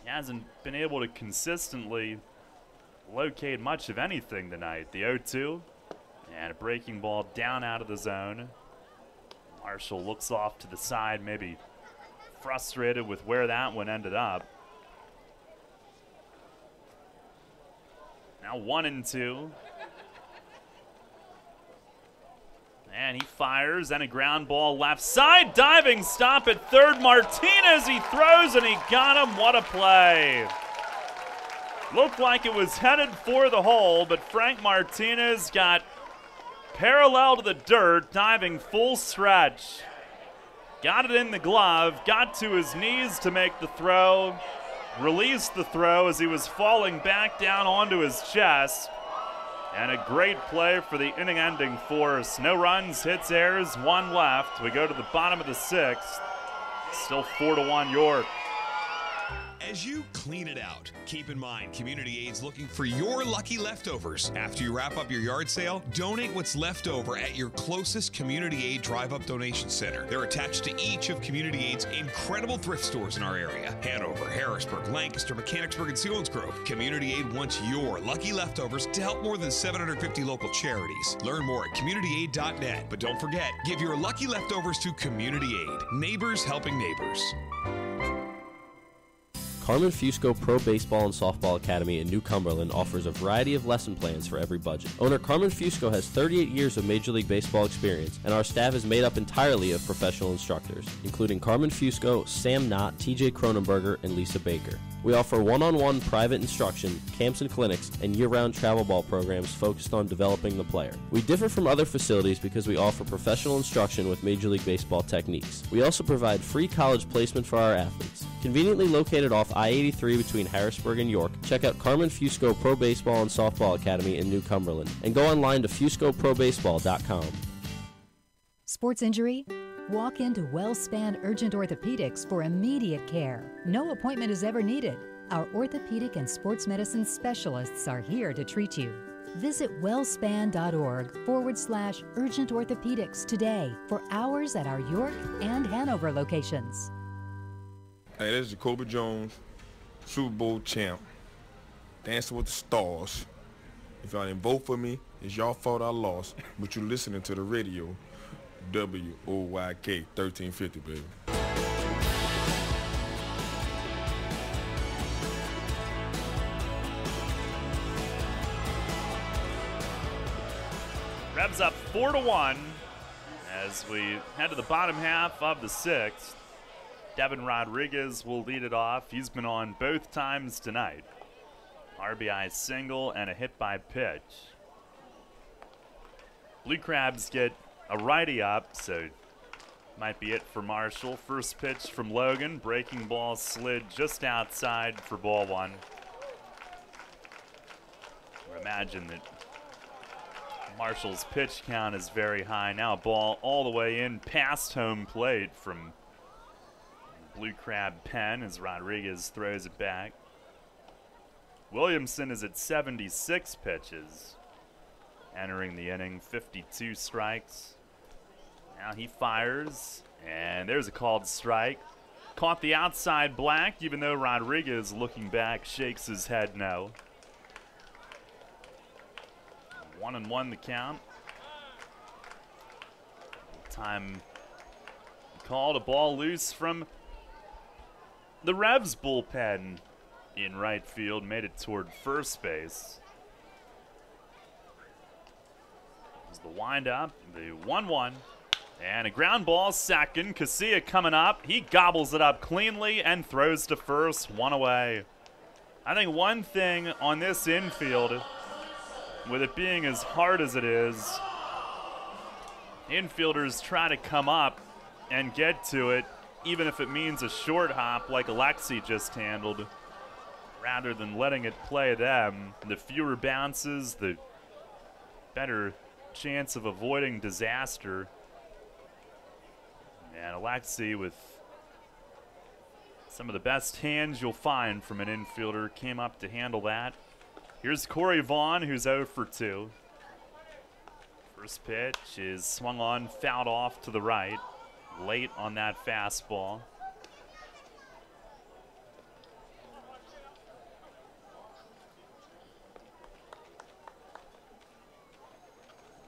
he hasn't been able to consistently locate much of anything tonight. The 0-2 and a breaking ball down out of the zone. Marshall looks off to the side, maybe frustrated with where that one ended up. Now 1-2. And he fires, and a ground ball left side. Diving stop at third. Martinez, he throws, and he got him. What a play. Looked like it was headed for the hole, but Frank Martinez got parallel to the dirt, diving full stretch. Got it in the glove, got to his knees to make the throw, released the throw as he was falling back down onto his chest. And a great play for the inning-ending force. No runs, hits, errors, 1 left. We go to the bottom of the 6th. Still 4-1 York. As you clean it out, keep in mind Community Aid's looking for your lucky leftovers. After you wrap up your yard sale, donate what's left over at your closest Community Aid Drive-Up Donation Center. They're attached to each of Community Aid's incredible thrift stores in our area. Hanover, Harrisburg, Lancaster, Mechanicsburg, and Selinsgrove. Community Aid wants your lucky leftovers to help more than 750 local charities. Learn more at communityaid.net. But don't forget, give your lucky leftovers to Community Aid. Neighbors helping neighbors. Carmen Fusco Pro Baseball and Softball Academy in New Cumberland offers a variety of lesson plans for every budget. Owner Carmen Fusco has 38 years of Major League Baseball experience, and our staff is made up entirely of professional instructors, including Carmen Fusco, Sam Knott, TJ Cronenberger, and Lisa Baker. We offer one-on-one private instruction, camps and clinics, and year-round travel ball programs focused on developing the player. We differ from other facilities because we offer professional instruction with Major League Baseball techniques. We also provide free college placement for our athletes. Conveniently located off I-83 between Harrisburg and York, check out Carmen Fusco Pro Baseball and Softball Academy in New Cumberland, and go online to FuscoProBaseball.com. sports injury? Walk into WellSpan Urgent Orthopedics for immediate care. No appointment is ever needed. Our orthopedic and sports medicine specialists are here to treat you. Visit wellspan.org/urgent orthopedics today for hours at our York and Hanover locations. Hey, this is Jacoby Jones, Super Bowl champ, Dancing with the Stars. If y'all didn't vote for me, it's y'all fault I lost, but you're listening to the radio, WOYK 1350, baby. Revs up 4-1 as we head to the bottom half of the sixth. Devin Rodriguez will lead it off. He's been on both times tonight. RBI single and a hit by pitch. Blue Crabs get a righty up, so might be it for Marshall. First pitch from Logan. Breaking ball slid just outside for ball one. Or imagine that Marshall's pitch count is very high. Now a ball all the way in past home plate from Blue Crab pen as Rodriguez throws it back. Williamson is at 76 pitches. Entering the inning, 52 strikes. Now he fires, and there's a called strike. Caught the outside black, even though Rodriguez, looking back, shakes his head no. 1-1 the count. Time called, a ball loose from the Revs bullpen in right field, made it toward first base. As the windup, the 1-1, and a ground ball second. Casilla coming up. He gobbles it up cleanly and throws to first, one away. I think one thing on this infield, with it being as hard as it is, infielders try to come up and get to it, even if it means a short hop like Alexi just handled, rather than letting it play them. The fewer bounces, the better chance of avoiding disaster. And Alexi, with some of the best hands you'll find from an infielder, came up to handle that. Here's Corey Vaughn, who's 0 for 2. First pitch is swung on, fouled off to the right, late on that fastball.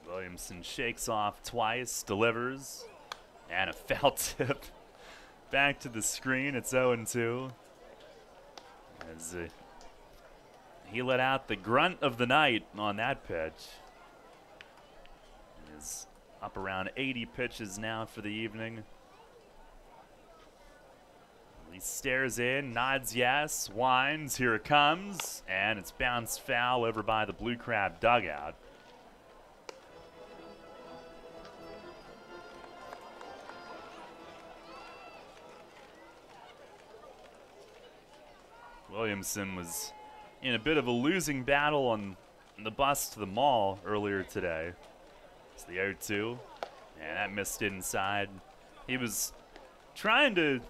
Williamson shakes off twice, delivers, and a foul tip back to the screen. It's 0-2. As he let out the grunt of the night on that pitch. He's up around 80 pitches now for the evening. He stares in, nods yes, whines, here it comes, and it's bounced foul over by the Blue Crab dugout. Williamson was in a bit of a losing battle on the bus to the mall earlier today. It's the 0-2, and that missed inside. He was trying to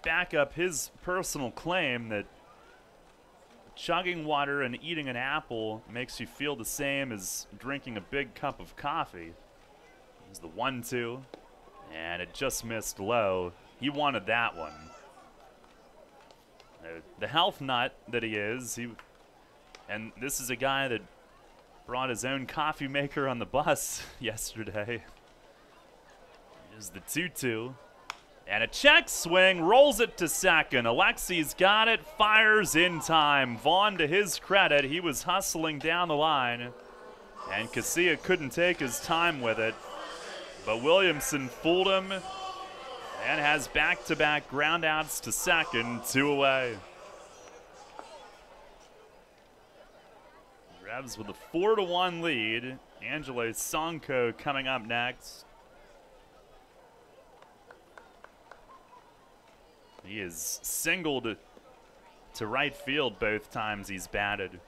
back up his personal claim that chugging water and eating an apple makes you feel the same as drinking a big cup of coffee. It was the 1-2, and it just missed low. He wanted that one. The health nut that he is, and this is a guy that brought his own coffee maker on the bus yesterday. Here's the 2-2. And a check swing, rolls it to second. Alexi's got it, fires in time. Vaughn, to his credit, he was hustling down the line, and Casilla couldn't take his time with it. But Williamson fooled him and has back-to-back groundouts to second, 2 away. Revs with a 4-1 lead. Angelo Sonko coming up next. He is singled to right field both times he's batted.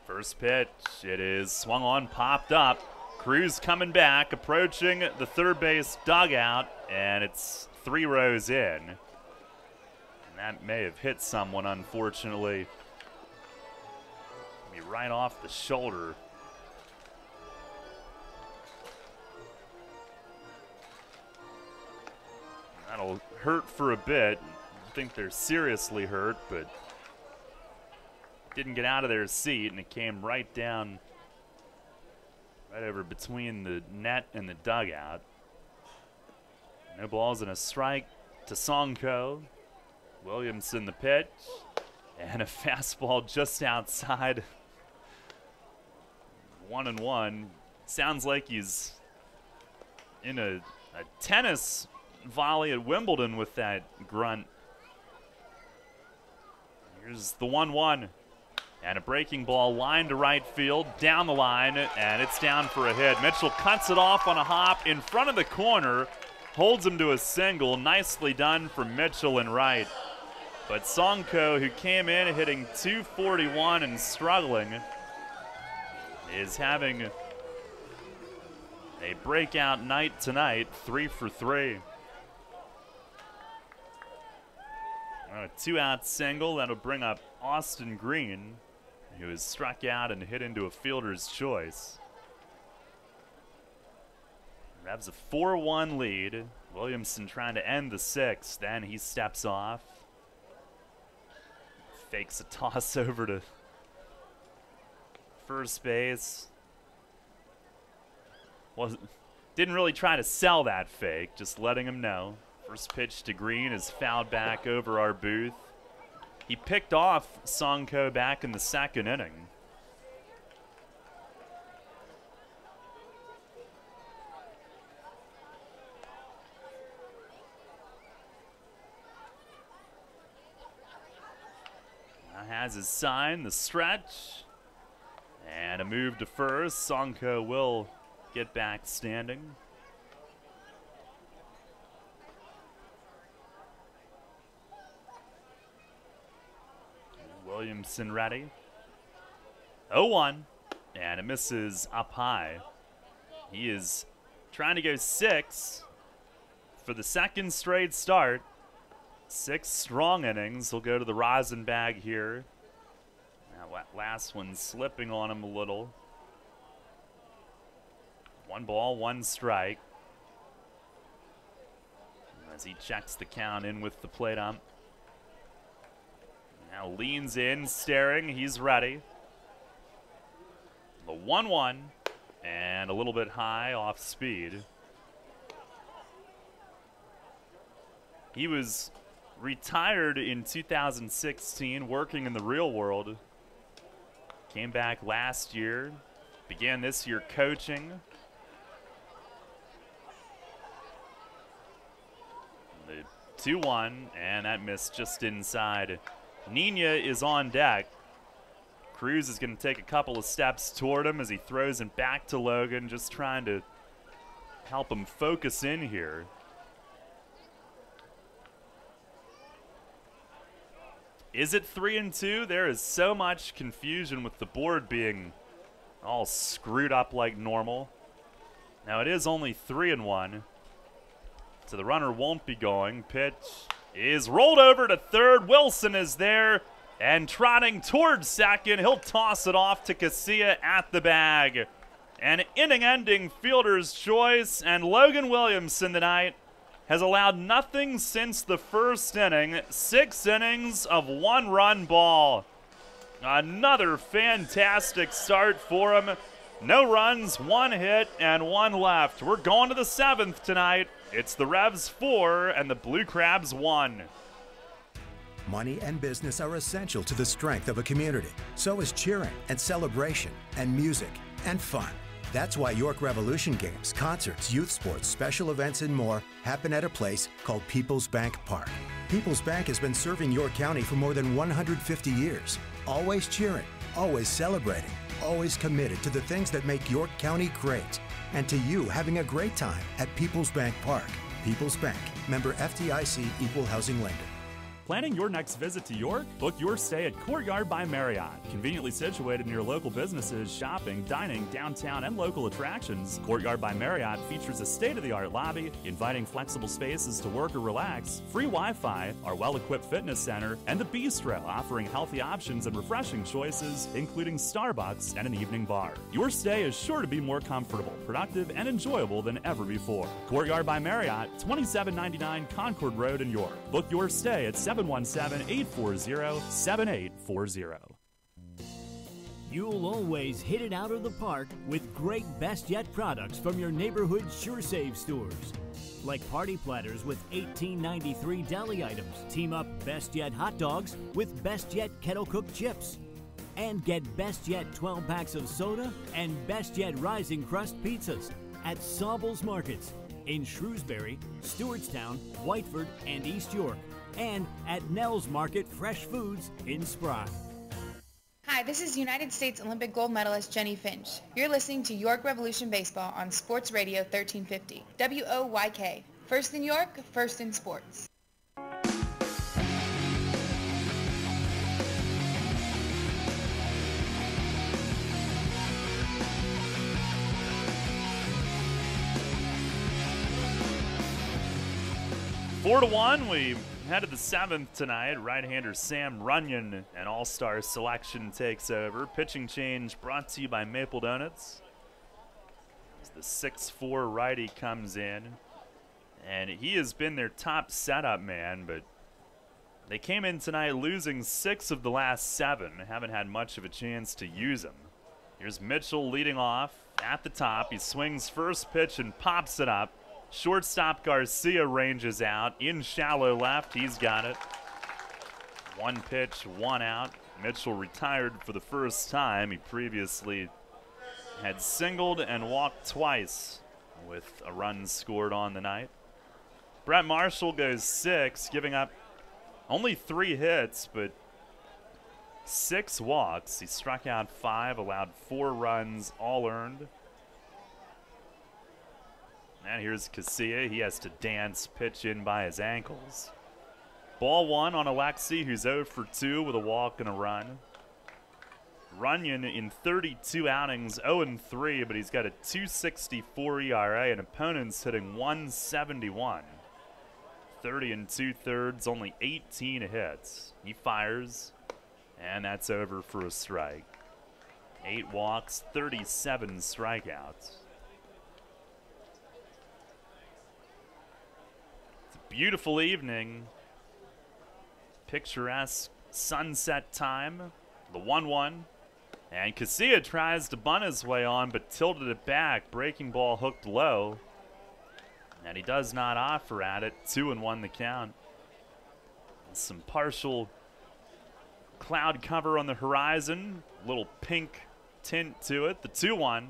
First pitch, it is swung on, popped up. Cruz coming back, approaching the third base dugout, and it's 3 rows in. And that may have hit someone, unfortunately. Be right off the shoulder. That'll hurt for a bit. I think they're seriously hurt, but didn't get out of their seat, and it came right down, right over between the net and the dugout. No balls and a strike to Sonko. Williamson the pitch, and a fastball just outside. 1-1. Sounds like he's in a tennis volley at Wimbledon with that grunt. Here's the 1-1. And a breaking ball line to right field, down the line, and it's down for a hit. Mitchell cuts it off on a hop in front of the corner, holds him to a single. Nicely done from Mitchell in right. But Sonko, who came in hitting .241 and struggling, is having a breakout night tonight, 3 for 3. A 2-out single that'll bring up Austin Green, who has struck out and hit into a fielder's choice. Revs a 4-1 lead. Williamson trying to end the 6th. Then he steps off. Fakes a toss over to first base. Didn't really try to sell that fake, just letting him know. First pitch to Green is fouled back over our booth. He picked off Sonko back in the 2nd inning. Now has his sign, the stretch, and a move to first. Sonko will get back standing. Williamson ready. 0-1, and it misses up high. He is trying to go 6 for the 2nd straight start. 6 strong innings. He'll go to the rosin bag here. That last one slipping on him a little. 1 ball, 1 strike. As he checks the count in with the plate ump. Now leans in, staring. He's ready. The 1-1, and a little bit high off speed. He was retired in 2016, working in the real world. Came back last year, began this year coaching. The 2-1, and that missed just inside. Nina is on deck. Cruz is going to take a couple of steps toward him as he throws him back to Logan, just trying to help him focus in here. Is it 3-2? There is so much confusion with the board being all screwed up like normal. Now it is only 3-1. So the runner won't be going. Pitch is rolled over to third. Wilson is there and trotting towards second. He'll toss it off to Casilla at the bag. An inning-ending fielder's choice, and Logan Williamson tonight has allowed nothing since the 1st inning. 6 innings of 1-run ball. Another fantastic start for him. No runs, 1 hit, and 1 left. We're going to the 7th tonight. It's the Revs 4 and the Blue Crabs 1. Money and business are essential to the strength of a community. So is cheering and celebration and music and fun. That's why York Revolution games, concerts, youth sports, special events, and more happen at a place called People's Bank Park. People's Bank has been serving York County for more than 150 years. Always cheering, always celebrating, always committed to the things that make York County great. And to you having a great time at People's Bank Park. People's Bank, member FDIC, equal housing lender. Planning your next visit to York? Book your stay at Courtyard by Marriott. Conveniently situated near local businesses, shopping, dining, downtown, and local attractions, Courtyard by Marriott features a state-of-the-art lobby, inviting flexible spaces to work or relax, free Wi-Fi, our well-equipped fitness center, and the bistro offering healthy options and refreshing choices, including Starbucks and an evening bar. Your stay is sure to be more comfortable, productive, and enjoyable than ever before. Courtyard by Marriott, 2799 Concord Road in York. Book your stay at 717-840-7840. You'll always hit it out of the park with great Best Yet products from your neighborhood Sure Save stores. Like party platters with $18.93 deli items. Team up Best Yet hot dogs with Best Yet kettle cooked chips. And get Best Yet 12 packs of soda and Best Yet Rising Crust pizzas at Sobel's Markets in Shrewsbury, Stewartstown, Whiteford, and East York. And at Nell's Market Fresh Foods in Spry. Hi, this is United States Olympic gold medalist Jenny Finch. You're listening to York Revolution Baseball on Sports Radio 1350. WOYK. First in York, first in sports. Four to 1, we head to the 7th tonight. Right-hander Sam Runyon, an all-star selection, takes over. Pitching change brought to you by Maple Donuts. As the 6'4 righty comes in, and he has been their top setup man, but they came in tonight losing 6 of the last 7. Haven't had much of a chance to use him. Here's Mitchell leading off at the top. He swings first pitch and pops it up. Shortstop Garcia ranges out in shallow left. He's got it. 1 pitch, 1 out. Mitchell retired for the first time. He previously had singled and walked twice with a run scored on the night. Brett Marshall goes 6, giving up only 3 hits, but 6 walks. He struck out 5, allowed 4 runs, all earned. And here's Casilla. He has to dance pitch in by his ankles. Ball 1 on Alexi, who's 0 for 2 with a walk and a run. Runyon in 32 outings, 0-3, but he's got a 2.64 ERA, and opponents hitting 171. 30 2/3, only 18 hits. He fires, and that's over for a strike. 8 walks, 37 strikeouts. Beautiful evening, picturesque sunset time, the 1-1, and Casilla tries to bunt his way on but tilted it back, breaking ball hooked low, and he does not offer at it. 2-1 the count. Some partial cloud cover on the horizon, little pink tint to it, the 2-1,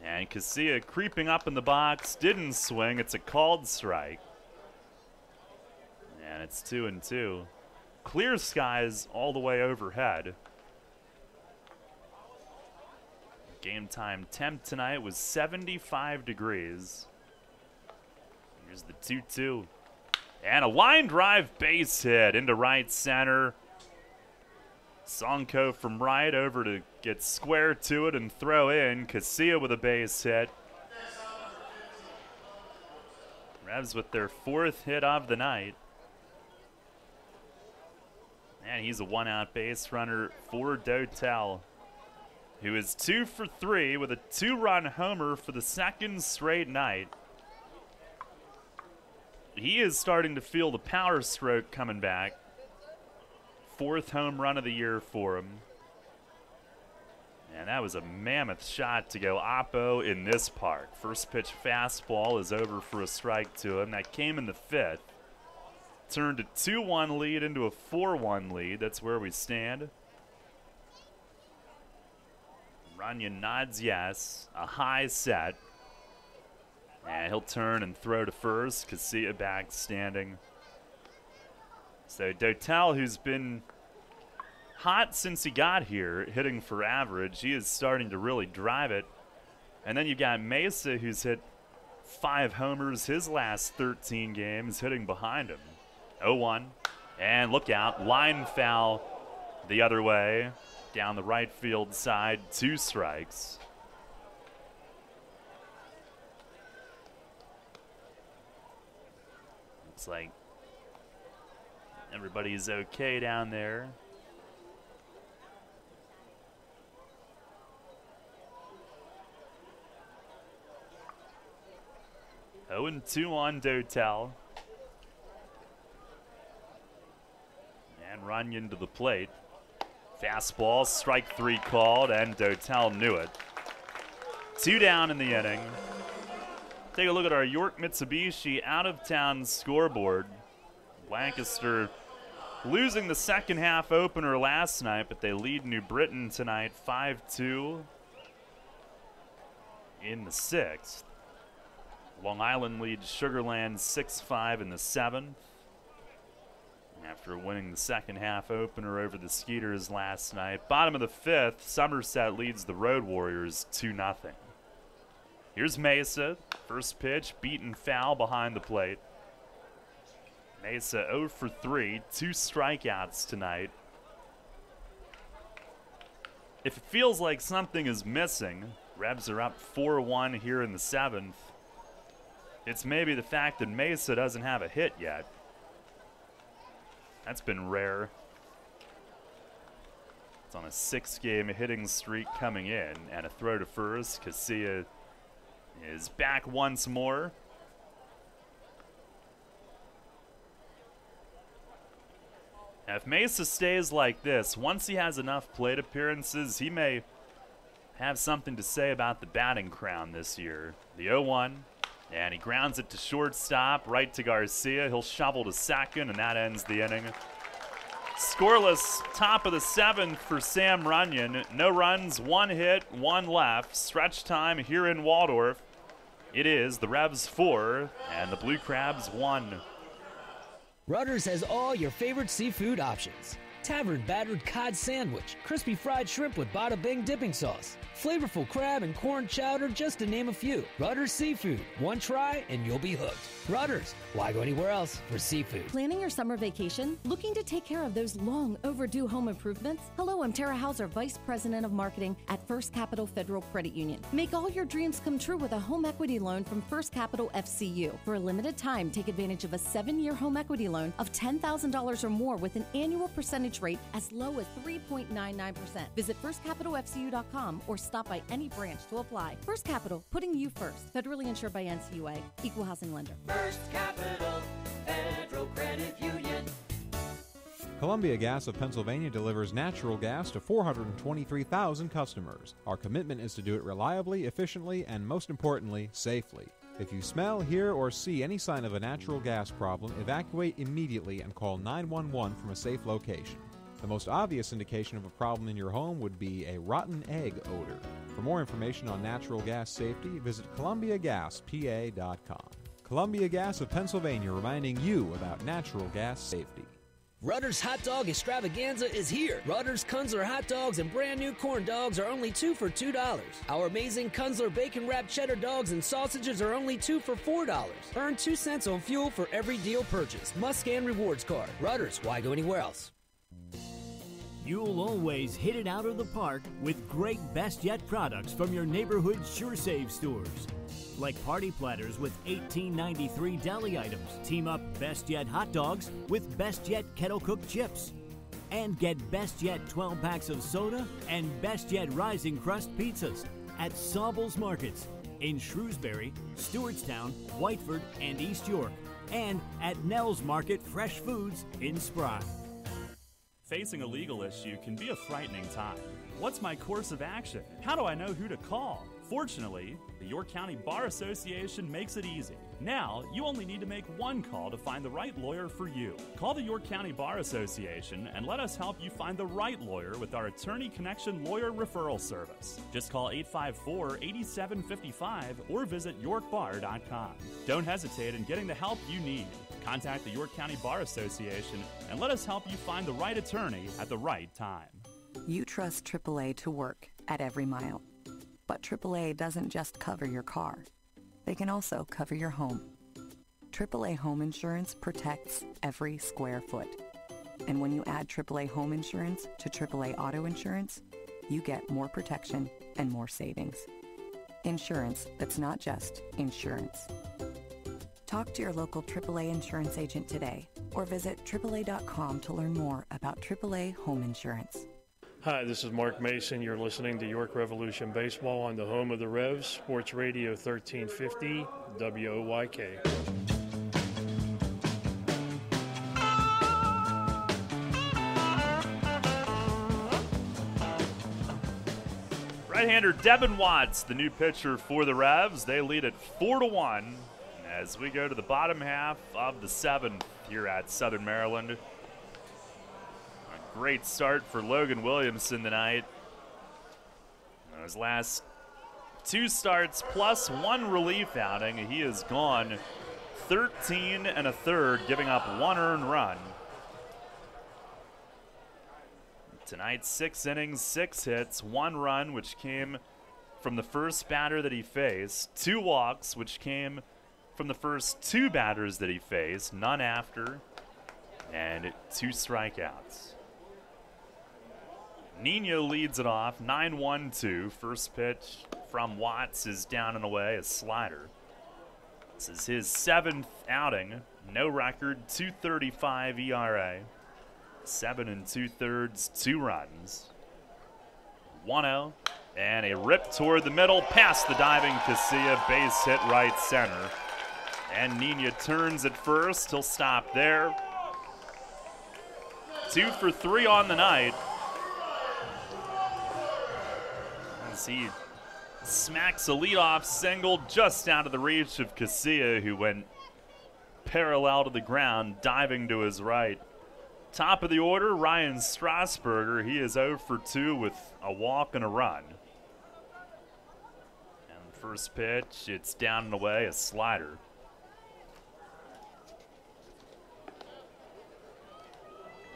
and Casilla creeping up in the box, didn't swing, it's a called strike. And it's 2-2. Clear skies all the way overhead. Game time temp tonight was 75 degrees. Here's the 2-2. And a line drive base hit into right center. Sonko from right over to get square to it and throw in. Casilla with a base hit. Revs with their 4th hit of the night. And he's a 1-out base runner for Dotel, who is 2 for 3 with a 2-run homer for the 2nd straight night. He is starting to feel the power stroke coming back. 4th home run of the year for him. And that was a mammoth shot to go oppo in this park. First pitch fastball is over for a strike to him. That came in the 5th. Turned a 2-1 lead into a 4-1 lead. That's where we stand. Runyon nods yes. A high set. And he'll turn and throw to first. Casilla back standing. So Dotel, who's been hot since he got here, hitting for average, he is starting to really drive it. And then you've got Mesa, who's hit 5 homers his last 13 games, hitting behind him. 0-1. And look out, line foul the other way, down the right field side, 2 strikes. Looks like everybody's okay down there. Oh, and 2 on Dotel. And Runyon to the plate. Fastball, strike 3 called, and Dotel knew it. 2 down in the inning. Take a look at our York Mitsubishi out-of-town scoreboard. Lancaster losing the second half opener last night, but they lead New Britain tonight 5-2 in the 6th. Long Island leads Sugar Land 6-5 in the 7th. After winning the second half opener over the Skeeters last night. Bottom of the 5th, Somerset leads the Road Warriors 2-0. Here's Mesa. First pitch, beaten foul behind the plate. Mesa 0 for 3, 2 strikeouts tonight. If it feels like something is missing, Revs are up 4-1 here in the 7th. It's maybe the fact that Mesa doesn't have a hit yet. That's been rare. It's on a 6-game hitting streak coming in, and a throw to first. Casilla is back once more. Now, if Mesa stays like this, once he has enough plate appearances, he may have something to say about the batting crown this year. The 0-1, and he grounds it to shortstop, right to Garcia. He'll shovel to second, and that ends the inning. Scoreless, top of the 7th for Sam Runyon. No runs, 1 hit, 1 left. Stretch time here in Waldorf. It is the Revs 4 and the Blue Crabs 1. Rutter's has all your favorite seafood options. Tavern battered cod sandwich, crispy fried shrimp with bada bing dipping sauce, flavorful crab and corn chowder, just to name a few. Rutter's Seafood. One try and you'll be hooked. Rutter's. Why go anywhere else for seafood? Planning your summer vacation? Looking to take care of those long overdue home improvements? Hello, I'm Tara Hauser, Vice President of Marketing at First Capital Federal Credit Union. Make all your dreams come true with a home equity loan from First Capital FCU. For a limited time, take advantage of a 7-year home equity loan of $10,000 or more with an annual percentage rate as low as 3.99%. Visit firstcapitalfcu.com or stop by any branch to apply. First Capital, putting you first. Federally insured by NCUA. Equal housing lender. First Capital Federal Credit Union. Columbia Gas of Pennsylvania delivers natural gas to 423,000 customers. Our commitment is to do it reliably, efficiently, and most importantly, safely. If you smell, hear, or see any sign of a natural gas problem, evacuate immediately and call 911 from a safe location. The most obvious indication of a problem in your home would be a rotten egg odor. For more information on natural gas safety, visit ColumbiaGasPA.com. Columbia Gas of Pennsylvania, reminding you about natural gas safety. Rutter's Hot Dog Extravaganza is here. Rutter's Kunzler hot dogs and brand new corn dogs are only 2 for $2. Our amazing Kunzler bacon wrapped cheddar dogs and sausages are only 2 for $4. Earn 2 cents on fuel for every deal purchased. Must scan rewards card. Rutter's, why go anywhere else? You'll always hit it out of the park with great Best Yet products from your neighborhood Sure Save stores. Like party platters with $18.93 deli items. Team up Best Yet hot dogs with Best Yet kettle cooked chips. And get Best Yet 12 packs of soda and Best Yet Rising Crust pizzas at Sauble's Markets in Shrewsbury, Stewartstown, Whiteford, and East York. And at Nell's Market Fresh Foods in Spry. Facing a legal issue can be a frightening time. What's my course of action? How do I know who to call? Fortunately, the York County Bar Association makes it easy. Now, you only need to make one call to find the right lawyer for you. Call the York County Bar Association and let us help you find the right lawyer with our Attorney Connection Lawyer Referral Service. Just call 854-8755 or visit yorkbar.com. Don't hesitate in getting the help you need. Contact the York County Bar Association and let us help you find the right attorney at the right time. You trust AAA to work at every mile. But AAA doesn't just cover your car. They can also cover your home. AAA Home Insurance protects every square foot. And when you add AAA home insurance to AAA auto insurance, you get more protection and more savings. Insurance that's not just insurance. Talk to your local AAA insurance agent today or visit AAA.com to learn more about AAA home insurance. Hi, this is Mark Mason. You're listening to York Revolution Baseball on the home of the Revs, Sports Radio 1350, WOYK. Right-hander Devin Watts, the new pitcher for the Revs. They lead at 4-1 as we go to the bottom half of the 7th here at Southern Maryland. A great start for Logan Williamson tonight. His last 2 starts plus 1 relief outing. He has gone 13 1/3, giving up 1 earned run. Tonight, 6 innings, 6 hits, 1 run, which came from the first batter that he faced, 2 walks, which came from the first 2 batters that he faced, none after, and 2 strikeouts. Nino leads it off, 9-1-2. First pitch from Watts is down and away, a slider. This is his 7th outing, no record, 2.35 ERA. 7 2/3, 2 runs. 1-0, and a rip toward the middle, past the diving Casilla, base hit right center. And Nina turns at first, he'll stop there. 2 for 3 on the night. As he smacks a leadoff single just out of the reach of Casilla, who went parallel to the ground, diving to his right. Top of the order, Ryan Strasburger. He is 0 for 2 with a walk and a run. And the first pitch, it's down and away, a slider.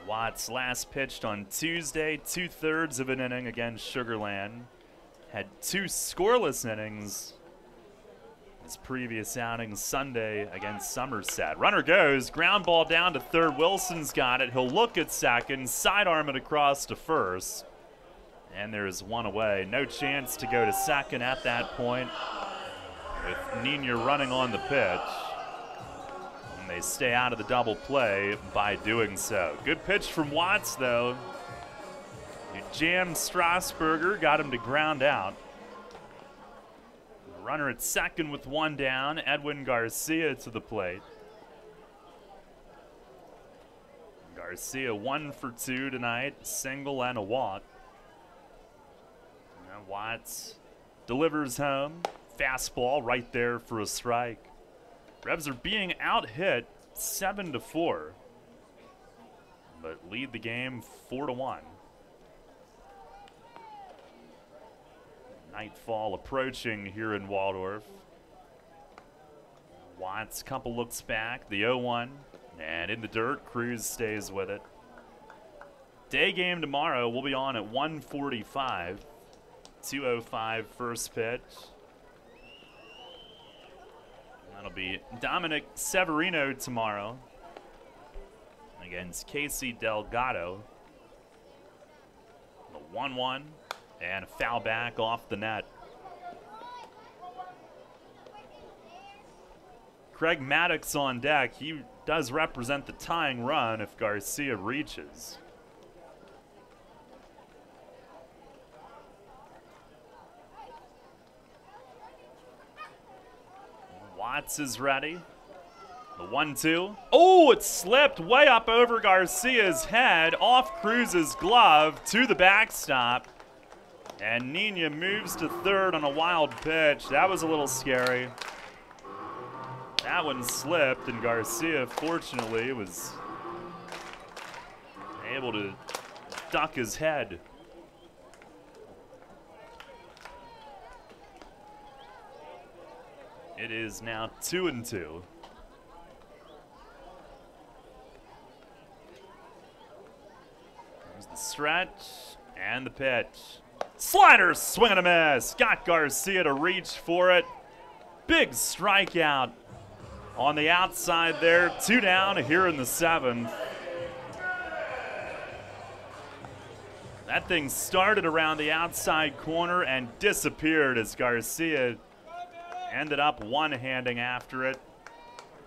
Watts last pitched on Tuesday, 2/3 of an inning against Sugar Land. Had 2 scoreless innings his previous outing Sunday against Somerset. Runner goes, ground ball down to third. Wilson's got it. He'll look at second, sidearm it across to first. And there's 1 away. No chance to go to second at that point with Nina running on the pitch. And they stay out of the double play by doing so. Good pitch from Watts, though. He jammed Strasburger, got him to ground out. Runner at second with 1 down. Edwin Garcia to the plate. Garcia 1 for 2 tonight, single and a walk. And Watts delivers home. Fastball right there for a strike. Revs are being out-hit 7-4, but lead the game 4-1. Nightfall approaching here in Waldorf. Watts, couple looks back, the 0-1, and in the dirt, Cruz stays with it. Day game tomorrow will be on at 1:45. 2:05 first pitch. That'll be Dominic Severino tomorrow against Casey Delgado. The 1-1. And a foul back off the net. Craig Maddox on deck. He does represent the tying run if Garcia reaches. Watts is ready. The 1-2. Oh, it slipped way up over Garcia's head, off Cruz's glove to the backstop. And Nina moves to third on a wild pitch. That was a little scary. That one slipped, and Garcia, fortunately, was able to duck his head. It is now 2-2. There's the stretch and the pitch. Slider, swing and a miss. Got Garcia to reach for it. Big strikeout on the outside there. 2 down here in the 7th. things started around the outside corner and disappeared as Garcia ended up one-handing after it.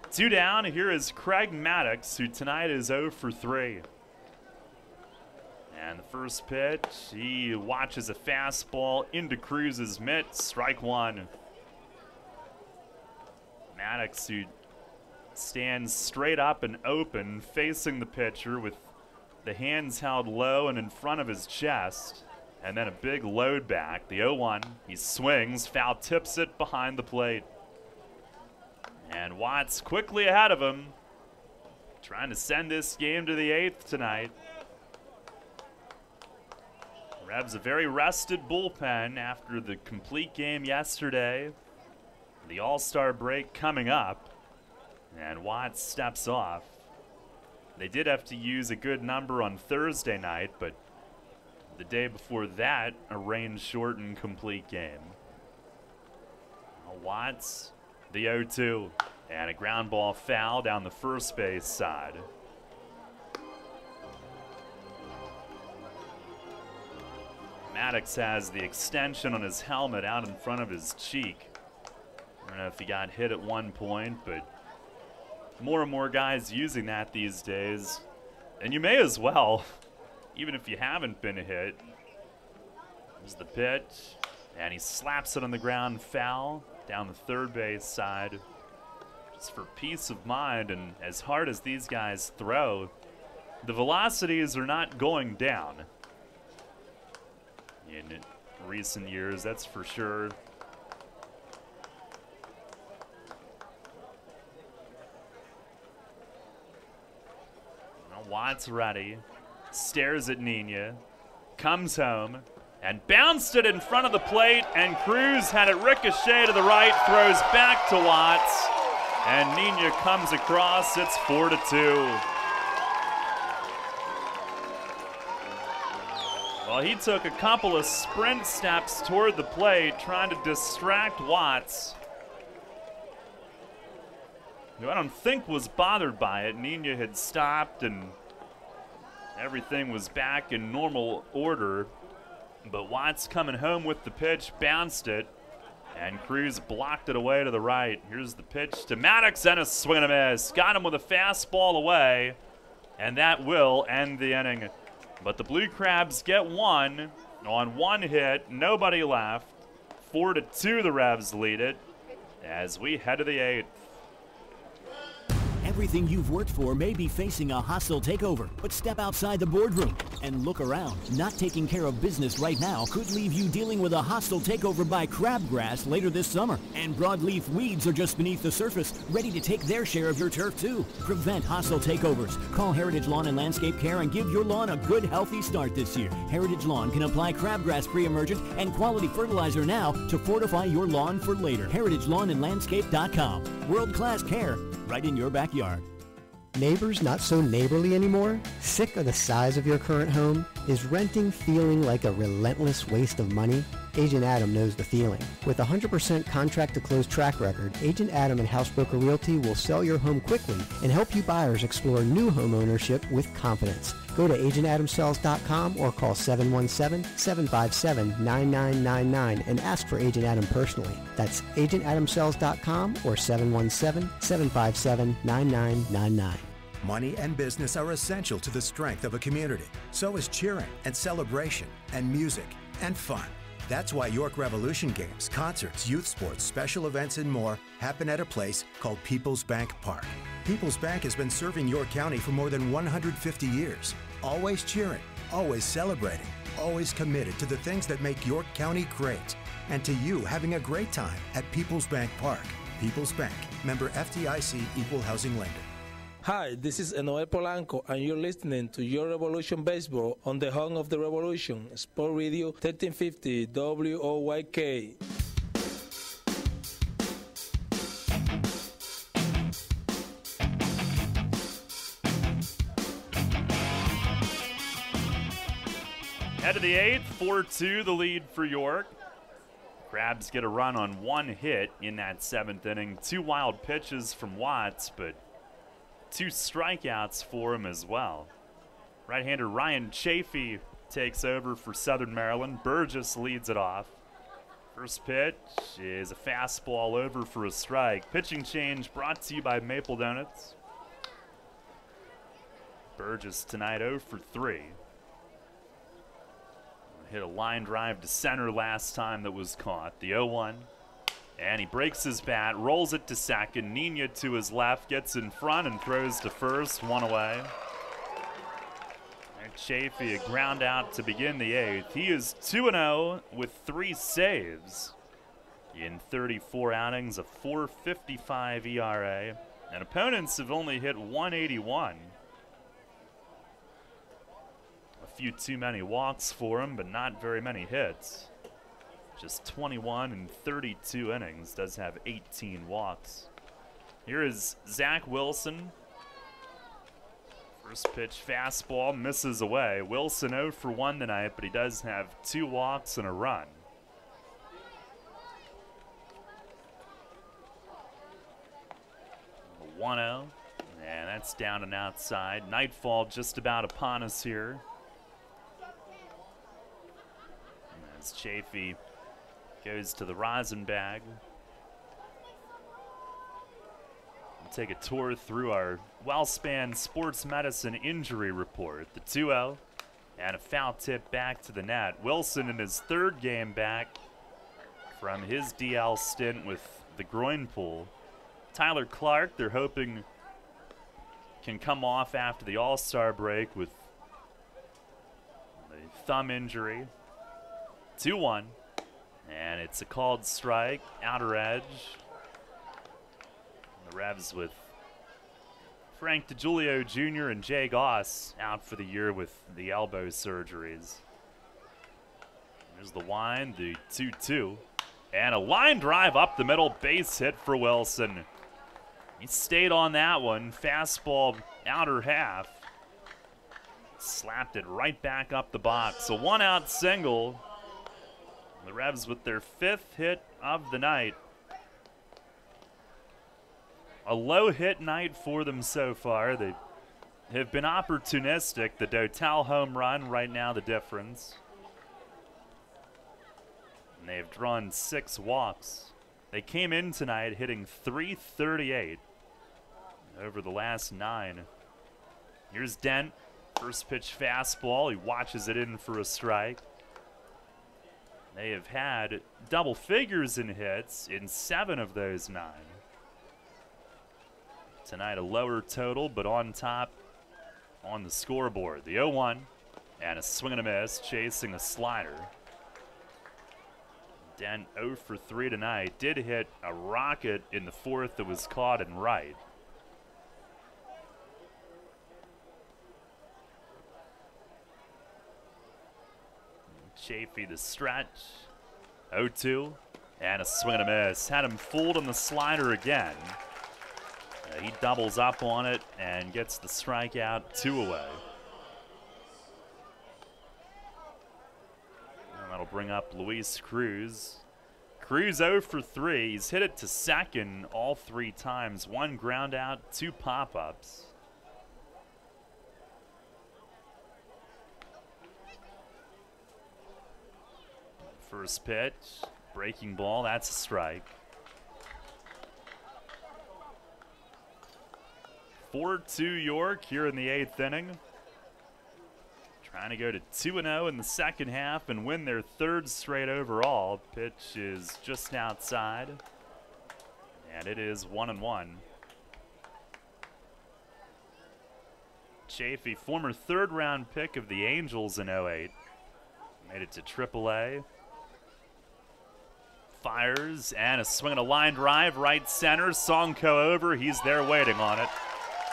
2 down. Here is Craig Maddox, who tonight is 0 for 3. And the first pitch, he watches a fastball into Cruz's mitt, strike one. Maddox, who stands straight up and open, facing the pitcher with the hands held low and in front of his chest. And then a big load back, the 0-1. He swings, foul tips it behind the plate. And Watts quickly ahead of him, trying to send this game to the 8th tonight. Revs a very rested bullpen after the complete game yesterday. The All-Star break coming up, and Watts steps off. They did have to use a good number on Thursday night, but the day before that, a rain-shortened complete game. Watts, the 0-2, and a ground ball foul down the first base side. Maddox has the extension on his helmet out in front of his cheek. I don't know if he got hit at one point, but more and more guys using that these days. And you may as well, even if you haven't been hit. There's the pitch, and he slaps it on the ground, foul down the third base side. Just for peace of mind, and as hard as these guys throw, the velocities are not going down in recent years, that's for sure. Well, Watts ready, stares at Nina, comes home, and bounced it in front of the plate, and Cruz had it ricochet to the right, throws back to Watts, and Nina comes across. It's 4-2. Well, he took a couple of sprint steps toward the plate, trying to distract Watts, who I don't think was bothered by it. Nina had stopped and everything was back in normal order. But Watts coming home with the pitch, bounced it, and Cruz blocked it away to the right. Here's the pitch to Maddox, and a swing and a miss. Got him with a fastball away, and that will end the inning. But the Blue Crabs get one on one hit, nobody left. 4-2 the Revs lead it as we head to the 8th. Everything you've worked for may be facing a hostile takeover, but step outside the boardroom and look around. Not taking care of business right now could leave you dealing with a hostile takeover by crabgrass later this summer. And broadleaf weeds are just beneath the surface, ready to take their share of your turf too. Prevent hostile takeovers. Call Heritage Lawn and Landscape Care and give your lawn a good, healthy start this year. Heritage Lawn can apply crabgrass pre-emergent and quality fertilizer now to fortify your lawn for later. HeritageLawnandLandscape.com. World-class care right in your backyard. Neighbors not so neighborly anymore? Sick of the size of your current home? Is renting feeling like a relentless waste of money? Agent Adam knows the feeling. With a 100% contract to close track record, Agent Adam and Housebroker Realty will sell your home quickly and help you buyers explore new home ownership with confidence. Go to agentadamsells.com or call 717-757-9999 and ask for Agent Adam personally. That's agentadamsells.com or 717-757-9999. Money and business are essential to the strength of a community. So is cheering and celebration and music and fun. That's why York Revolution games, concerts, youth sports, special events, and more happen at a place called People's Bank Park. People's Bank has been serving York County for more than 150 years. Always cheering, always celebrating, always committed to the things that make York County great. And to you having a great time at People's Bank Park. People's Bank, member FDIC, equal housing lender. Hi, this is Enoel Polanco, and you're listening to Your Revolution Baseball on the home of the revolution, Sport Radio 1350 WOYK. Head of the 8th, 4-2 the lead for York. Crabs get a run on one hit in that 7th inning. 2 wild pitches from Watts, but 2 strikeouts for him as well. Right-hander Ryan Chafee takes over for Southern Maryland. Burgess leads it off. First pitch is a fastball over for a strike. Pitching change brought to you by Maple Donuts. Burgess tonight 0 for 3. Hit a line drive to center last time that was caught. The 0-1. And he breaks his bat, rolls it to second. Nina to his left, gets in front and throws to first, 1 away. And Chafee, a ground out to begin the 8th. He is 2-0 with 3 saves in 34 outings, a 4.55 ERA. And opponents have only hit 181. A few too many walks for him, but not very many hits. Just 21 in 32 innings, does have 18 walks. Here is Zach Wilson. First pitch fastball misses away. Wilson 0 for 1 tonight, but he does have 2 walks and a run. A 1-0, and that's down and outside. Nightfall just about upon us here. As Chafee goes to the rosin bag. We'll take a tour through our WellSpan Sports Medicine injury report. The 2-0 and a foul tip back to the net. Wilson in his 3rd game back from his DL stint with the groin pull. Tyler Clark, they're hoping can come off after the All-Star break with a thumb injury. 2-1. And it's a called strike, outer edge. The Revs with Frank DiGiulio Jr. and Jay Goss out for the year with the elbow surgeries. There's the wind, the 2-2. And a line drive up the middle, base hit for Wilson. He stayed on that one, fastball outer half. Slapped it right back up the box. A 1-out single. The Revs with their 5th hit of the night. A low hit night for them so far. They have been opportunistic. The Dotel home run right now the difference. And they've drawn 6 walks. They came in tonight hitting .338 over the last 9. Here's Dent. First pitch fastball. He watches it in for a strike. They have had double figures in hits in 7 of those 9. Tonight a lower total, but on top on the scoreboard. The 0-1 and a swing and a miss, chasing a slider. Dent 0 for 3 tonight. Did hit a rocket in the 4th that was caught in right. Chafee the stretch. 0-2 and a swing and a miss. Had him fooled on the slider again. He doubles up on it and gets the strikeout, 2 away. And that'll bring up Luis Cruz. Cruz 0 for 3. He's hit it to second all 3 times. 1 ground out, 2 pop-ups. First pitch, breaking ball, that's a strike. 4-2 York here in the 8th inning. Trying to go to 2-0 in the second half and win their 3rd straight overall. Pitch is just outside. And it is 1-1. Chafee, former 3rd round pick of the Angels in 08. Made it to AAA. Fires and a swing and a line drive, right center. Songko over, he's there waiting on it.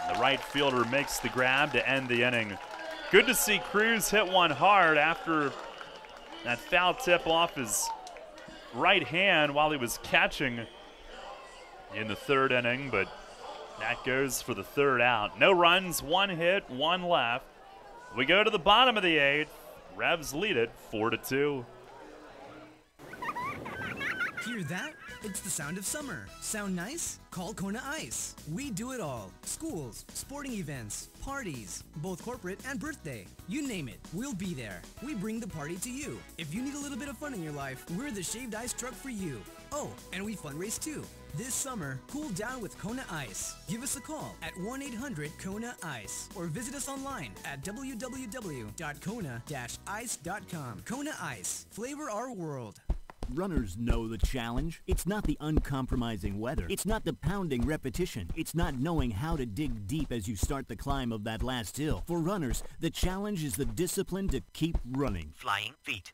And the right fielder makes the grab to end the inning. Good to see Cruz hit one hard after that foul tip off his right hand while he was catching in the 3rd inning, but that goes for the 3rd out. No runs, 1 hit, 1 left. We go to the bottom of the 8th. Revs lead it 4-2. Hear that? It's the sound of summer. Sound nice? Call Kona Ice. We do it all. Schools, sporting events, parties, both corporate and birthday. You name it, we'll be there. We bring the party to you. If you need a little bit of fun in your life, we're the shaved ice truck for you. Oh, and we fundraise too. This summer, cool down with Kona Ice. Give us a call at 1-800-KONA-ICE or visit us online at www.kona-ice.com. Kona Ice. Flavor our world. Runners know the challenge. It's not the uncompromising weather. It's not the pounding repetition. It's not knowing how to dig deep as you start the climb of that last hill. For runners, the challenge is the discipline to keep running. Flying feet.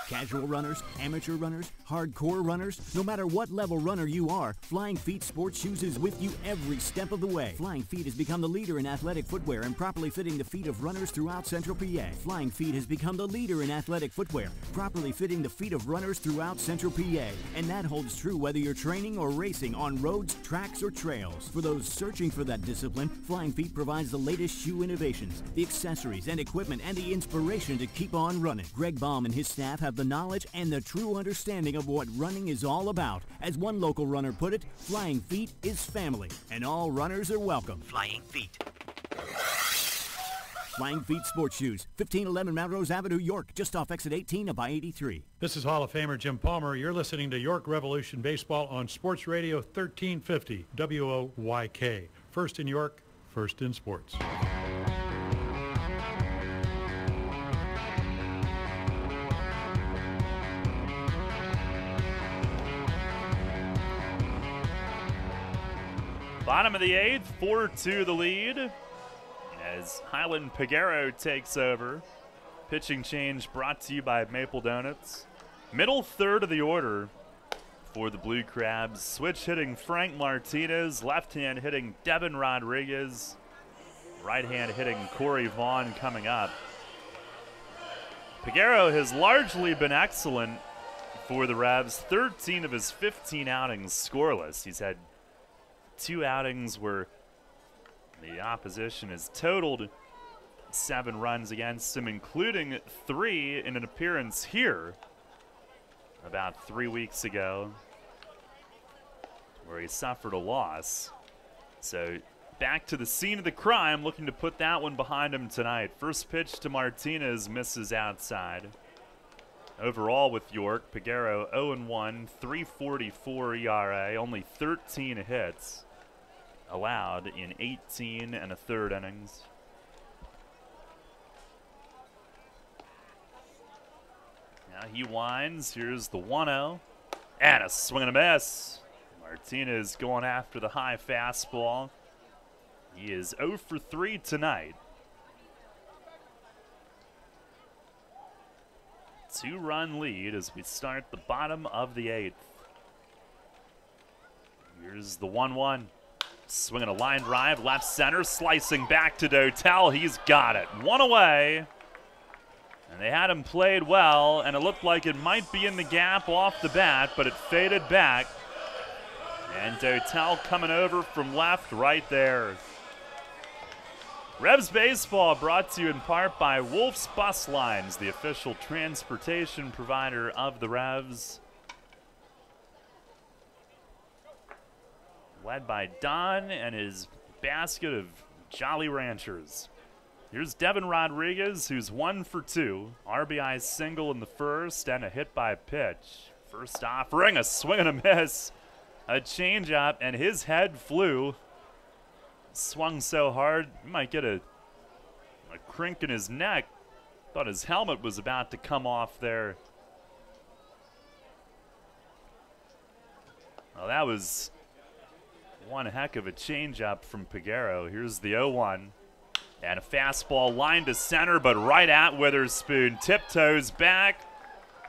Casual runners, amateur runners, hardcore runners, no matter what level runner you are, Flying Feet Sports Shoes is with you every step of the way. Flying Feet has become the leader in athletic footwear and properly fitting the feet of runners throughout Central PA. Flying Feet has become the leader in athletic footwear, properly fitting the feet of runners throughout Central PA. And that holds true whether you're training or racing on roads, tracks, or trails. For those searching for that discipline, Flying Feet provides the latest shoe innovations, the accessories and equipment, and the inspiration to keep on running. Greg Baum and his staff have the knowledge and the true understanding of what running is all about. As one local runner put it, Flying Feet is family, and all runners are welcome. Flying Feet. Flying Feet Sports Shoes, 1511 Melrose Avenue, York, just off exit 18 of I-83. This is Hall of Famer Jim Palmer. You're listening to York Revolution Baseball on Sports Radio 1350, WOYK. First in York, first in sports. Bottom of the eighth, 4-2 the lead as Highland Piguero takes over. Pitching change brought to you by Maple Donuts. Middle third of the order for the Blue Crabs. Switch hitting Frank Martinez. Left hand hitting Devin Rodriguez. Right hand hitting Corey Vaughn coming up. Piguero has largely been excellent for the Revs. 13 of his 15 outings scoreless. He's had 2 outings where the opposition has totaled 7 runs against him, including 3 in an appearance here about 3 weeks ago where he suffered a loss. So back to the scene of the crime, looking to put that one behind him tonight. First pitch to Martinez, misses outside. Overall with York, Piguero 0-1, 3.44 ERA, only 13 hits allowed in 18 and a third innings. Now he winds. Here's the 1-0. And a swing and a miss. Martinez going after the high fastball. He is 0 for 3 tonight. 2-run lead as we start the bottom of the 8th. Here's the 1-1. Swinging a line drive, left center, slicing back to Dotel. He's got it. 1 away. And they had him played well, and it looked like it might be in the gap off the bat, but it faded back. And Dotel coming over from left right there. Revs Baseball brought to you in part by Wolf's Bus Lines, the official transportation provider of the Revs. Led by Don and his basket of Jolly Ranchers. Here's Devin Rodriguez, who's 1 for 2. RBI single in the first and a hit by pitch. First offering, a swing and a miss. A changeup, and his head flew. Swung so hard, he might get a crink in his neck. Thought his helmet was about to come off there. Well, that was one heck of a changeup from Piguero. Here's the 0-1. And a fastball line to center, but right at Witherspoon. Tiptoes back,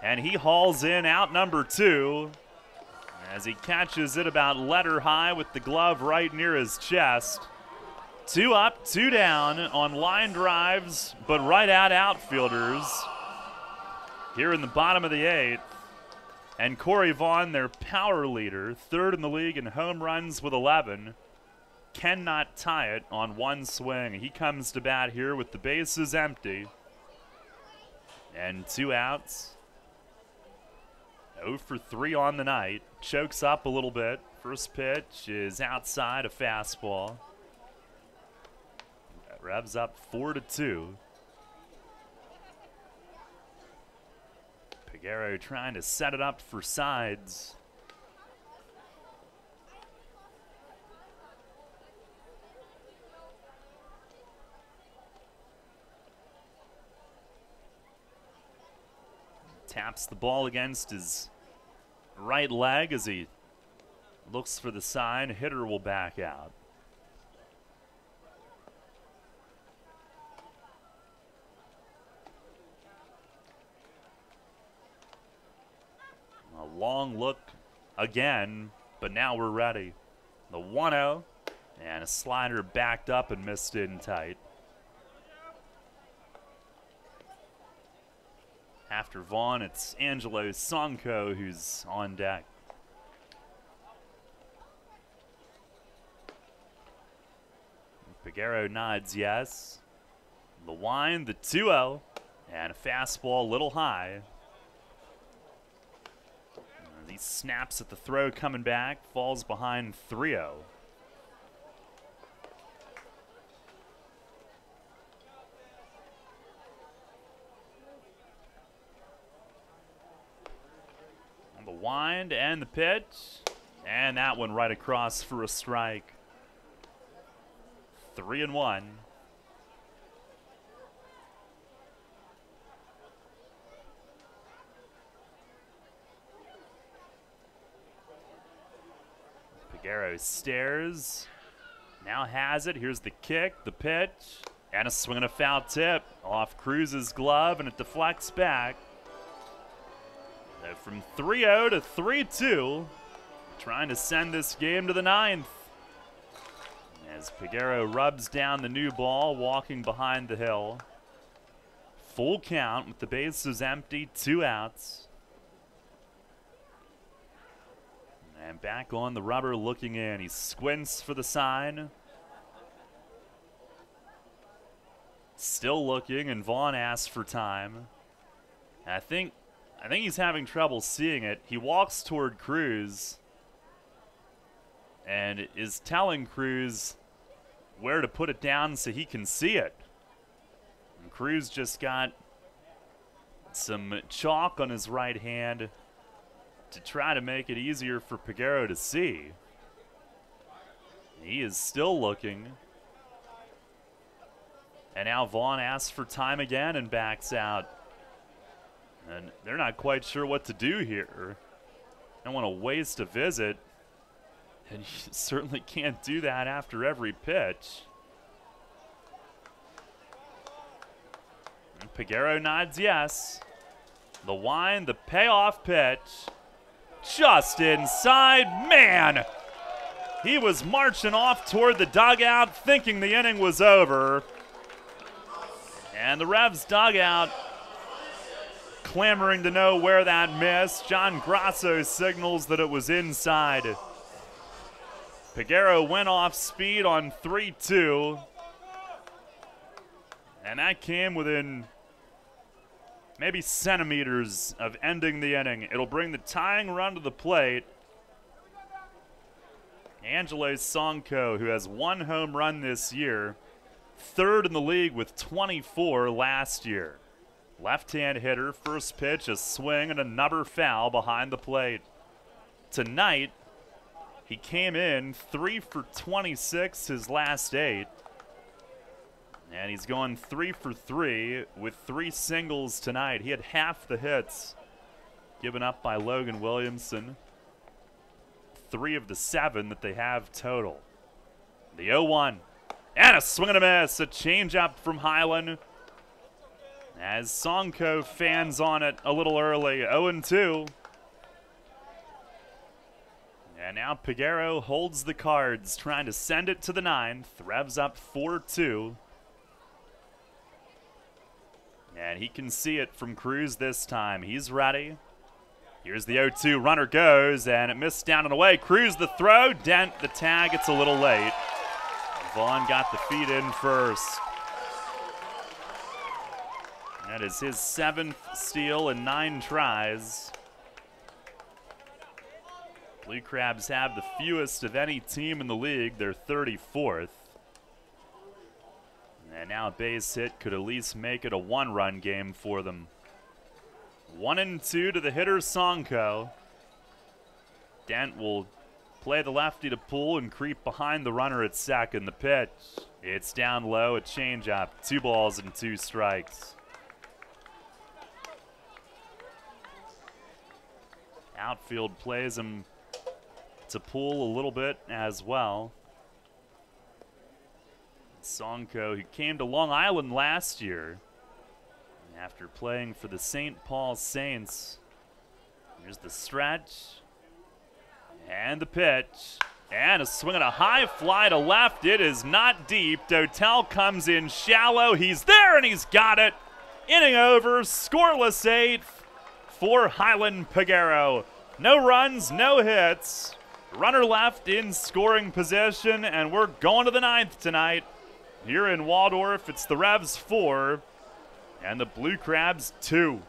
and he hauls in out number 2 as he catches it about letter high with the glove right near his chest. 2 up, 2 down on line drives, but right at outfielders here in the bottom of the 8th. And Corey Vaughn, their power leader, 3rd in the league in home runs with 11, cannot tie it on 1 swing. He comes to bat here with the bases empty and 2 outs. 0 for 3 on the night. Chokes up a little bit. First pitch is outside, a fastball. Revs up 4-2. Peguero trying to set it up for sides. Taps the ball against his right leg as he looks for the sign. Hitter will back out. A long look again, but now we're ready. The 1-0 and a slider backed up and missed in tight. After Vaughn, it's Angelo Sonko who's on deck. Peguero nods yes. The wind, the 2-0, and a fastball a little high. He snaps at the throw coming back, falls behind 3-0. The wind and the pitch, and that one right across for a strike. 3-1. Peguero stares, now has it. Here's the kick, the pitch, and a swing and a foul tip off Cruz's glove, and it deflects back. From 3-0 to 3-2, trying to send this game to the 9th. As Peguero rubs down the new ball, walking behind the hill. Full count with the bases empty, 2 outs. And back on the rubber looking in. He squints for the sign. Still looking, and Vaughn asks for time. And I think he's having trouble seeing it. He walks toward Cruz and is telling Cruz where to put it down so he can see it. And Cruz just got some chalk on his right hand to try to make it easier for Peguero to see. He is still looking. And now Vaughn asks for time again and backs out. And they're not quite sure what to do here. Don't want to waste a visit. And you certainly can't do that after every pitch. And Peguero nods yes. The wind, the payoff pitch. Just inside. Man! He was marching off toward the dugout thinking the inning was over. And the Revs dugout clamoring to know where that missed. John Grasso signals that it was inside. Peguero went off speed on 3-2. And that came within maybe centimeters of ending the inning. It'll bring the tying run to the plate. Angelo Sonko, who has 1 home run this year, 3rd in the league with 24 last year. Left-hand hitter, first pitch, a swing and another foul behind the plate. Tonight, he came in 3 for 26 his last 8. And he's going 3 for 3 with 3 singles tonight. He had half the hits given up by Logan Williamson. 3 of the 7 that they have total. The 0-1. And a swing and a miss. A changeup from Highland. As Sonko fans on it a little early. 0-2. And now Peguero holds the cards, trying to send it to the 9th. Revs up 4-2. And he can see it from Cruz this time. He's ready. Here's the 0-2. Runner goes, and it missed down and away. Cruz the throw. Dent the tag. It's a little late. Vaughn got the feet in first. That is his 7th steal in 9 tries. Blue Crabs have the fewest of any team in the league. They're 34th. And now a base hit could at least make it a one-run game for them. 1-2 to the hitter, Sonko. Dent will play the lefty to pull and creep behind the runner at second. The pitch, it's down low, a changeup. 2 balls and 2 strikes. Outfield plays him to pull a little bit as well. Sonko, who came to Long Island last year after playing for the St. Paul Saints. Here's the stretch. And the pitch. And a swing and a high fly to left. It is not deep. Dotel comes in shallow. He's there and he's got it. Inning over. Scoreless 8th for Highland Piguero. No runs, no hits. Runner left in scoring position, and we're going to the 9th tonight. Here in Waldorf, it's the Revs 4 and the Blue Crabs 2.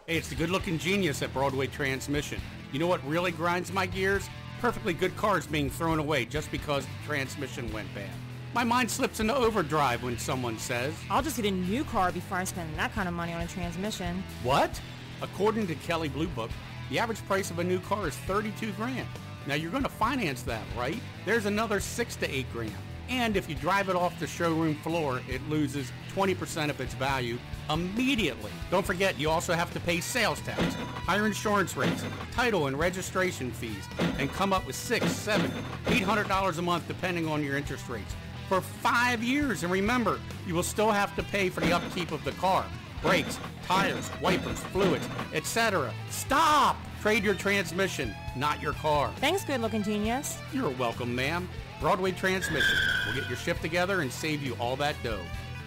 Hey, it's the good-looking genius at Broadway Transmission. You know what really grinds my gears? Perfectly good cars being thrown away just because the transmission went bad. My mind slips into overdrive when someone says, I'll just get a new car before I spend that kind of money on a transmission. What? According to Kelly Blue Book, the average price of a new car is $32 grand. Now you're going to finance that, right? There's another $6 to $8 grand. And if you drive it off the showroom floor, it loses 20% of its value immediately. Don't forget, you also have to pay sales tax, higher insurance rates, title and registration fees, and come up with $600, $700, $800 a month depending on your interest rates for 5 years. And remember, you will still have to pay for the upkeep of the car, brakes, tires, wipers, fluids, etc. Stop! Trade your transmission, not your car. Thanks, good-looking genius. You're welcome, ma'am. Broadway Transmission. We'll get your shift together and save you all that dough.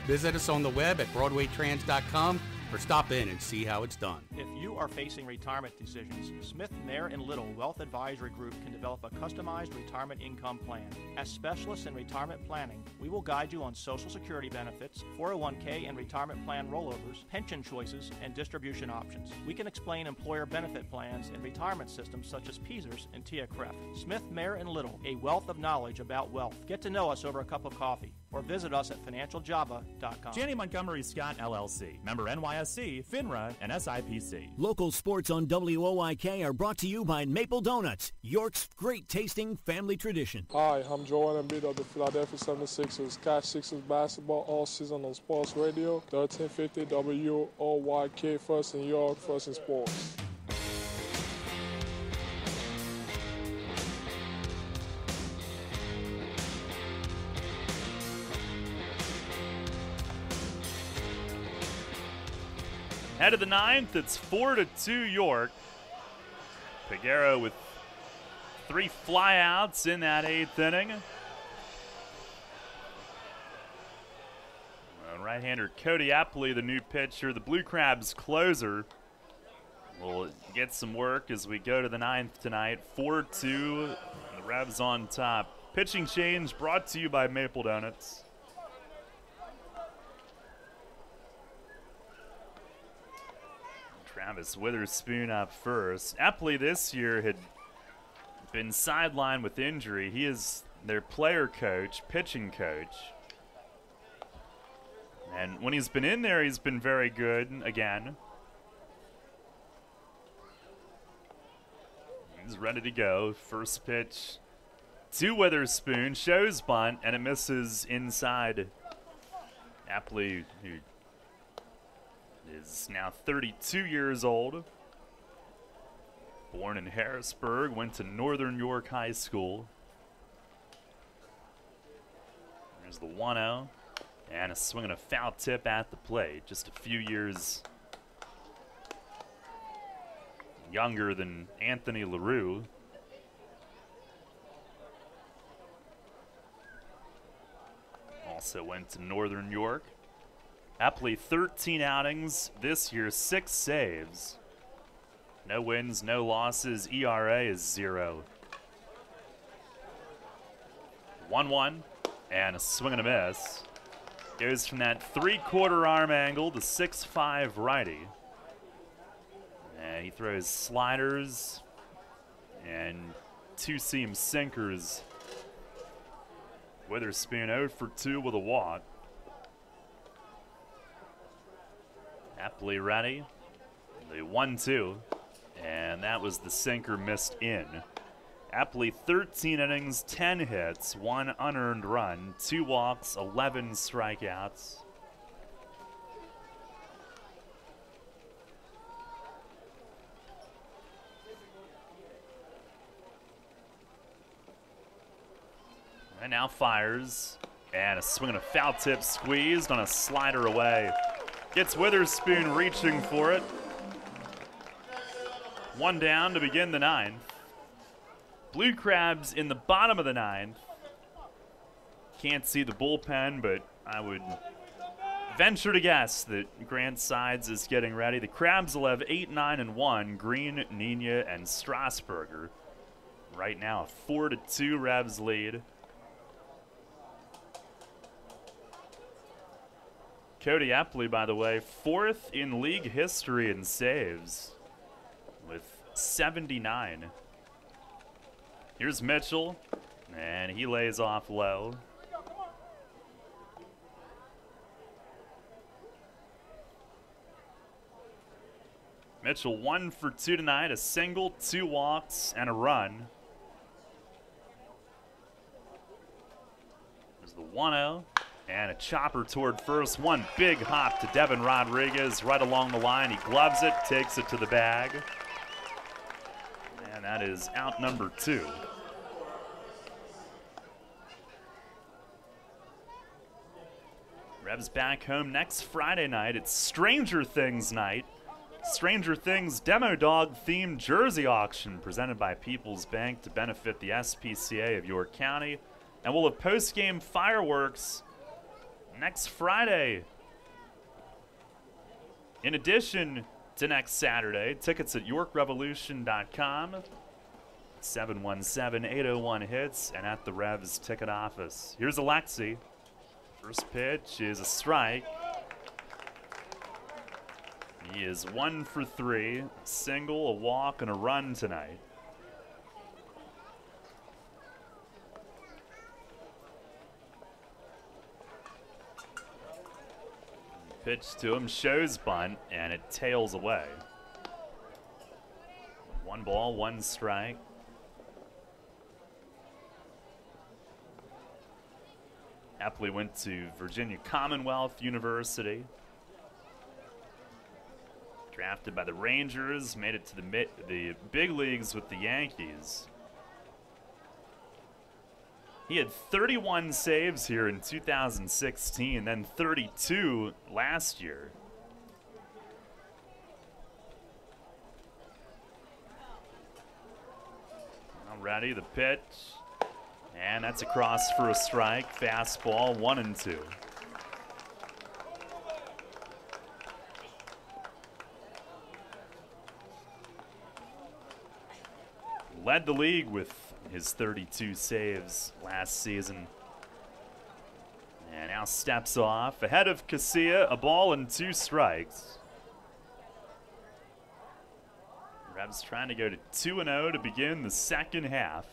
Visit us on the web at BroadwayTrans.com or stop in and see how it's done. If you are facing retirement decisions, Smith, Mayer & Little Wealth Advisory Group can develop a customized retirement income plan. As specialists in retirement planning, we will guide you on Social Security benefits, 401k and retirement plan rollovers, pension choices, and distribution options. We can explain employer benefit plans and retirement systems such as PESERS and TIA-CREF. Smith, Mayer & Little, a wealth of knowledge about wealth. Get to know us over a cup of coffee or visit us at financialjava.com. Janney Montgomery Scott LLC, member NYSE, FINRA, and SIPC. Local sports on WOYK are brought to you by Maple Donuts, York's great tasting family tradition. Hi, I'm Joel Embiid of the Philadelphia 76ers. Catch Sixers basketball all season on Sports Radio, 1350 WOYK, first in York, first in sports. Head of the 9th, it's 4-2 York. Piguero with 3 flyouts in that 8th inning. Right-hander Cody Epley, the new pitcher, the Blue Crabs closer, will get some work as we go to the 9th tonight. 4-2, the Revs on top. Pitching change brought to you by Maple Donuts. Travis Witherspoon up first. Epley this year had been sidelined with injury. He is their player coach, pitching coach. And when he's been in there, he's been very good again. He's ready to go. First pitch to Witherspoon. Shows bunt, and it misses inside. Epley, who is now 32 years old. Born in Harrisburg, went to Northern York High School. There's the 1-0. And a swing and a foul tip at the plate. Just a few years younger than Anthony LaRue. Also went to Northern York. Epley 13 outings this year, 6 saves. No wins, no losses. ERA is 0. 1-1 and a swing and a miss. Goes from that 3/4 arm angle to 6'5" righty. And he throws sliders and two-seam sinkers. Witherspoon 0 for 2 with a walk. Happily ready. The 1-2, and that was the sinker missed in. Apley 13 innings, 10 hits, 1 unearned run, 2 walks, 11 strikeouts. And now fires, and a swing and a foul tip squeezed on a slider away. Gets Witherspoon reaching for it. 1 down to begin the 9th. Blue Crabs in the bottom of the 9th. Can't see the bullpen, but I would venture to guess that Grant Sides is getting ready. The Crabs will have 8, 9, and 1. Green, Nina, and Strasburger. Right now, a 4-2 Revs lead. Cody Epley, by the way, 4th in league history in saves with 79. Here's Mitchell, and he lays off low. Mitchell 1 for 2 tonight, a single, 2 walks, and a run. There's the 1-0, and a chopper toward first. One big hop to Devin Rodriguez right along the line. He gloves it, takes it to the bag. And that is out number 2. Revs back home next Friday night. It's Stranger Things night. Stranger Things Demo Dog themed jersey auction presented by People's Bank to benefit the SPCA of York County. And we'll have post-game fireworks next Friday. In addition to next Saturday, tickets at YorkRevolution.com, 717-801-HITS, and at the Revs ticket office. Here's Alexi. First pitch is a strike. He is 1 for 3, a single, a walk, and a run tonight. Pitch to him, shows bunt, and it tails away. 1 ball, 1 strike. Epley went to Virginia Commonwealth University. Drafted by the Rangers, made it to the big leagues with the Yankees. He had 31 saves here in 2016, then 32 last year. Already the pitch, and that's a cross for a strike. Fastball, 1-2. Led the league with his 32 saves last season. And now steps off. Ahead of Casilla, a ball and 2 strikes. Revs trying to go to 2-0 to begin the second half.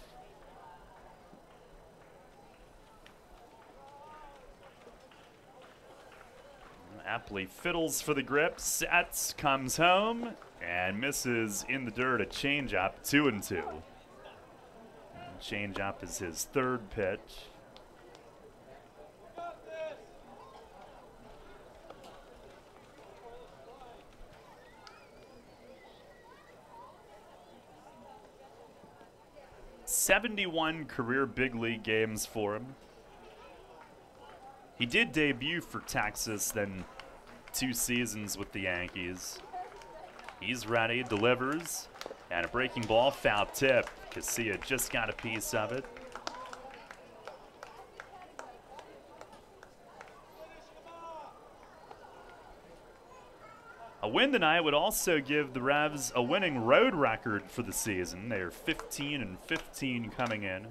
Apley fiddles for the grip, sets, comes home, and misses in the dirt. A changeup, 2-2. Changeup is his 3rd pitch. '71 career big league games for him. He did debut for Texas, then 2 seasons with the Yankees. He's ready, delivers, and a breaking ball, foul tip. Casilla just got a piece of it. A win tonight would also give the Revs a winning road record for the season. They are 15-15 coming in.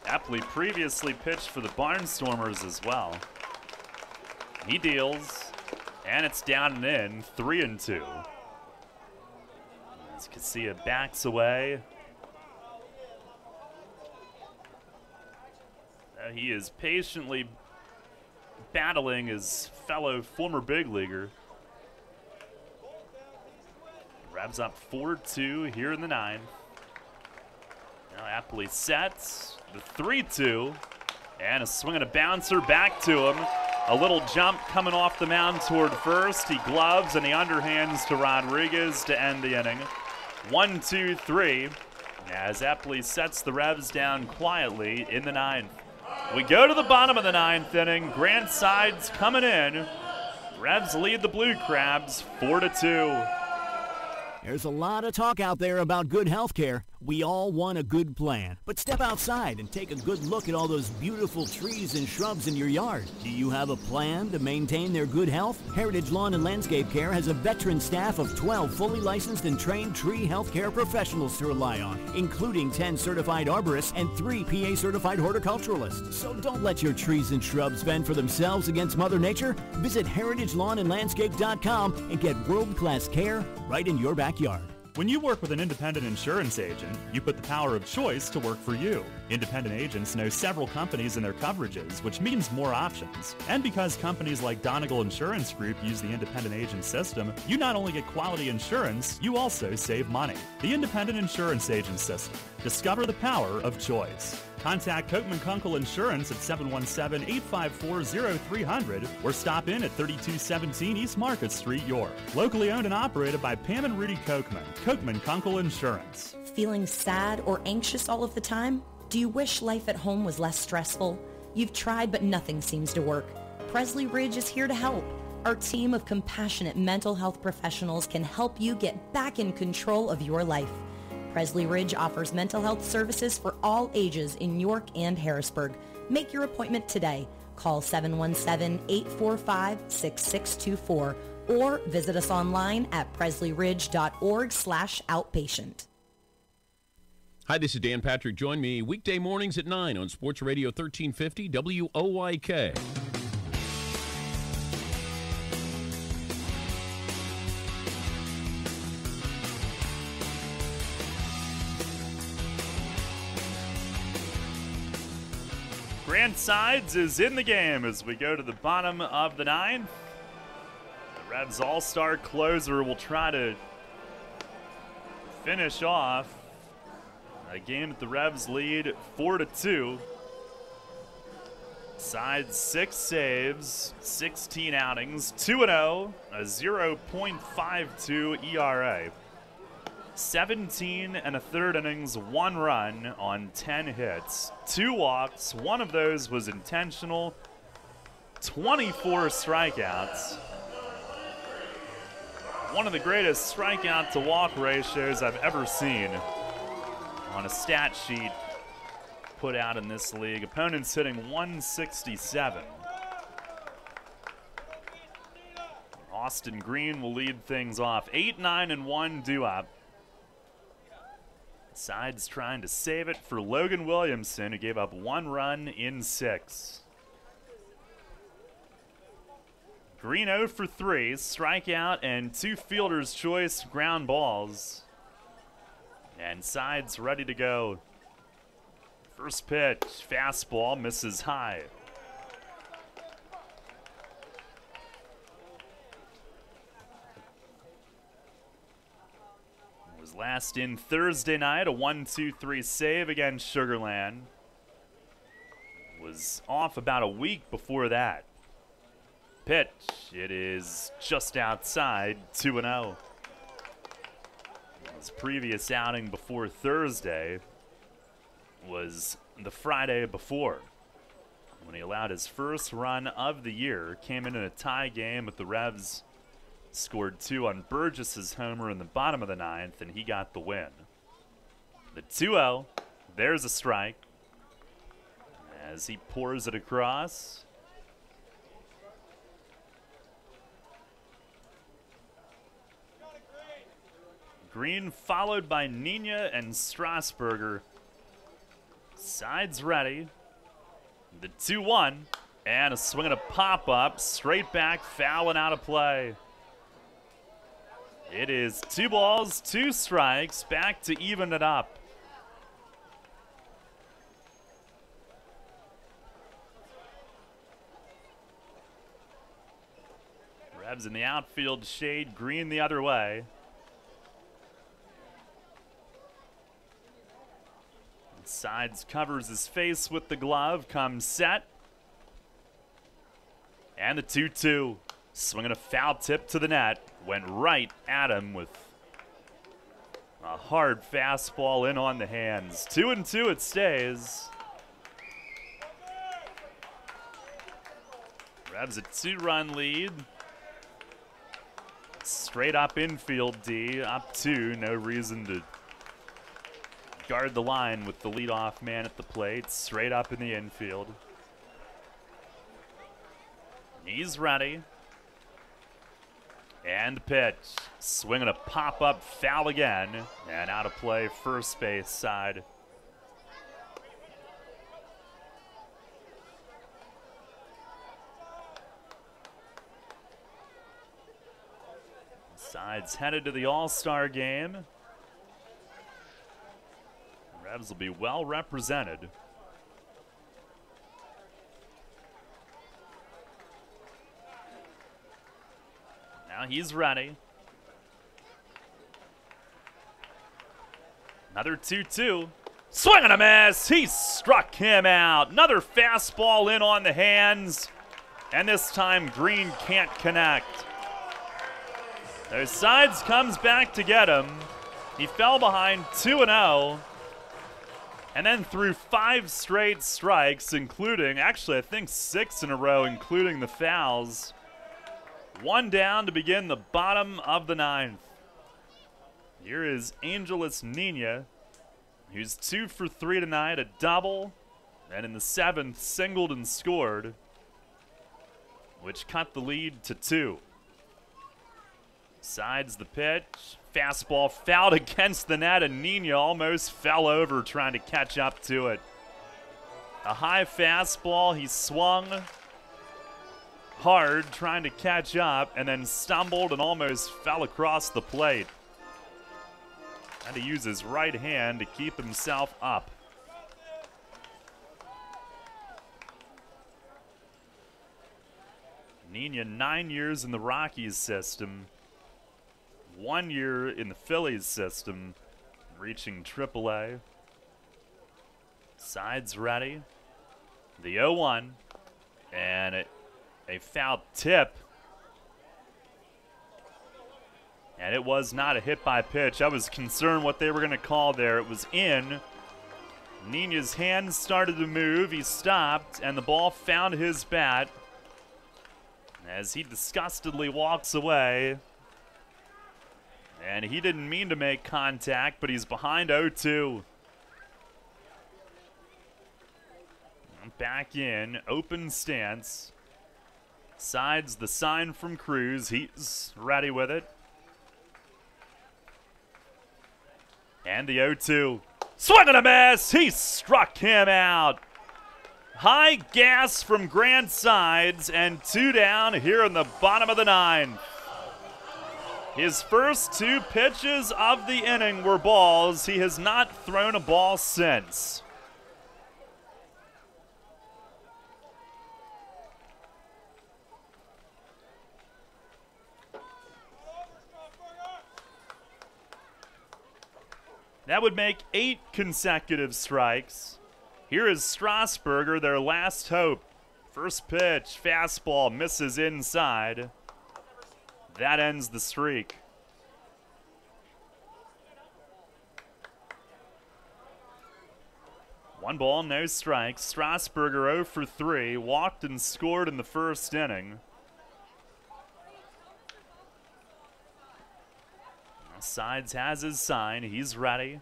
Epley previously pitched for the Barnstormers as well. He deals, And it's down and in, 3-2. As Casilla backs away. He is patiently battling his fellow former big leaguer. Revs up 4-2 here in the 9th. Now Appley sets the 3-2. And a swing and a bouncer back to him. A little jump coming off the mound toward first. He gloves and he underhands to Rodriguez to end the inning. 1-2-3 as Appley sets the Revs down quietly in the 9th. We go to the bottom of the 9th inning. Grant Sides coming in. Revs lead the Blue Crabs 4-2. There's a lot of talk out there about good health care. We all want a good plan. But step outside and take a good look at all those beautiful trees and shrubs in your yard. Do you have a plan to maintain their good health? Heritage Lawn and Landscape Care has a veteran staff of 12 fully licensed and trained tree health care professionals to rely on, including 10 certified arborists and 3 PA certified horticulturalists. So don't let your trees and shrubs fend for themselves against Mother Nature. Visit heritagelawnandlandscape.com and get world-class care right in your backyard. When you work with an independent insurance agent, you put the power of choice to work for you. Independent agents know several companies and their coverages, which means more options. And because companies like Donegal Insurance Group use the independent agent system, you not only get quality insurance, you also save money. The independent insurance agent system. Discover the power of choice. Contact Kochman Kunkel Insurance at 717-854-0300 or stop in at 3217 East Market Street, York. Locally owned and operated by Pam and Rudy Kochman. Kochman Kunkel Insurance. Feeling sad or anxious all of the time? Do you wish life at home was less stressful? You've tried, but nothing seems to work. Presley Ridge is here to help. Our team of compassionate mental health professionals can help you get back in control of your life. Presley Ridge offers mental health services for all ages in York and Harrisburg. Make your appointment today. Call 717-845-6624 or visit us online at presleyridge.org/outpatient. Hi, this is Dan Patrick. Join me weekday mornings at 9 on Sports Radio 1350 WOYK. Grant Sides is in the game as we go to the bottom of the 9th. The Revs all-star closer will try to finish off a game that the Revs lead 4-2. Sides 6 saves, 16 outings, 2-0, a 0.52 ERA. 17 and a third innings, 1 run on 10 hits, 2 walks, 1 of those was intentional, 24 strikeouts. One of the greatest strikeout to walk ratios I've ever seen on a stat sheet put out in this league. Opponents hitting 167. Austin Green will lead things off. 8-9-1 due up. Sides trying to save it for Logan Williamson, who gave up 1 run in 6. Green 0 for 3, strikeout and 2 fielder's choice ground balls. And Sides ready to go. First pitch, fastball, misses high. Was last in Thursday night, a 1-2-3 save against Sugar Land. Was off about a week before that. Pitch, it is just outside, 2-0. His previous outing before Thursday was the Friday before, when he allowed his first run of the year. Came in a tie game with the Revs. Scored 2 on Burgess's homer in the bottom of the 9th, and he got the win. The 2-0, there's a strike as he pours it across. Green followed by Nina and Strasburger. Sides ready. The 2-1, And a swing and a pop-up, straight back, foul and out of play. It is 2 balls, 2 strikes, back to even it up. Revs in the outfield shade, Green the other way. Sides covers his face with the glove, comes set. And the 2-2. Swinging a foul tip to the net. Went right at him with a hard fastball in on the hands. 2-2 it stays. Revs a 2-run lead. Straight up infield D, up 2. No reason to guard the line with the leadoff man at the plate. Straight up in the infield. He's ready. And the pitch. Swinging a pop-up foul again. And out of play, first base side. Sides headed to the All-Star game. Revs will be well represented. Now he's ready. Another 2-2. Swing and a miss. He struck him out. Another fastball in on the hands. And this time Green can't connect. Their Sides comes back to get him. He fell behind 2-0. And then threw 5 straight strikes, including, actually I think 6 in a row, including the fouls. 1 down to begin the bottom of the 9th. Here is Angeles Nina, who's 2 for 3 tonight, a double, and in the 7th singled and scored, which cut the lead to 2. Sides the pitch, fastball fouled against the net, and Nina almost fell over trying to catch up to it. A high fastball, he swung hard trying to catch up and then stumbled and almost fell across the plate. Had to use his right hand to keep himself up. Nina, 9 years in the Rockies system, 1 year in the Phillies system, reaching AAA. Sides ready. The 0-1, and a foul tip. And it was not a hit by pitch. I was concerned what they were going to call there. It was in. Nina's hand started to move. He stopped, and the ball found his bat as he disgustedly walks away. And he didn't mean to make contact, but he's behind 0-2. Back in, open stance. Sides the sign from Cruz. He's ready with it. And the 0-2. Swing and a miss! He struck him out. High gas from Grant Sides, and 2 down here in the bottom of the 9th. His first 2 pitches of the inning were balls. He has not thrown a ball since. That would make 8 consecutive strikes. Here is Strasburger, their last hope. First pitch, fastball, misses inside. That ends the streak. One ball, no strikes. Strasburger 0 for 3, walked and scored in the first inning. Sides has his sign. He's ready.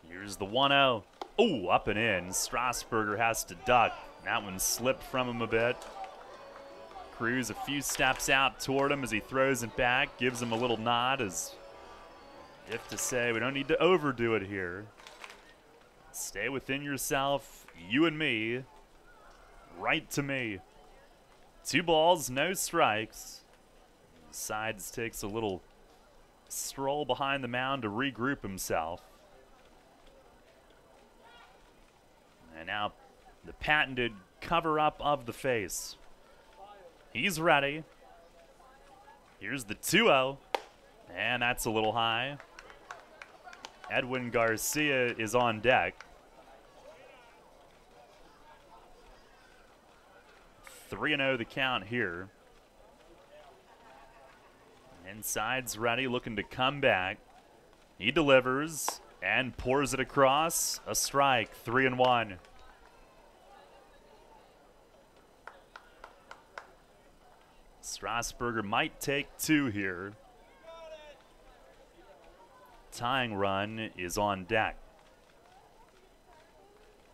Here's the 1-0. Oh, up and in. Strasburger has to duck. That one slipped from him a bit. Cruz a few steps out toward him as he throws it back, gives him a little nod as if to say, we don't need to overdo it here. Stay within yourself, you and me. right to me. 2 balls, no strikes. Sides takes a little stroll behind the mound to regroup himself. And now the patented cover-up of the face. He's ready. Here's the 2-0. And that's a little high. Edwin Garcia is on deck. 3-0 the count here. Inside's ready, looking to come back. He delivers and pours it across. A strike, 3-1. Strasburger might take 2 here. Tying run is on deck.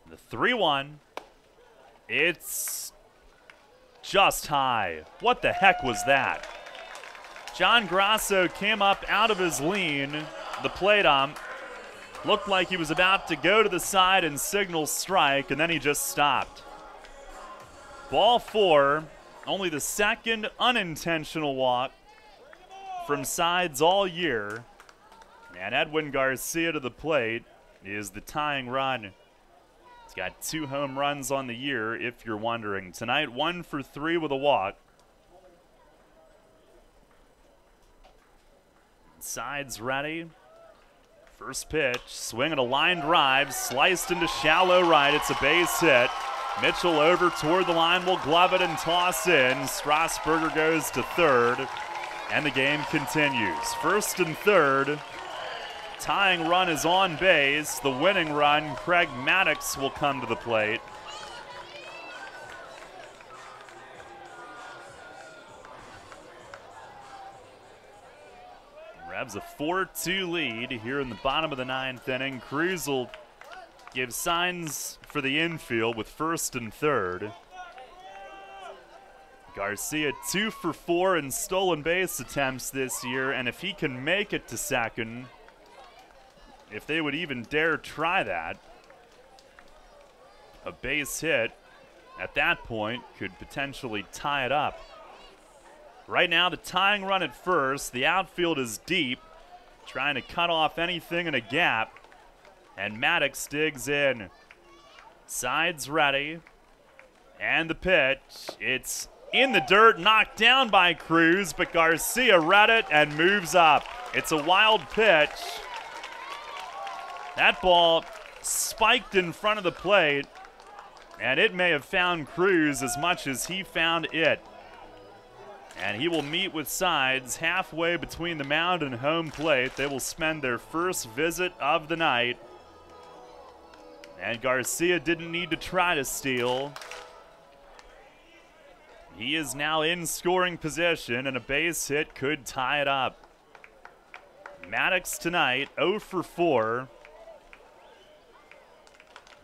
The 3-1. It's just high. What the heck was that? John Grasso came up out of his lean. The plate ump looked like he was about to go to the side and signal strike, and then he just stopped. Ball 4, only the second unintentional walk from Sides all year. And Edwin Garcia to the plate is the tying run. He's got 2 home runs on the year, if you're wondering. Tonight, 1 for 3 with a walk. Sides ready. First pitch, swing and a line drive, sliced into shallow right. It's a base hit. Mitchell over toward the line, will glove it and toss in. Strasburger goes to third, and the game continues. First and third. Tying run is on base. The winning run, Craig Maddox, will come to the plate. Revs a 4-2 lead here in the bottom of the 9th inning. Cruz will give signs for the infield with first and third. Garcia 2 for 4 in stolen base attempts this year, and if he can make it to second, if they would even dare try that, a base hit at that point could potentially tie it up. Right now, the tying run at first. The outfield is deep, trying to cut off anything in a gap. And Maddox digs in. Sides ready. And the pitch. It's in the dirt, knocked down by Cruz, but Garcia read it and moves up. It's a wild pitch. That ball spiked in front of the plate, and it may have found Cruz as much as he found it. And he will meet with Sides halfway between the mound and home plate. They will spend their first visit of the night. And Garcia didn't need to try to steal. He is now in scoring position, and a base hit could tie it up. Maddox tonight, 0 for 4.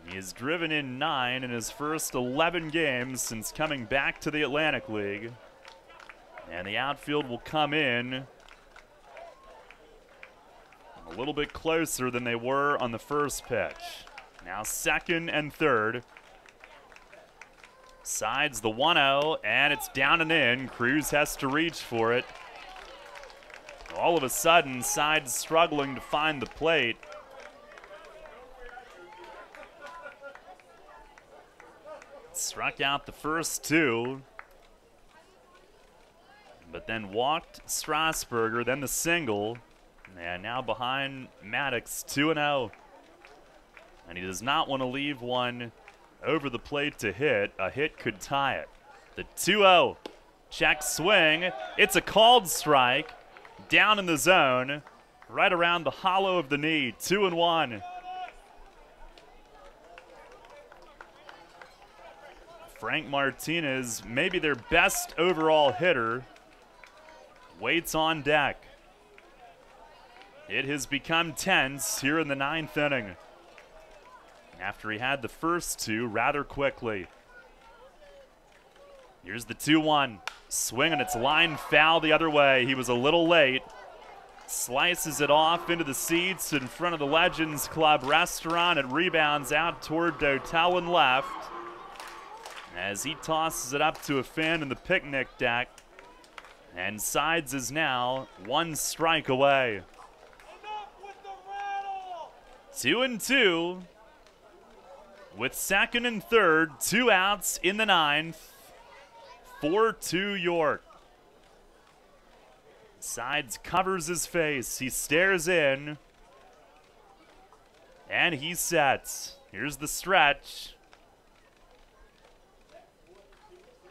He has driven in 9 in his first 11 games since coming back to the Atlantic League. And the outfield will come in a little bit closer than they were on the first pitch. Now second and third. Sides the 1-0, and it's down and in. Cruz has to reach for it. All of a sudden, Sides struggling to find the plate. Struck out the first 2. But then walked Strasburger, then the single, and now behind Maddox, 2-0. And he does not want to leave one over the plate to hit. A hit could tie it. The 2-0, check swing. It's a called strike, down in the zone, right around the hollow of the knee, 2-1. Frank Martinez, maybe their best overall hitter, waits on deck. It has become tense here in the 9th inning after he had the first 2 rather quickly. Here's the 2-1. Swing, and it's line foul the other way. He was a little late. Slices it off into the seats in front of the Legends Club restaurant. It rebounds out toward Dotel and left. as he tosses it up to a fan in the picnic deck. And Sides is now 1 strike away. 2-2 with second and third, 2 outs in the 9th. 4-2 York. Sides covers his face. He stares in. And he sets. Here's the stretch.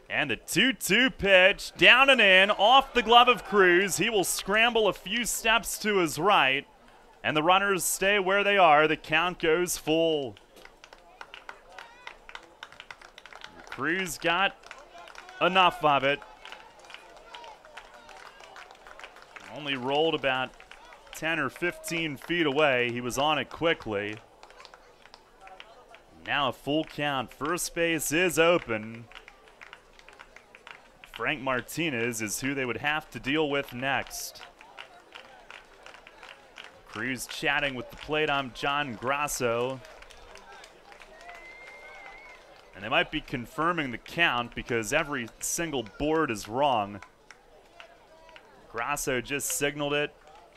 And the 2-2 pitch, down and in, off the glove of Cruz. He will scramble a few steps to his right, and the runners stay where they are. The count goes full. Cruz got enough of it. Only rolled about 10 or 15 feet away. He was on it quickly. Now a full count. First base is open. Frank Martinez is who they would have to deal with next. Cruz chatting with the plate ump John Grasso. And they might be confirming the count because every single board is wrong. Grasso just signaled it.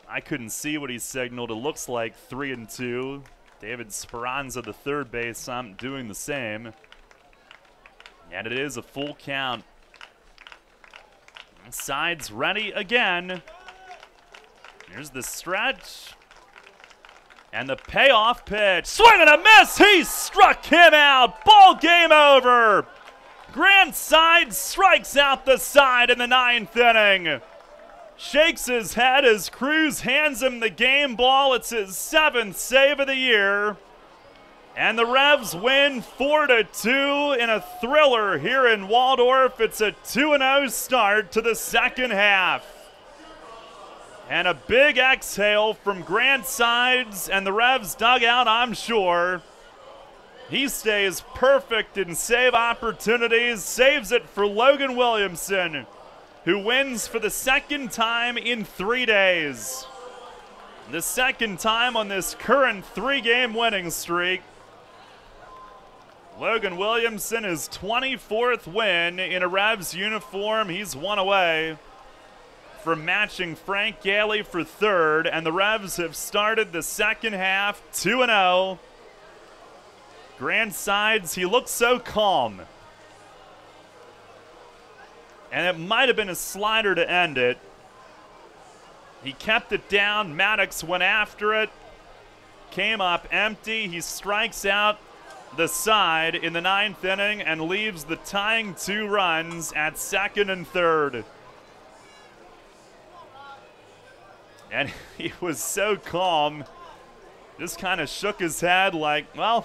I couldn't see what he signaled. It looks like 3-2. David Speranza, the third base ump, doing the same. And it is a full count. Sides ready again. Here's the stretch. And the payoff pitch. Swing and a miss. He struck him out. Ball game over. Grant Sides strikes out the side in the 9th inning. Shakes his head as Cruz hands him the game ball. It's his 7th save of the year. And the Revs win 4-2 in a thriller here in Waldorf. It's a 2-0 start to the second half. And a big exhale from Grant Sides and the Revs dugout, I'm sure. He stays perfect in save opportunities, saves it for Logan Williamson, who wins for the second time in 3 days. The second time on this current 3-game winning streak. Logan Williamson, his 24th win in a Revs uniform. He's 1 away from matching Frank Galey for third, and the Revs have started the second half 2-0. Grant Sides, he looks so calm. And it might have been a slider to end it. He kept it down. Maddox went after it. Came up empty. He strikes out the side in the 9th inning and leaves the tying 2 runs at second and third. And he was so calm, just kind of shook his head like, well,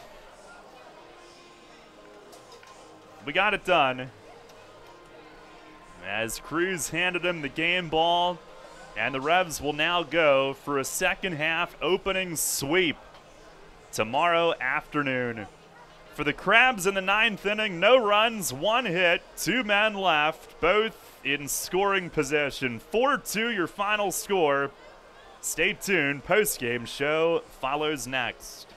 we got it done. As Cruz handed him the game ball, and the Revs will now go for a second half opening sweep tomorrow afternoon. For the Crabs in the 9th inning, no runs, 1 hit, 2 men left, both in scoring position. 4-2 your final score. Stay tuned, post-game show follows next.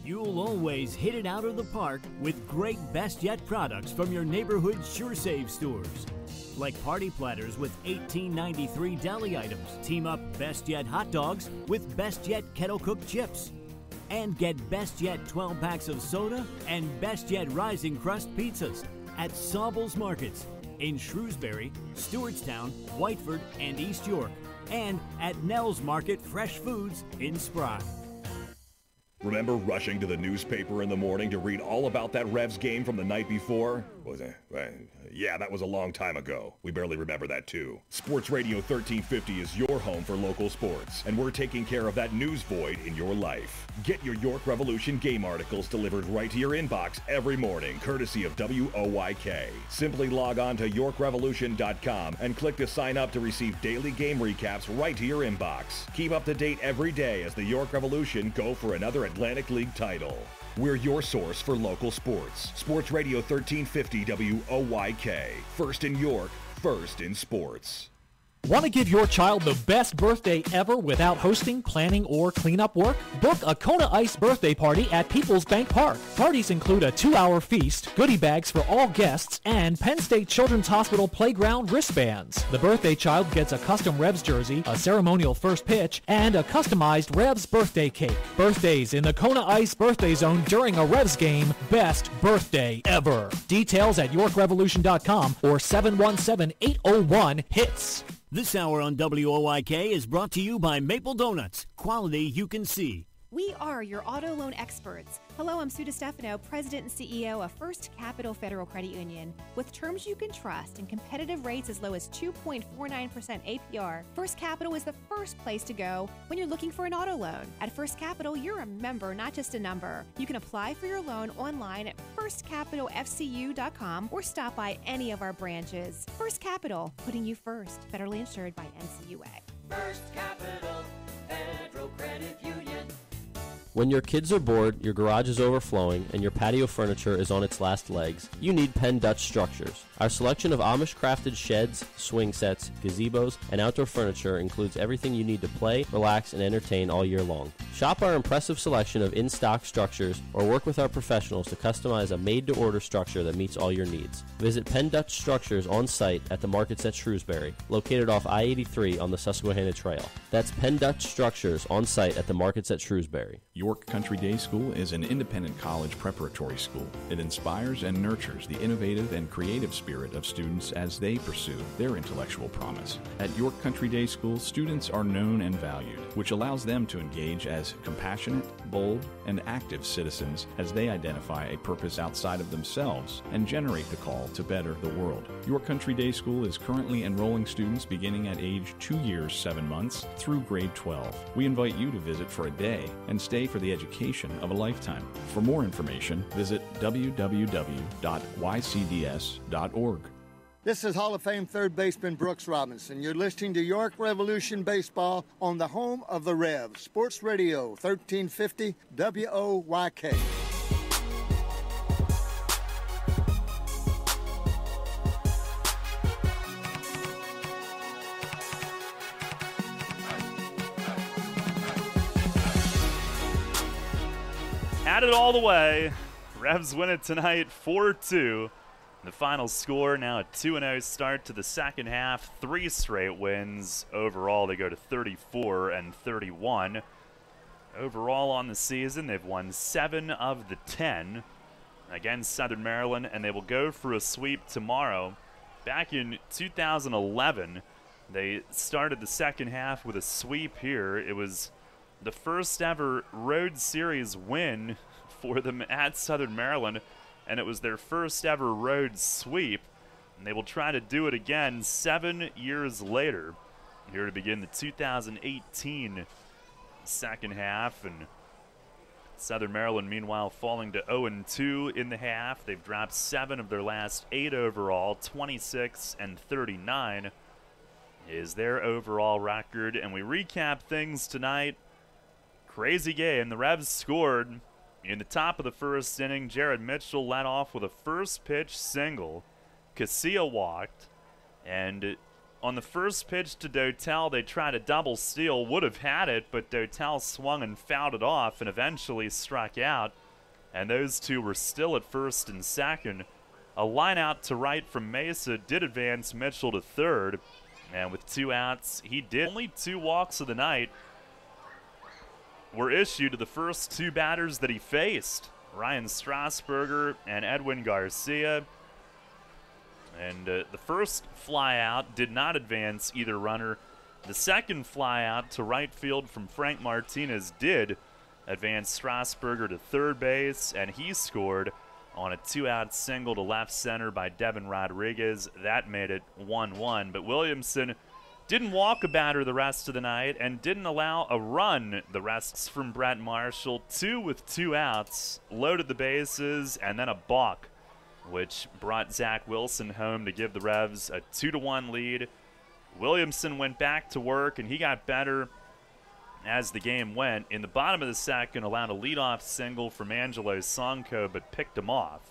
You'll always hit it out of the park with great Best Yet products from your neighborhood SureSave stores. Like party platters with $18.93 deli items. Team up Best Yet hot dogs with Best Yet kettle cooked chips. And get Best Yet 12 packs of soda and Best Yet Rising Crust pizzas at Saubles Markets in Shrewsbury, Stewartstown, Whiteford, and East York. And at Nell's Market Fresh Foods in Spry. Remember rushing to the newspaper in the morning to read all about that Revs game from the night before? Yeah, that was a long time ago. We barely remember that too. Sports Radio 1350 is your home for local sports, and we're taking care of that news void in your life. Get your York Revolution game articles delivered right to your inbox every morning, courtesy of WOYK. Simply log on to YorkRevolution.com and click to sign up to receive daily game recaps right to your inbox. Keep up to date every day as the York Revolution go for another Atlantic League title. We're your source for local sports. Sports Radio 1350 WOYK. First in York, first in sports. Want to give your child the best birthday ever without hosting, planning, or cleanup work? Book a Kona Ice birthday party at Peoples Bank Park. Parties include a 2-hour feast, goodie bags for all guests, and Penn State Children's Hospital playground wristbands. The birthday child gets a custom Revs jersey, a ceremonial first pitch, and a customized Revs birthday cake. Birthdays in the Kona Ice birthday zone during a Revs game. Best birthday ever. Details at YorkRevolution.com or 717-801-HITS. This hour on WOYK is brought to you by Maple Donuts. Quality you can see. We are your auto loan experts. Hello, I'm Sue DeStefano, President and CEO of First Capital Federal Credit Union. With terms you can trust and competitive rates as low as 2.49% APR, First Capital is the first place to go when you're looking for an auto loan. At First Capital, you're a member, not just a number. You can apply for your loan online at firstcapitalfcu.com or stop by any of our branches. First Capital, putting you first. Federally insured by NCUA. First Capital Federal Credit Union. When your kids are bored, your garage is overflowing, and your patio furniture is on its last legs, you need Penn Dutch Structures. Our selection of Amish-crafted sheds, swing sets, gazebos, and outdoor furniture includes everything you need to play, relax, and entertain all year long. Shop our impressive selection of in-stock structures or work with our professionals to customize a made-to-order structure that meets all your needs. Visit Penn Dutch Structures on site at the Markets at Shrewsbury, located off I-83 on the Susquehanna Trail. That's Penn Dutch Structures on site at the Markets at Shrewsbury. York Country Day School is an independent college preparatory school. It inspires and nurtures the innovative and creative spirit of students as they pursue their intellectual promise. At York Country Day School, students are known and valued, which allows them to engage as compassionate, bold, and active citizens as they identify a purpose outside of themselves and generate the call to better the world. York Country Day School is currently enrolling students beginning at age 2 years, 7 months through grade 12. We invite you to visit for a day and stay for the education of a lifetime. For more information, visit www.ycds.org. This is Hall of Fame third baseman Brooks Robinson. You're listening to York Revolution Baseball on the home of the Revs, Sports Radio 1350 WOYK. Had it all the way. Revs win it tonight 4-2. The final score now a 2-0 start to the second half. 3 straight wins. Overall, they go to 34-31. Overall on the season, they've won 7 of the 10 against Southern Maryland, and they will go for a sweep tomorrow. Back in 2011, they started the second half with a sweep here. It was the first ever road series win for them at Southern Maryland, and it was their first ever road sweep, and they will try to do it again 7 years later here to begin the 2018 second half. And Southern Maryland, meanwhile, falling to 0-2 in the half. They've dropped 7 of their last 8 overall. 26-39 is their overall record. And we recap things tonight. Crazy game. The Revs scored in the top of the first inning. Jared Mitchell led off with a first pitch single. Casilla walked, and on the first pitch to Dotel, they tried a double steal, would have had it, but Dotel swung and fouled it off and eventually struck out, and those two were still at first and second. A line out to right from Mesa did advance Mitchell to third, and with 2 outs, he did. Only 2 walks of the night were issued to the first 2 batters that he faced, Ryan Strasburger and Edwin Garcia. And the first fly out did not advance either runner. The second fly out to right field from Frank Martinez did advance Strasburger to third base, and he scored on a 2-out single to left center by Devin Rodriguez. That made it 1-1, but Williamson didn't walk a batter the rest of the night and didn't allow a run the rest. From Brett Marshall, 2 with 2 outs, loaded the bases, and then a balk, which brought Zach Wilson home to give the Revs a 2-1 lead. Williamson went back to work, and he got better as the game went. In the bottom of the second, allowed a leadoff single from Angelo Sonko, but picked him off.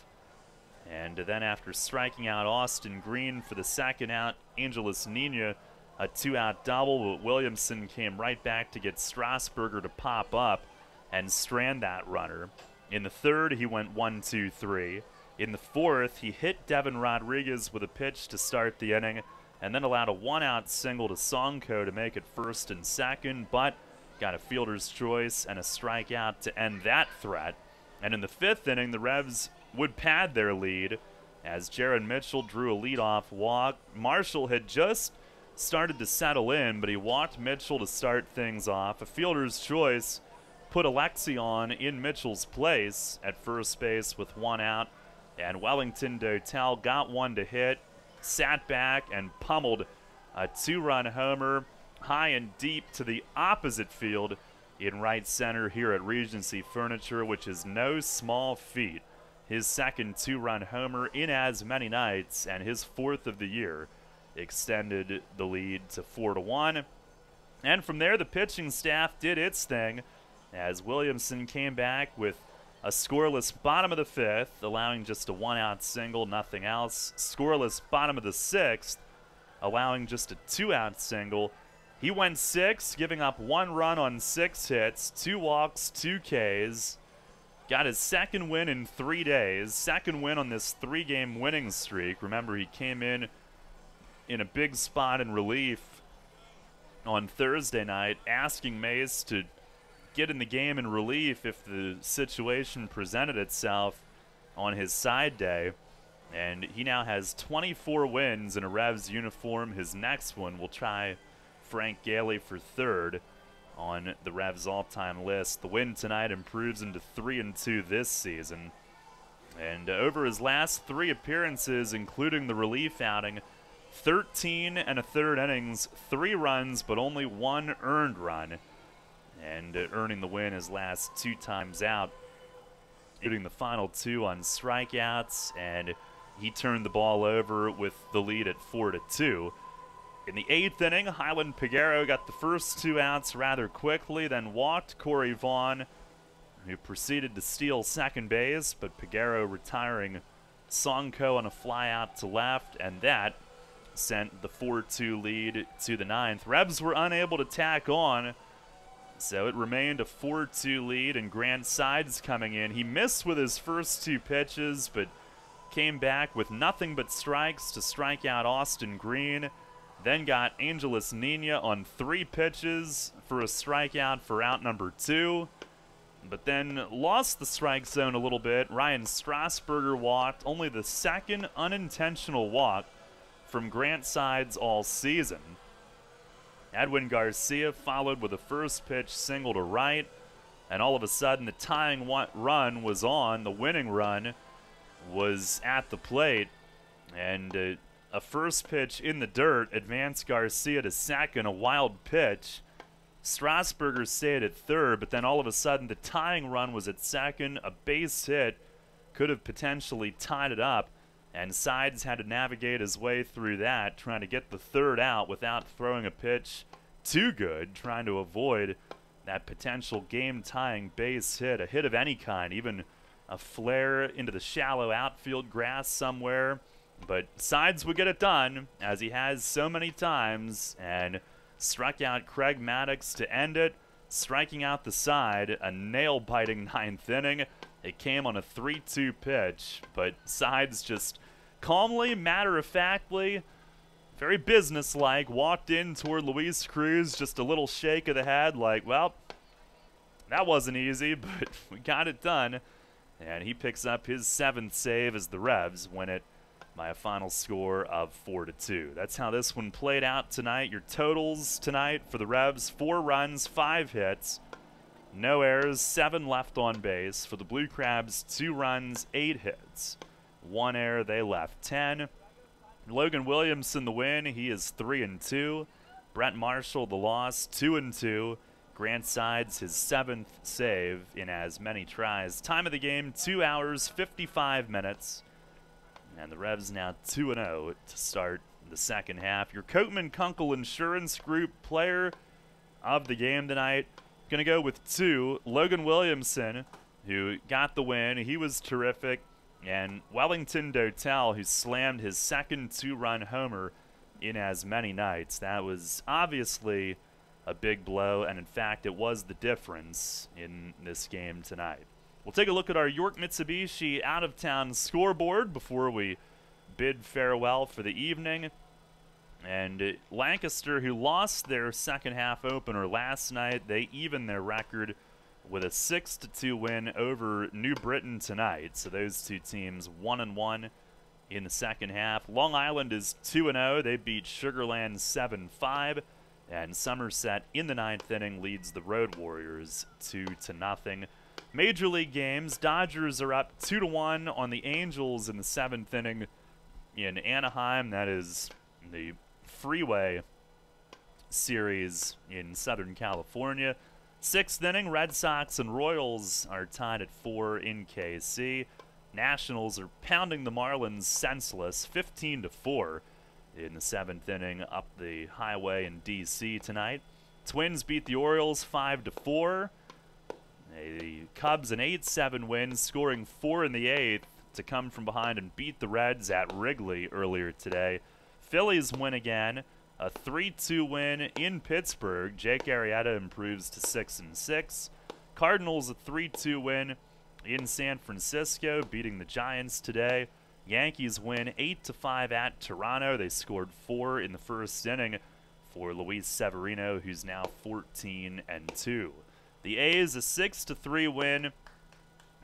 And then after striking out Austin Green for the second out, Angelos Nina a 2-out double, but Williamson came right back to get Strasburger to pop up and strand that runner. In the third, he went 1-2-3. In the fourth, he hit Devin Rodriguez with a pitch to start the inning and then allowed a 1-out single to Sonko to make it first and second, but got a fielder's choice and a strikeout to end that threat. And in the fifth inning, the Revs would pad their lead as Jaron Mitchell drew a leadoff walk. Marshall had just started to settle in, but he walked Mitchell to start things off. A fielder's choice put Alexion in Mitchell's place at first base with 1 out, and Wellington Dotel got one to hit, sat back, and pummeled a 2-run homer high and deep to the opposite field in right center here at Regency Furniture, which is no small feat. His second 2-run homer in as many nights, and his 4th of the year, extended the lead to 4-1. And from there, the pitching staff did its thing as Williamson came back with a scoreless bottom of the 5th, allowing just a 1-out single, nothing else. Scoreless bottom of the 6th, allowing just a 2-out single. He went 6, giving up 1 run on 6 hits, 2 walks, 2 Ks. Got his second win in 3 days, second win on this 3-game winning streak. Remember, he came in a big spot in relief on Thursday night, asking Mace to get in the game in relief if the situation presented itself on his side day. And he now has 24 wins in a Revs uniform. His next one will try Frank Gailey for 3rd on the Revs all-time list. The win tonight improves him to 3-2 this season. And over his last 3 appearances, including the relief outing, 13 1/3 innings, 3 runs, but only 1 earned run. And earning the win his last 2 times out, shooting the final 2 on strikeouts, and he turned the ball over with the lead at 4-2. In the 8th inning, Highland Piguero got the first 2 outs rather quickly, then walked Corey Vaughn, who proceeded to steal second base, but Piguero retiring Sonko on a fly out to left, and that sent the 4-2 lead to the 9th. Revs were unable to tack on, so it remained a 4-2 lead, and Grant Sides coming in. He missed with his first 2 pitches, but came back with nothing but strikes to strike out Austin Green. Then got Angeles Nina on 3 pitches for a strikeout for out number 2. But then lost the strike zone a little bit. Ryan Strasburger walked, only the 2nd unintentional walk from Grant Sides all season. Edwin Garcia followed with a first pitch single to right, and all of a sudden the tying run was on. The winning run was at the plate, and a first pitch in the dirt advanced Garcia to 2nd, a wild pitch. Strasburger stayed at 3rd, but then all of a sudden the tying run was at 2nd. A base hit could have potentially tied it up, and Sides had to navigate his way through that, trying to get the 3rd out without throwing a pitch too good, trying to avoid that potential game-tying base hit, a hit of any kind, even a flare into the shallow outfield grass somewhere. But Sides would get it done, as he has so many times, and struck out Craig Maddox to end it, striking out the side, a nail-biting 9th inning. It came on a 3-2 pitch, but Sides just calmly, matter-of-factly, very businesslike, walked in toward Luis Cruz, just a little shake of the head like, well, that wasn't easy, but we got it done. And he picks up his 7th save as the Revs win it by a final score of 4-2. That's how this one played out tonight. Your totals tonight for the Revs: 4 runs, 5 hits, no errors, 7 left on base. For the Blue Crabs, 2 runs, 8 hits, 1 error. They left 10. Logan Williamson the win. He is 3-2. Brett Marshall the loss, 2-2. Grant Sides his 7th save in as many tries. Time of the game, 2 hours, 55 minutes. And the Revs now 2-0 to start the second half. Your Coatman Kunkel Insurance Group player of the game tonight, going to go with 2. Logan Williamson, who got the win. He was terrific. And Wellington Dotel, who slammed his second 2-run homer in as many nights. That was obviously a big blow, and in fact, it was the difference in this game tonight. We'll take a look at our York Mitsubishi out-of-town scoreboard before we bid farewell for the evening. And Lancaster, who lost their second-half opener last night, they evened their record with a 6-2 win over New Britain tonight. So those two teams 1-1 in the second half. Long Island is 2-0. They beat Sugar Land 7-5. And Somerset in the ninth inning leads the Road Warriors 2-0. Major League games, Dodgers are up 2-1 on the Angels in the seventh inning in Anaheim. That is the Freeway Series in Southern California. Sixth inning, Red Sox and Royals are tied at 4 in KC. Nationals are pounding the Marlins senseless, 15-4 in the seventh inning up the highway in D.C. tonight. Twins beat the Orioles 5-4. The Cubs an 8-7 win, scoring 4 in the eighth to come from behind and beat the Reds at Wrigley earlier today. Phillies win again, a 3-2 win in Pittsburgh. Jake Arrieta improves to 6-6. Cardinals a 3-2 win in San Francisco, beating the Giants today. Yankees win 8-5 at Toronto. They scored 4 in the first inning for Luis Severino, who's now 14-2. The A's a 6-3 win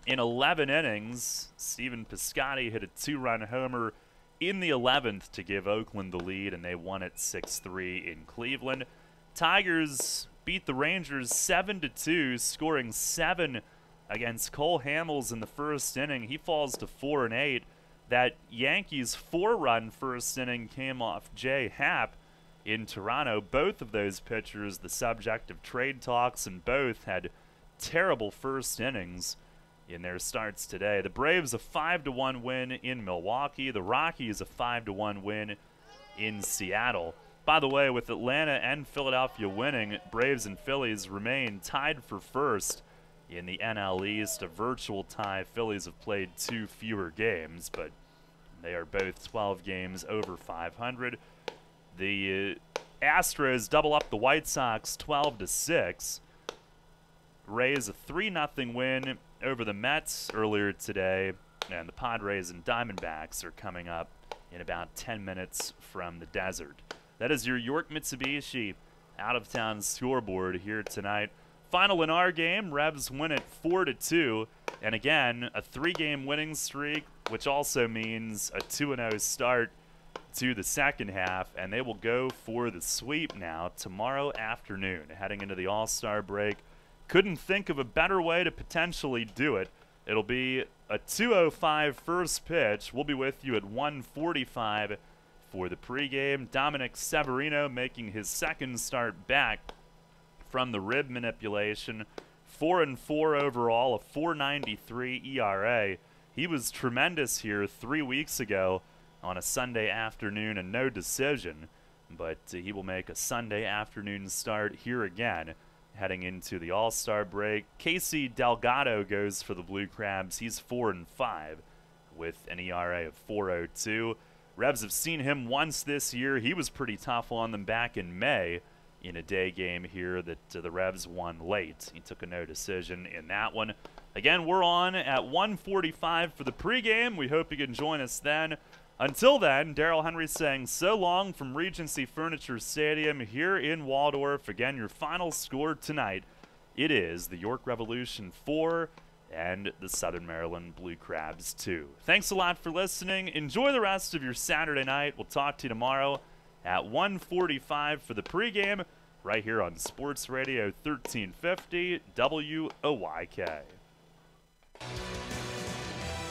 in 11 innings. Stephen Piscotty hit a 2-run homer in the 11th to give Oakland the lead, and they won it 6-3 in Cleveland. Tigers beat the Rangers 7-2, scoring 7 against Cole Hamels in the first inning. He falls to 4-8. That Yankees 4-run first inning came off Jay Happ in Toronto. Both of those pitchers the subject of trade talks, and both had terrible first innings in their starts today. The Braves a 5-1 win in Milwaukee. The Rockies a 5-1 win in Seattle. By the way, with Atlanta and Philadelphia winning, Braves and Phillies remain tied for first in the NL East, a virtual tie. Phillies have played 2 fewer games, but they are both 12 games over 500. The Astros double up the White Sox 12-6. Rays a 3-0 win over the Mets earlier today, and the Padres and Diamondbacks are coming up in about 10 minutes from the desert. That is your York Mitsubishi out-of-town scoreboard here tonight. Final in our game, Revs win it 4-2, and again, a 3-game winning streak, which also means a 2-0 start to the second half, and they will go for the sweep now tomorrow afternoon, heading into the All-Star break. Couldn't think of a better way to potentially do it. It'll be a 2:05 first pitch. We'll be with you at 1:45 for the pregame. Dominic Severino making his second start back from the rib manipulation. 4-4 overall, a 4.93 ERA. He was tremendous here 3 weeks ago on a Sunday afternoon and no decision, but he will make a Sunday afternoon start here again heading into the All-Star break. Casey Delgado goes for the Blue Crabs. He's 4-5 with an ERA of 4.02. Revs have seen him once this year. He was pretty tough on them back in May in a day game here that the Revs won late. He took a no decision in that one. Again, we're on at 1:45 for the pregame. We hope you can join us then. Until then, Darrell Henry saying so long from Regency Furniture Stadium here in Waldorf. Again, your final score tonight, it is the York Revolution 4 and the Southern Maryland Blue Crabs 2. Thanks a lot for listening. Enjoy the rest of your Saturday night. We'll talk to you tomorrow at 1:45 for the pregame right here on Sports Radio 1350 WOYK.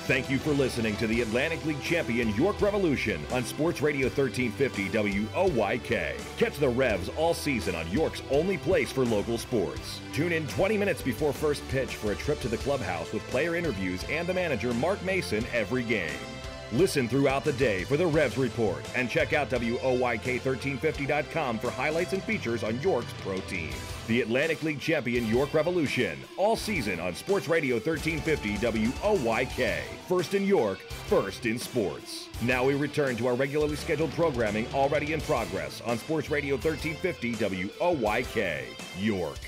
Thank you for listening to the Atlantic League champion York Revolution on Sports Radio 1350 WOYK. Catch the Revs all season on York's only place for local sports. Tune in 20 minutes before first pitch for a trip to the clubhouse with player interviews and the manager Mark Mason every game. Listen throughout the day for the Revs Report and check out WOYK1350.com for highlights and features on York's pro team. The Atlantic League champion York Revolution, all season on Sports Radio 1350 WOYK. First in York, first in sports. Now we return to our regularly scheduled programming already in progress on Sports Radio 1350 WOYK, York.